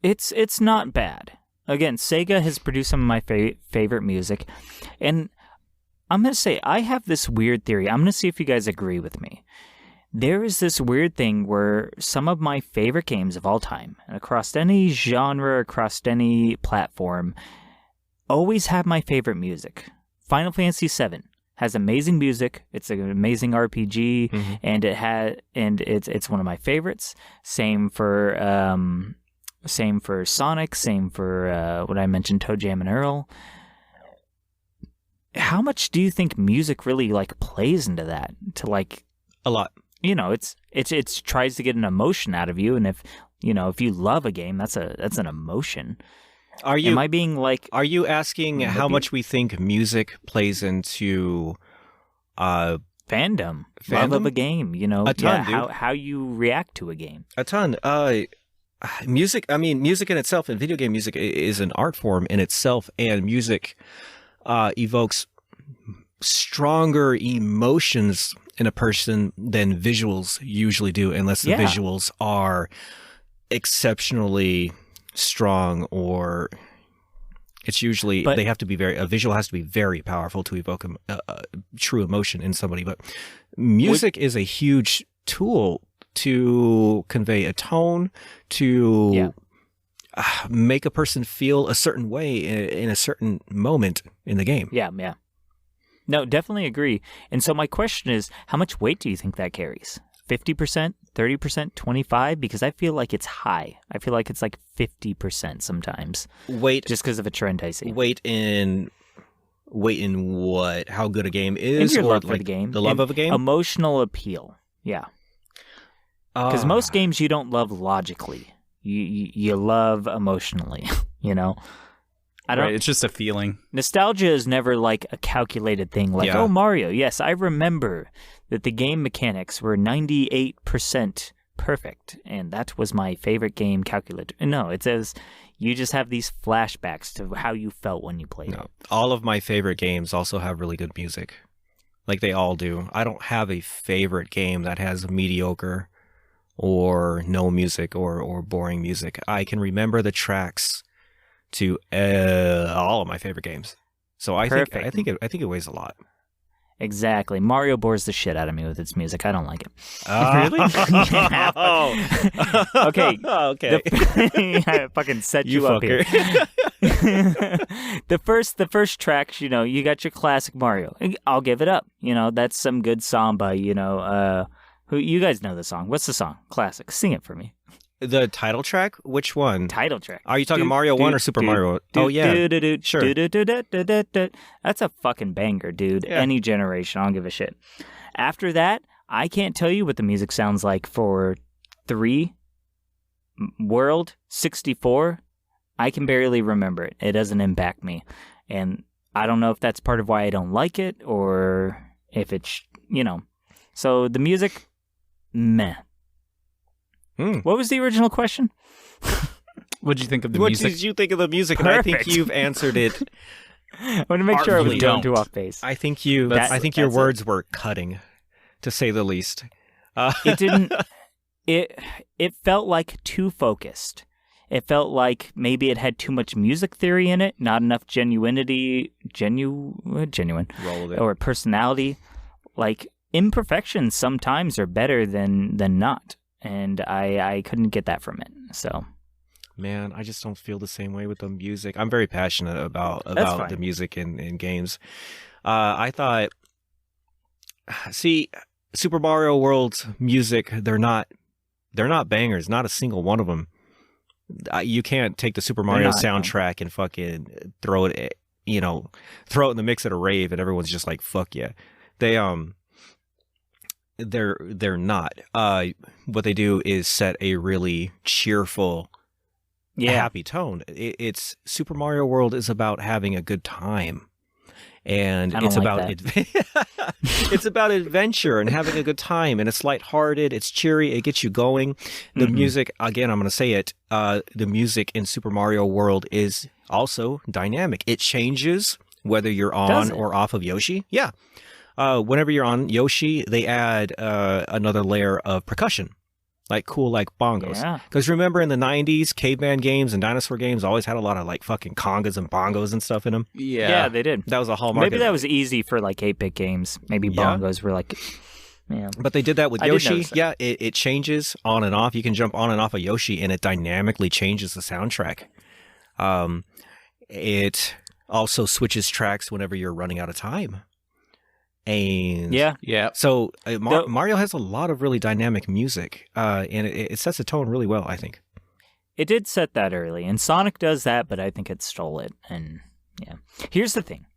It's not bad. Again, Sega has produced some of my favorite music, and I'm going to say I have this weird theory. I'm going to see if you guys agree with me. There is this weird thing where some of my favorite games of all time, and across any genre, across any platform, always have my favorite music. Final Fantasy VII has amazing music. It's an amazing RPG, and it's one of my favorites. Same for Sonic. Same for what I mentioned, Toe Jam and Earl. How much do you think music really like plays into that? To like, A lot. it's tries to get an emotion out of you, and if you love a game, that's an emotion. Are you Am I being like? Are you asking how much we think music plays into Fandom, love of a game, A ton, dude. how you react to a game. a ton? Music, music in itself and video game music is an art form in itself, and music evokes stronger emotions in a person than visuals usually do, unless the Yeah. visuals are exceptionally strong, or it's usually But- they have to be a visual has to be very powerful to evoke a true emotion in somebody. But music is a huge tool to convey a tone, to make a person feel a certain way in a certain moment in the game. Yeah. No, definitely agree. And so my question is, how much weight do you think that carries? 50%? 30%, 25%, because I feel like it's high. I feel like it's like 50% sometimes. Wait, just because of a trend I see. Wait in what? How good a game is? Your or love like for the game. The love of a game? Emotional appeal. Yeah. Because most games you don't love logically. You love emotionally, you know? Right, it's just a feeling. Nostalgia is never like a calculated thing. Like, oh, Mario. Yes, I remember that the game mechanics were 98% perfect, and that was my favorite game calculator. No, it says you just have these flashbacks to how you felt when you played it. All of my favorite games also have really good music. Like they all do. I don't have a favorite game that has mediocre or no music or boring music. I can remember the tracks to all of my favorite games. So I think it weighs a lot. Exactly. Mario bores the shit out of me with its music. I don't like it. Really? Okay. Okay. I fucking set you up fucker. here. The first tracks, you got your classic Mario. I'll give it up. That's some good samba. Who you guys know the song? What's the song? Classic. Sing it for me. The title track? Which one? Title track. Are you talking Mario 1 or Super Mario? Oh, yeah. Sure. That's a fucking banger, dude. Yeah. Any generation, I don't give a shit. After that, I can't tell you what the music sounds like for 3, World, 64. I can barely remember it. It doesn't impact me. And I don't know if that's part of why I don't like it or if it's, So the music, meh. What was the original question? What did you think of the What music? did you think of the music? Perfect. And I think you've answered it. I want to make sure I was going too off base. I think your words were cutting, to say the least. It didn't. It felt like too focused. It felt like maybe it had too much music theory in it, not enough genuine, Roll with it. or personality. Like imperfections sometimes are better than not. And I couldn't get that from it. So, man, I just don't feel the same way with the music. I'm very passionate about the music in games. I thought, Super Mario World's music, they're not bangers. Not a single one of them. You can't take the Super Mario soundtrack and fucking throw it in the mix at a rave, and everyone's just like, "Fuck yeah!" They're not. What they do is set a really cheerful, happy tone. It's Super Mario World is about having a good time, and it's about it's about adventure and having a good time, and it's lighthearted, it's cheery, it gets you going. The music, again, I'm going to say it. The music in Super Mario World is also dynamic. It changes whether you're on or off of Yoshi. Yeah. Whenever you're on Yoshi, they add another layer of percussion, like bongos. Because remember in the 90s, caveman games and dinosaur games always had a lot of like fucking congas and bongos and stuff in them. Yeah, they did. That was a hallmark. Maybe that was easy for like 8-bit games. Maybe bongos were like, But they did that with Yoshi. Yeah, it changes on and off. You can jump on and off of Yoshi, and it dynamically changes the soundtrack. It also switches tracks whenever you're running out of time. And so Mario has a lot of really dynamic music, and it sets the tone really well, I think. It did set that early, and Sonic does that, but I think it stole it. And here's the thing.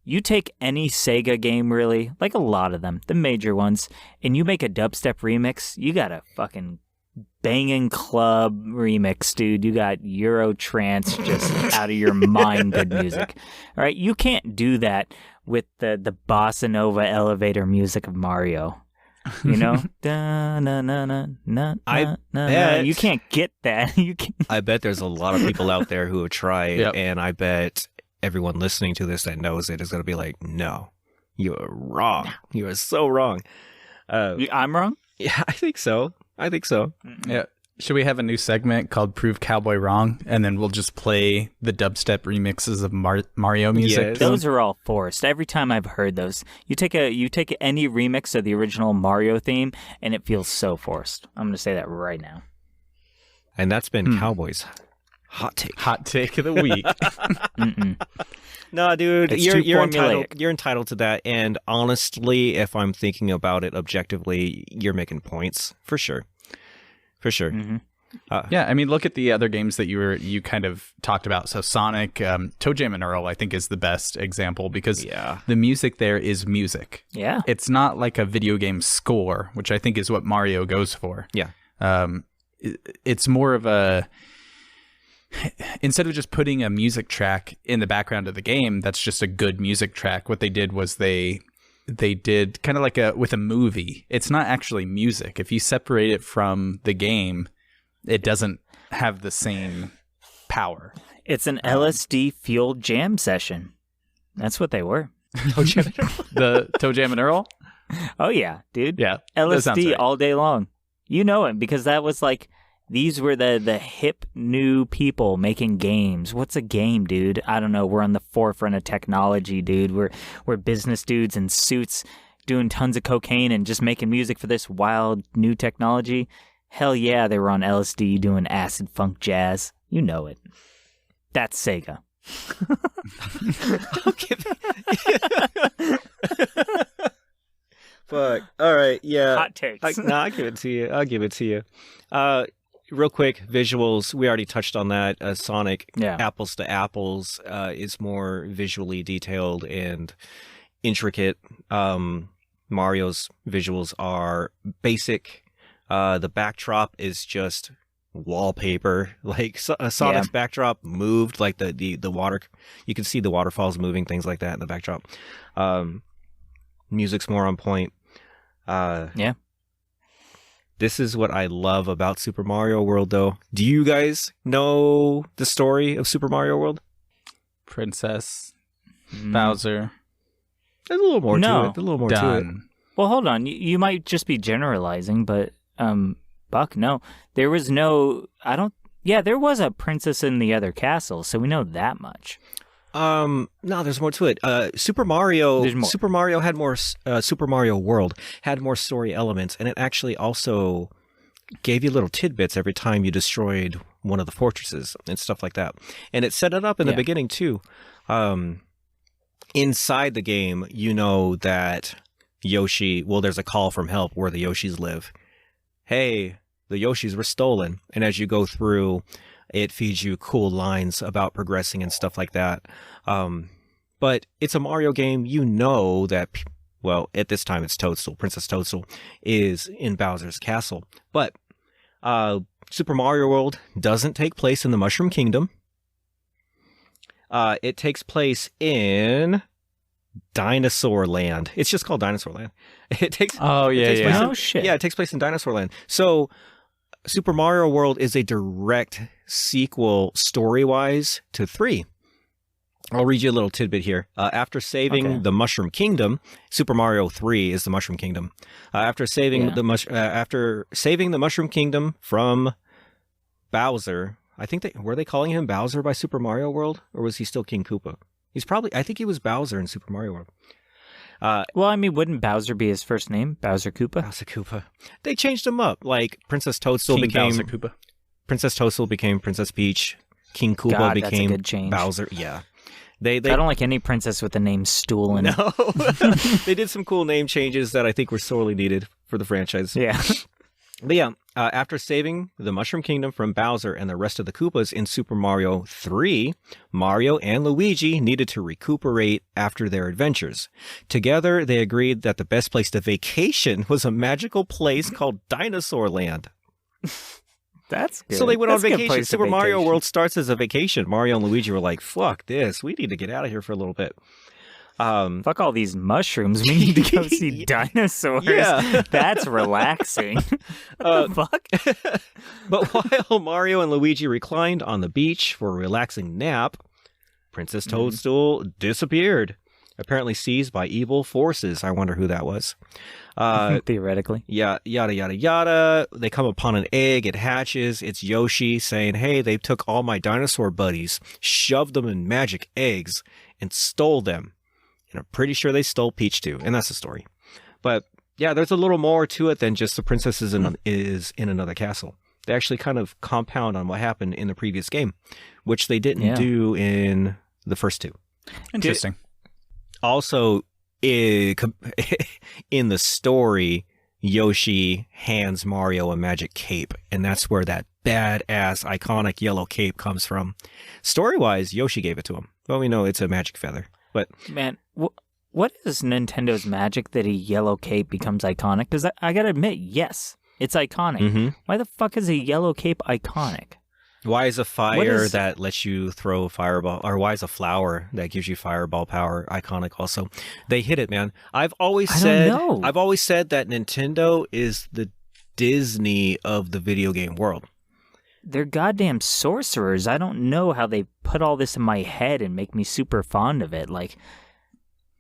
You take any Sega game, really, like a lot of them, the major ones, and you make a dubstep remix, you got a fucking banging club remix, dude. You got Euro trance, just out of your mind good music. All right, you can't do that with the bossa nova elevator music of Mario. bet you can't get that. I bet there's a lot of people out there who have tried, and I bet everyone listening to this that knows it is going to be like, no, you are wrong. You are so wrong. I'm wrong? Yeah, I think so. Yeah. Should we have a new segment called Prove Cowboy Wrong? And then we'll just play the dubstep remixes of Mario music. Yes. Those are all forced. Every time I've heard those, you take any remix of the original Mario theme, and it feels so forced. I'm going to say that right now. And that's been Cowboys. Hot take. Hot take of the week. No, dude, It's you're too entitled. formulaic. You're entitled to that. And honestly, if I'm thinking about it objectively, you're making points for sure. For sure. Yeah, I mean, look at the other games that you kind of talked about. So Sonic, Toe Jam and Earl, I think, is the best example because the music there is music. Yeah. It's not like a video game score, which I think is what Mario goes for. Yeah. It's more of a... Instead of just putting a music track in the background of the game, that's just a good music track. What they did was they did kind of like with a movie. It's not actually music. If you separate it from the game, it doesn't have the same power. It's an LSD fueled jam session. That's what they were. The Toe Jam and Earl? Oh yeah, dude. Yeah. that sounds LSD right. all day long. You know it because that was like these were the hip new people making games. What's a game, dude? I don't know. We're on the forefront of technology, dude. We're business dudes in suits doing tons of cocaine and just making music for this wild new technology. Hell yeah, they were on LSD doing acid funk jazz. You know it. That's Sega. Fuck. All right. Yeah. Hot takes. I'll give it to you. I'll give it to you. Real quick, visuals. We already touched on that. Sonic, Yeah. apples to apples, is more visually detailed and intricate. Mario's visuals are basic. The backdrop is just wallpaper. Like Sonic's backdrop moved, like the water. You can see the waterfalls moving, things like that in the backdrop. Music's more on point. Yeah. This is what I love about Super Mario World, though. Do you guys know the story of Super Mario World? Princess, Bowser, There's a little more No. to it. A little more to it. done. Well, hold on. You might just be generalizing, but Buck, no. There was no there was a princess in the other castle, so we know that much. No, there's more to it. Super Mario had more. Super Mario World had more story elements, and it actually also gave you little tidbits every time you destroyed one of the fortresses and stuff like that. And it set it up in the beginning too. Inside the game, you know that Yoshi. Well, there's a call from help where the Yoshis live. Hey, the Yoshis were stolen, and as you go through, it feeds you cool lines about progressing and stuff like that. But it's a Mario game. You know that, well, at this time it's Toadstool. Princess Toadstool is in Bowser's castle. But Super Mario World doesn't take place in the Mushroom Kingdom. It takes place in Dinosaur Land. It's just called Dinosaur Land. It takes place Oh, shit. Yeah, it takes place in Dinosaur Land. So Super Mario World is a direct sequel story-wise to 3. I'll read you a little tidbit here. After saving the Mushroom Kingdom, Super Mario 3 is the Mushroom Kingdom. After saving the Mushroom Kingdom from Bowser, I think were they calling him Bowser by Super Mario World, or was he still King Koopa? I think he was Bowser in Super Mario World. Well, I mean, wouldn't Bowser be his first name? Bowser Koopa? Bowser Koopa. They changed him up. Like Princess Toadstool became Bowser Koopa. Princess Toadstool became Princess Peach. King Koopa God, that's a became good change. Bowser. Yeah. They I don't like any princess with the name Stool in it. No. They did some cool name changes that I think were sorely needed for the franchise. Yeah. But yeah, after saving the Mushroom Kingdom from Bowser and the rest of the Koopas in Super Mario 3, Mario and Luigi needed to recuperate after their adventures. Together, they agreed that the best place to vacation was a magical place called Dinosaur Land. That's good. So they went on That's a good vacation. place to Super Mario vacation. World starts as a vacation. Mario and Luigi were like, fuck this. We need to get out of here for a little bit. Fuck all these mushrooms. We need to go see dinosaurs. Yeah. That's relaxing. What the fuck? But while Mario and Luigi reclined on the beach for a relaxing nap, Princess Toadstool disappeared, apparently seized by evil forces. I wonder who that was. Theoretically. Yeah, yada, yada, yada. They come upon an egg. It hatches. It's Yoshi saying, hey, they took all my dinosaur buddies, shoved them in magic eggs, and stole them. And I'm pretty sure they stole Peach too. And that's the story. But yeah, there's a little more to it than just the princess is in another castle. They actually kind of compound on what happened in the previous game, which they didn't do in the first two. Interesting. Also, in the story, Yoshi hands Mario a magic cape, and that's where that badass, iconic yellow cape comes from. Story-wise, Yoshi gave it to him. Well, we know it's a magic feather, but... Man, what is Nintendo's magic that a yellow cape becomes iconic? Because I gotta admit, yes, it's iconic. Mm-hmm. Why the fuck is a yellow cape iconic? Why is a fire that lets you throw fireball, or why is a flower that gives you fireball power iconic also? They hit it, man. I've always said that Nintendo is the Disney of the video game world. They're goddamn sorcerers. I don't know how they put all this in my head and make me super fond of it. Like,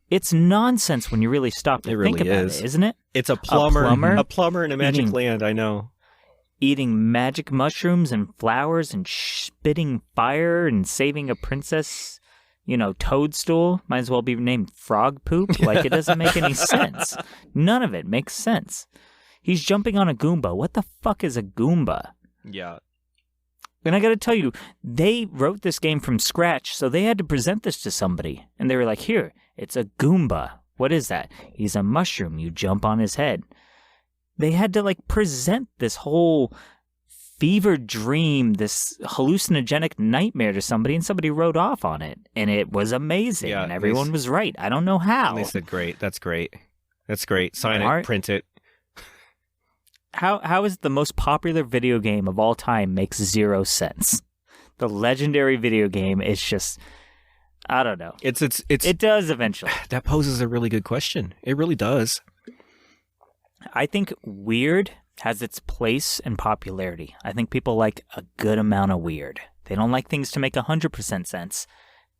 it's nonsense when you really stop to think about it, isn't it? It's a plumber in a magic land, I know. Eating magic mushrooms and flowers and spitting fire and saving a princess, toadstool. Might as well be named frog poop. Like, it doesn't make any sense. None of it makes sense. He's jumping on a Goomba. What the fuck is a Goomba? Yeah. And I gotta tell you, they wrote this game from scratch, so they had to present this to somebody. And they were like, here, it's a Goomba. What is that? He's a mushroom. You jump on his head. They had to, present this whole fever dream, this hallucinogenic nightmare to somebody, and somebody wrote off on it. And it was amazing, and everyone was right. I don't know how. They said, great. That's great. That's great. Sign it, print it. How is the most popular video game of all time makes zero sense? The legendary video game is just, I don't know. It does eventually. That poses a really good question. It really does. I think weird has its place in popularity. I think people like a good amount of weird. They don't like things to make 100% sense.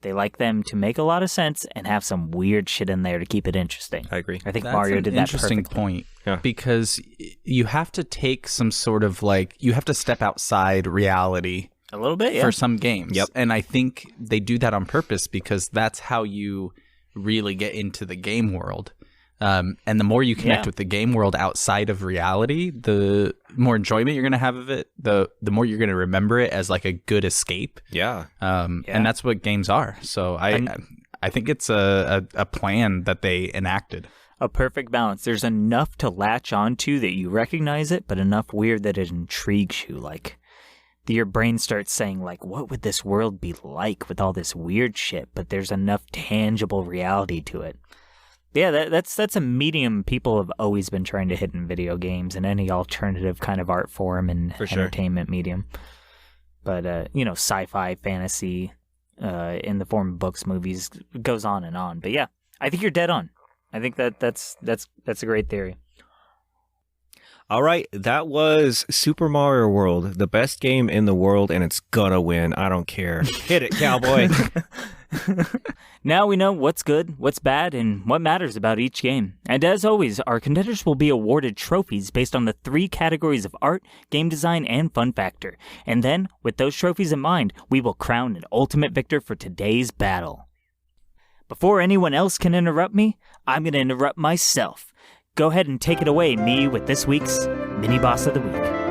They like them to make a lot of sense and have some weird shit in there to keep it interesting. I agree. I think Mario did that interesting perfectly. point. Yeah. Because you have to take some sort of you have to step outside reality a little bit, yeah, for some games. Yep. And I think they do that on purpose because that's how you really get into the game world. And the more you connect with the game world outside of reality, the more enjoyment you're going to have of it, the more you're going to remember it as a good escape. Yeah. And that's what games are. So I think it's a plan that they enacted. A perfect balance. There's enough to latch onto that you recognize it, but enough weird that it intrigues you. Your brain starts saying, what would this world be like with all this weird shit? But there's enough tangible reality to it. Yeah, that's a medium people have always been trying to hit in video games and any alternative kind of art form and entertainment medium. But, sci-fi, fantasy, in the form of books, movies, goes on and on. But yeah, I think you're dead on. I think that's a great theory. All right, that was Super Mario World, the best game in the world, and it's gonna win. I don't care. Hit it, cowboy. Now we know what's good, what's bad, and what matters about each game. And as always, our contenders will be awarded trophies based on the 3 categories of art, game design, and fun factor. And then, with those trophies in mind, we will crown an ultimate victor for today's battle. Before anyone else can interrupt me, I'm going to interrupt myself. Go ahead and take it away, me, with this week's Mini Boss of the Week.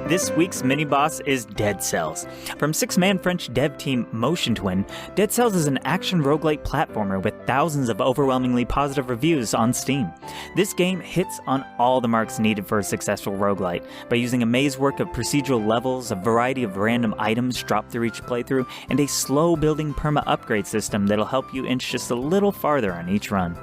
This week's mini boss is Dead Cells. From 6-man French dev team Motion Twin, Dead Cells is an action roguelike platformer with thousands of overwhelmingly positive reviews on Steam. This game hits on all the marks needed for a successful roguelite by using a maze-work of procedural levels, a variety of random items dropped through each playthrough, and a slow-building perma-upgrade system that'll help you inch just a little farther on each run.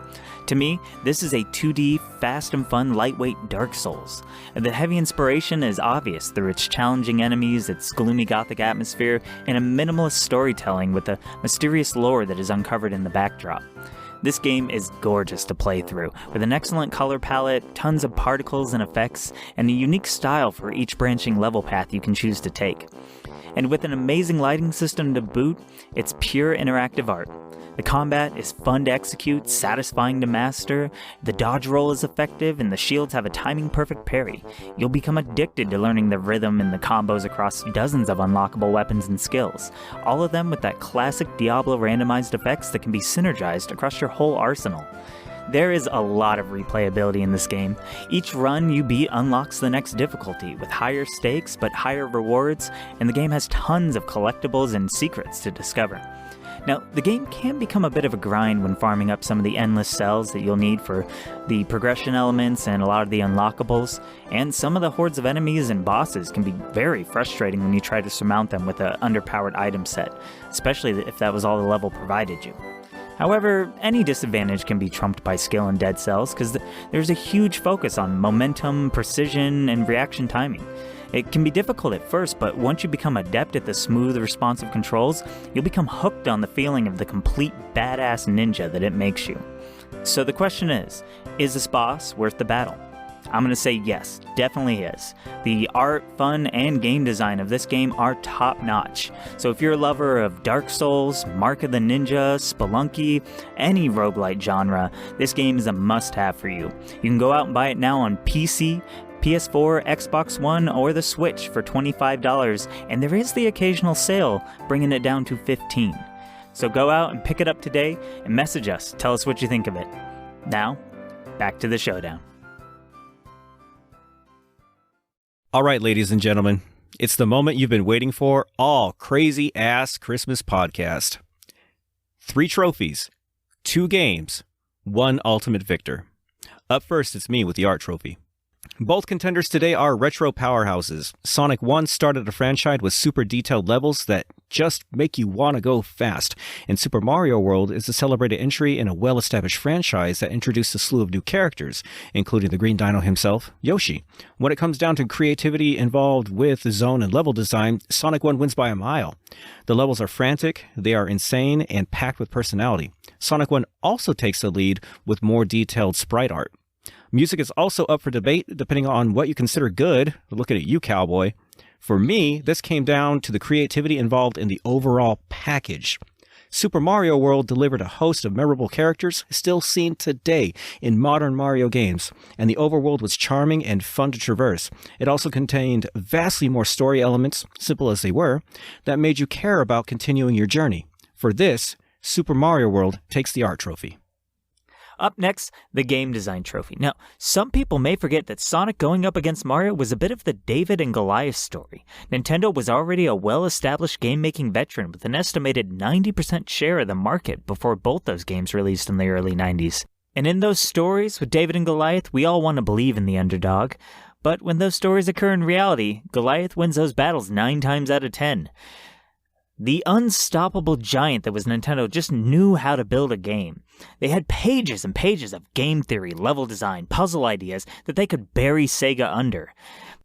To me, this is a 2D, fast and fun, lightweight Dark Souls. The heavy inspiration is obvious through its challenging enemies, its gloomy gothic atmosphere, and a minimalist storytelling with a mysterious lore that is uncovered in the backdrop. This game is gorgeous to play through, with an excellent color palette, tons of particles and effects, and a unique style for each branching level path you can choose to take. And with an amazing lighting system to boot, it's pure interactive art. The combat is fun to execute, satisfying to master, the dodge roll is effective, and the shields have a timing-perfect parry. You'll become addicted to learning the rhythm and the combos across dozens of unlockable weapons and skills, all of them with that classic Diablo randomized effects that can be synergized across your whole arsenal. There is a lot of replayability in this game. Each run you beat unlocks the next difficulty, with higher stakes but higher rewards, and the game has tons of collectibles and secrets to discover. Now, the game can become a bit of a grind when farming up some of the endless cells that you'll need for the progression elements and a lot of the unlockables, and some of the hordes of enemies and bosses can be very frustrating when you try to surmount them with an underpowered item set, especially if that was all the level provided you. However, any disadvantage can be trumped by skill in Dead Cells, because there's a huge focus on momentum, precision, and reaction timing. It can be difficult at first, but once you become adept at the smooth, responsive controls, you'll become hooked on the feeling of the complete badass ninja that it makes you. So the question is this boss worth the battle? I'm going to say yes, definitely is. The art, fun, and game design of this game are top-notch. So if you're a lover of Dark Souls, Mark of the Ninja, Spelunky, any roguelite genre, this game is a must-have for you. You can go out and buy it now on PC, PS4, Xbox One, or the Switch for $25, and there is the occasional sale bringing it down to $15. So go out and pick it up today and message us. Tell us what you think of it. Now, back to the showdown. All right, ladies and gentlemen, it's the moment you've been waiting for all crazy-ass Christmas podcast. 3 trophies, 2 games, 1 ultimate victor. Up first, it's me with the art trophy. Both contenders today are retro powerhouses. Sonic 1 started a franchise with super detailed levels that just make you want to go fast. And Super Mario World is a celebrated entry in a well-established franchise that introduced a slew of new characters, including the Green Dino himself, Yoshi. When it comes down to creativity involved with zone and level design, Sonic 1 wins by a mile. The levels are frantic, they are insane, and packed with personality. Sonic 1 also takes the lead with more detailed sprite art. Music is also up for debate depending on what you consider good. Looking at you, cowboy. For me, this came down to the creativity involved in the overall package. Super Mario World delivered a host of memorable characters still seen today in modern Mario games, and the overworld was charming and fun to traverse. It also contained vastly more story elements, simple as they were, that made you care about continuing your journey. For this, Super Mario World takes the art trophy. Up next, the game design trophy. Now, some people may forget that Sonic going up against Mario was a bit of the David and Goliath story. Nintendo was already a well-established game-making veteran with an estimated 90% share of the market before both those games released in the early 90s. And in those stories with David and Goliath, we all want to believe in the underdog. But when those stories occur in reality, Goliath wins those battles 9 times out of 10. The unstoppable giant that was Nintendo just knew how to build a game. They had pages and pages of game theory, level design, puzzle ideas that they could bury Sega under.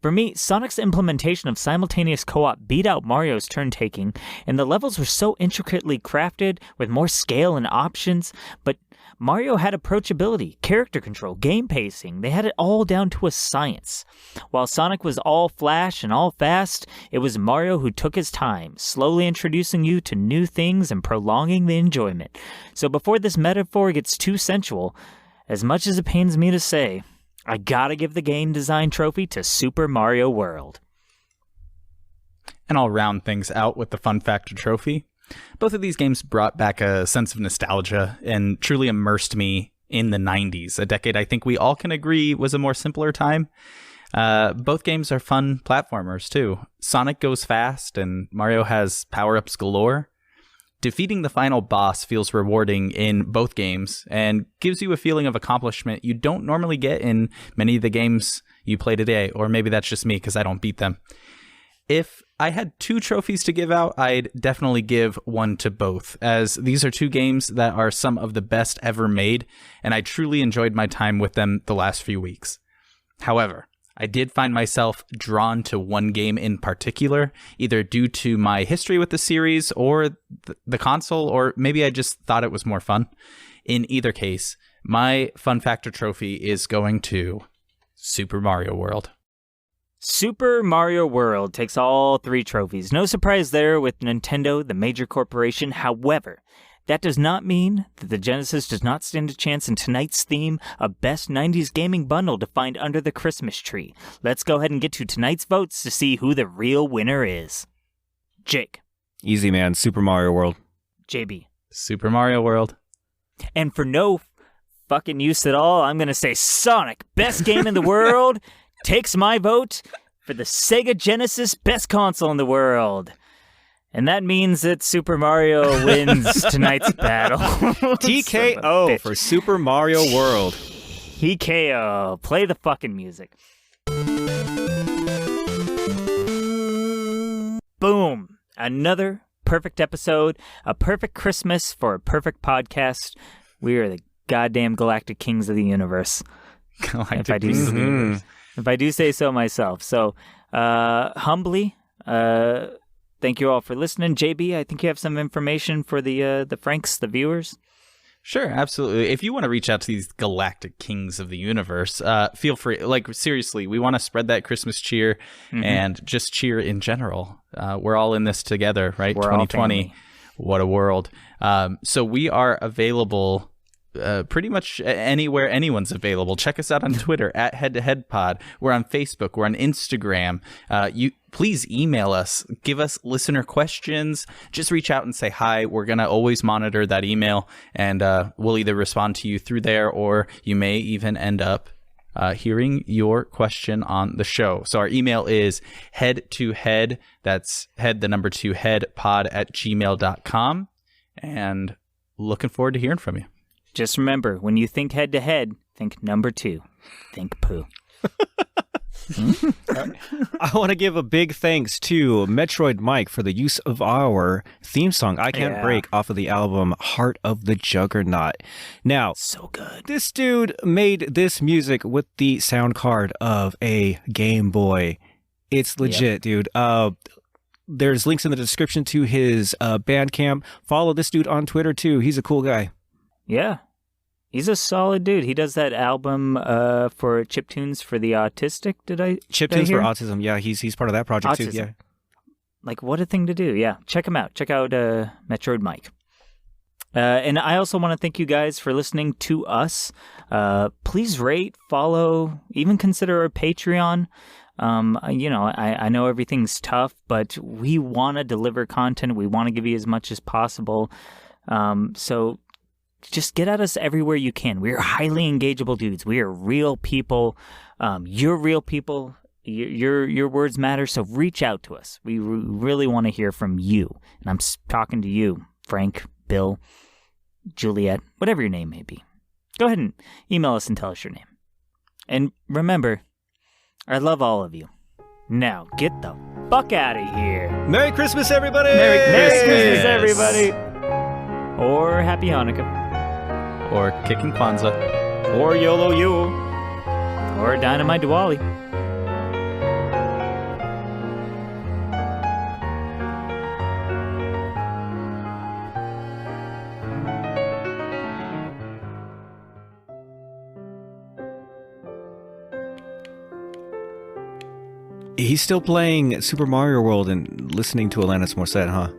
For me, Sonic's implementation of simultaneous co-op beat out Mario's turn-taking, and the levels were so intricately crafted with more scale and options, but Mario had approachability, character control, game pacing. They had it all down to a science. While Sonic was all flash and all fast, it was Mario who took his time, slowly introducing you to new things and prolonging the enjoyment. So before this metaphor gets too sensual, as much as it pains me to say, I gotta give the game design trophy to Super Mario World. And I'll round things out with the Fun Factor trophy. Both of these games brought back a sense of nostalgia and truly immersed me in the 90s, a decade I think we all can agree was a more simpler time. Both games are fun platformers, too. Sonic goes fast, and Mario has power-ups galore. Defeating the final boss feels rewarding in both games and gives you a feeling of accomplishment you don't normally get in many of the games you play today, or maybe that's just me because I don't beat them. If I had 2 trophies to give out, I'd definitely give one to both, as these are 2 games that are some of the best ever made, and I truly enjoyed my time with them the last few weeks. However, I did find myself drawn to one game in particular, either due to my history with the series or the console, or maybe I just thought it was more fun. In either case, my Fun Factor trophy is going to Super Mario World. Super Mario World takes all 3 trophies. No surprise there with Nintendo, the major corporation. However, that does not mean that the Genesis does not stand a chance in tonight's theme, a best 90s gaming bundle to find under the Christmas tree. Let's go ahead and get to tonight's votes to see who the real winner is. Jake. Easy, man. Super Mario World. JB. Super Mario World. And for no fucking use at all, I'm going to say Sonic, best game in the world, takes my vote for the Sega Genesis, best console in the world. And that means that Super Mario wins tonight's battle. TKO for Super Mario World. TKO. Play the fucking music. Boom. Another perfect episode. A perfect Christmas for a perfect podcast. We are the goddamn galactic kings of the universe. Galactic kings of the universe. If I do say so myself. So, humbly, thank you all for listening. JB, I think you have some information for the Franks, the viewers. Sure, absolutely. If you want to reach out to these galactic kings of the universe, feel free. Like, seriously, we want to spread that Christmas cheer and just cheer in general. We're all in this together, right? We're 2020. What a world. So we are available pretty much anywhere anyone's available. Check us out on Twitter at Head to Head Pod. We're on Facebook. We're on Instagram. You please email us. Give us listener questions. Just reach out and say hi. We're gonna always monitor that email, and we'll either respond to you through there, or you may even end up hearing your question on the show. So our email is head2head. That's head the number 2 head pod @gmail.com, and looking forward to hearing from you. Just remember, when you think head to head, think number 2. Think poo. I want to give a big thanks to Metroid Mike for the use of our theme song, I Can't Break, off of the album Heart of the Juggernaut. Now, so good. This dude made this music with the sound card of a Game Boy. It's legit, dude. There's links in the description to his Bandcamp. Follow this dude on Twitter, too. He's a cool guy. Yeah. He's a solid dude. He does that album for chiptunes for the autistic. Chiptunes for autism. Yeah, he's part of that project too. Yeah. Like, what a thing to do. Yeah. Check him out. Check out Metroid Mike. And I also want to thank you guys for listening to us. Please rate, follow, even consider our Patreon. I know everything's tough, but we want to deliver content. We want to give you as much as possible. So just get at us everywhere you can. We are highly engageable dudes. We are real people. You're real people. Your words matter. So reach out to us. We really want to hear from you. And I'm talking to you, Frank, Bill, Juliet, whatever your name may be. Go ahead and email us and tell us your name. And remember, I love all of you. Now get the fuck out of here. Merry Christmas, everybody! Merry Christmas, everybody! Or Happy Hanukkah. Or Kicking Kwanzaa. Or YOLO Yule. Or Dynamite Diwali. He's still playing Super Mario World and listening to Alanis Morissette, huh?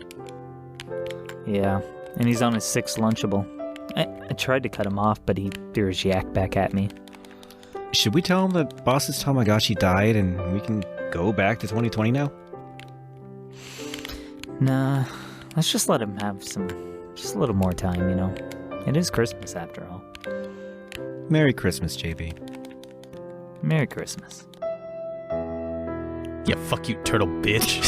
Yeah, and he's on his 6th Lunchable. I tried to cut him off, but he threw his yak back at me. Should we tell him that Boss's Tamagotchi died and we can go back to 2020 now? Nah, let's just let him have just a little more time, you know. It is Christmas after all. Merry Christmas, JB. Merry Christmas. Yeah, fuck you, turtle bitch.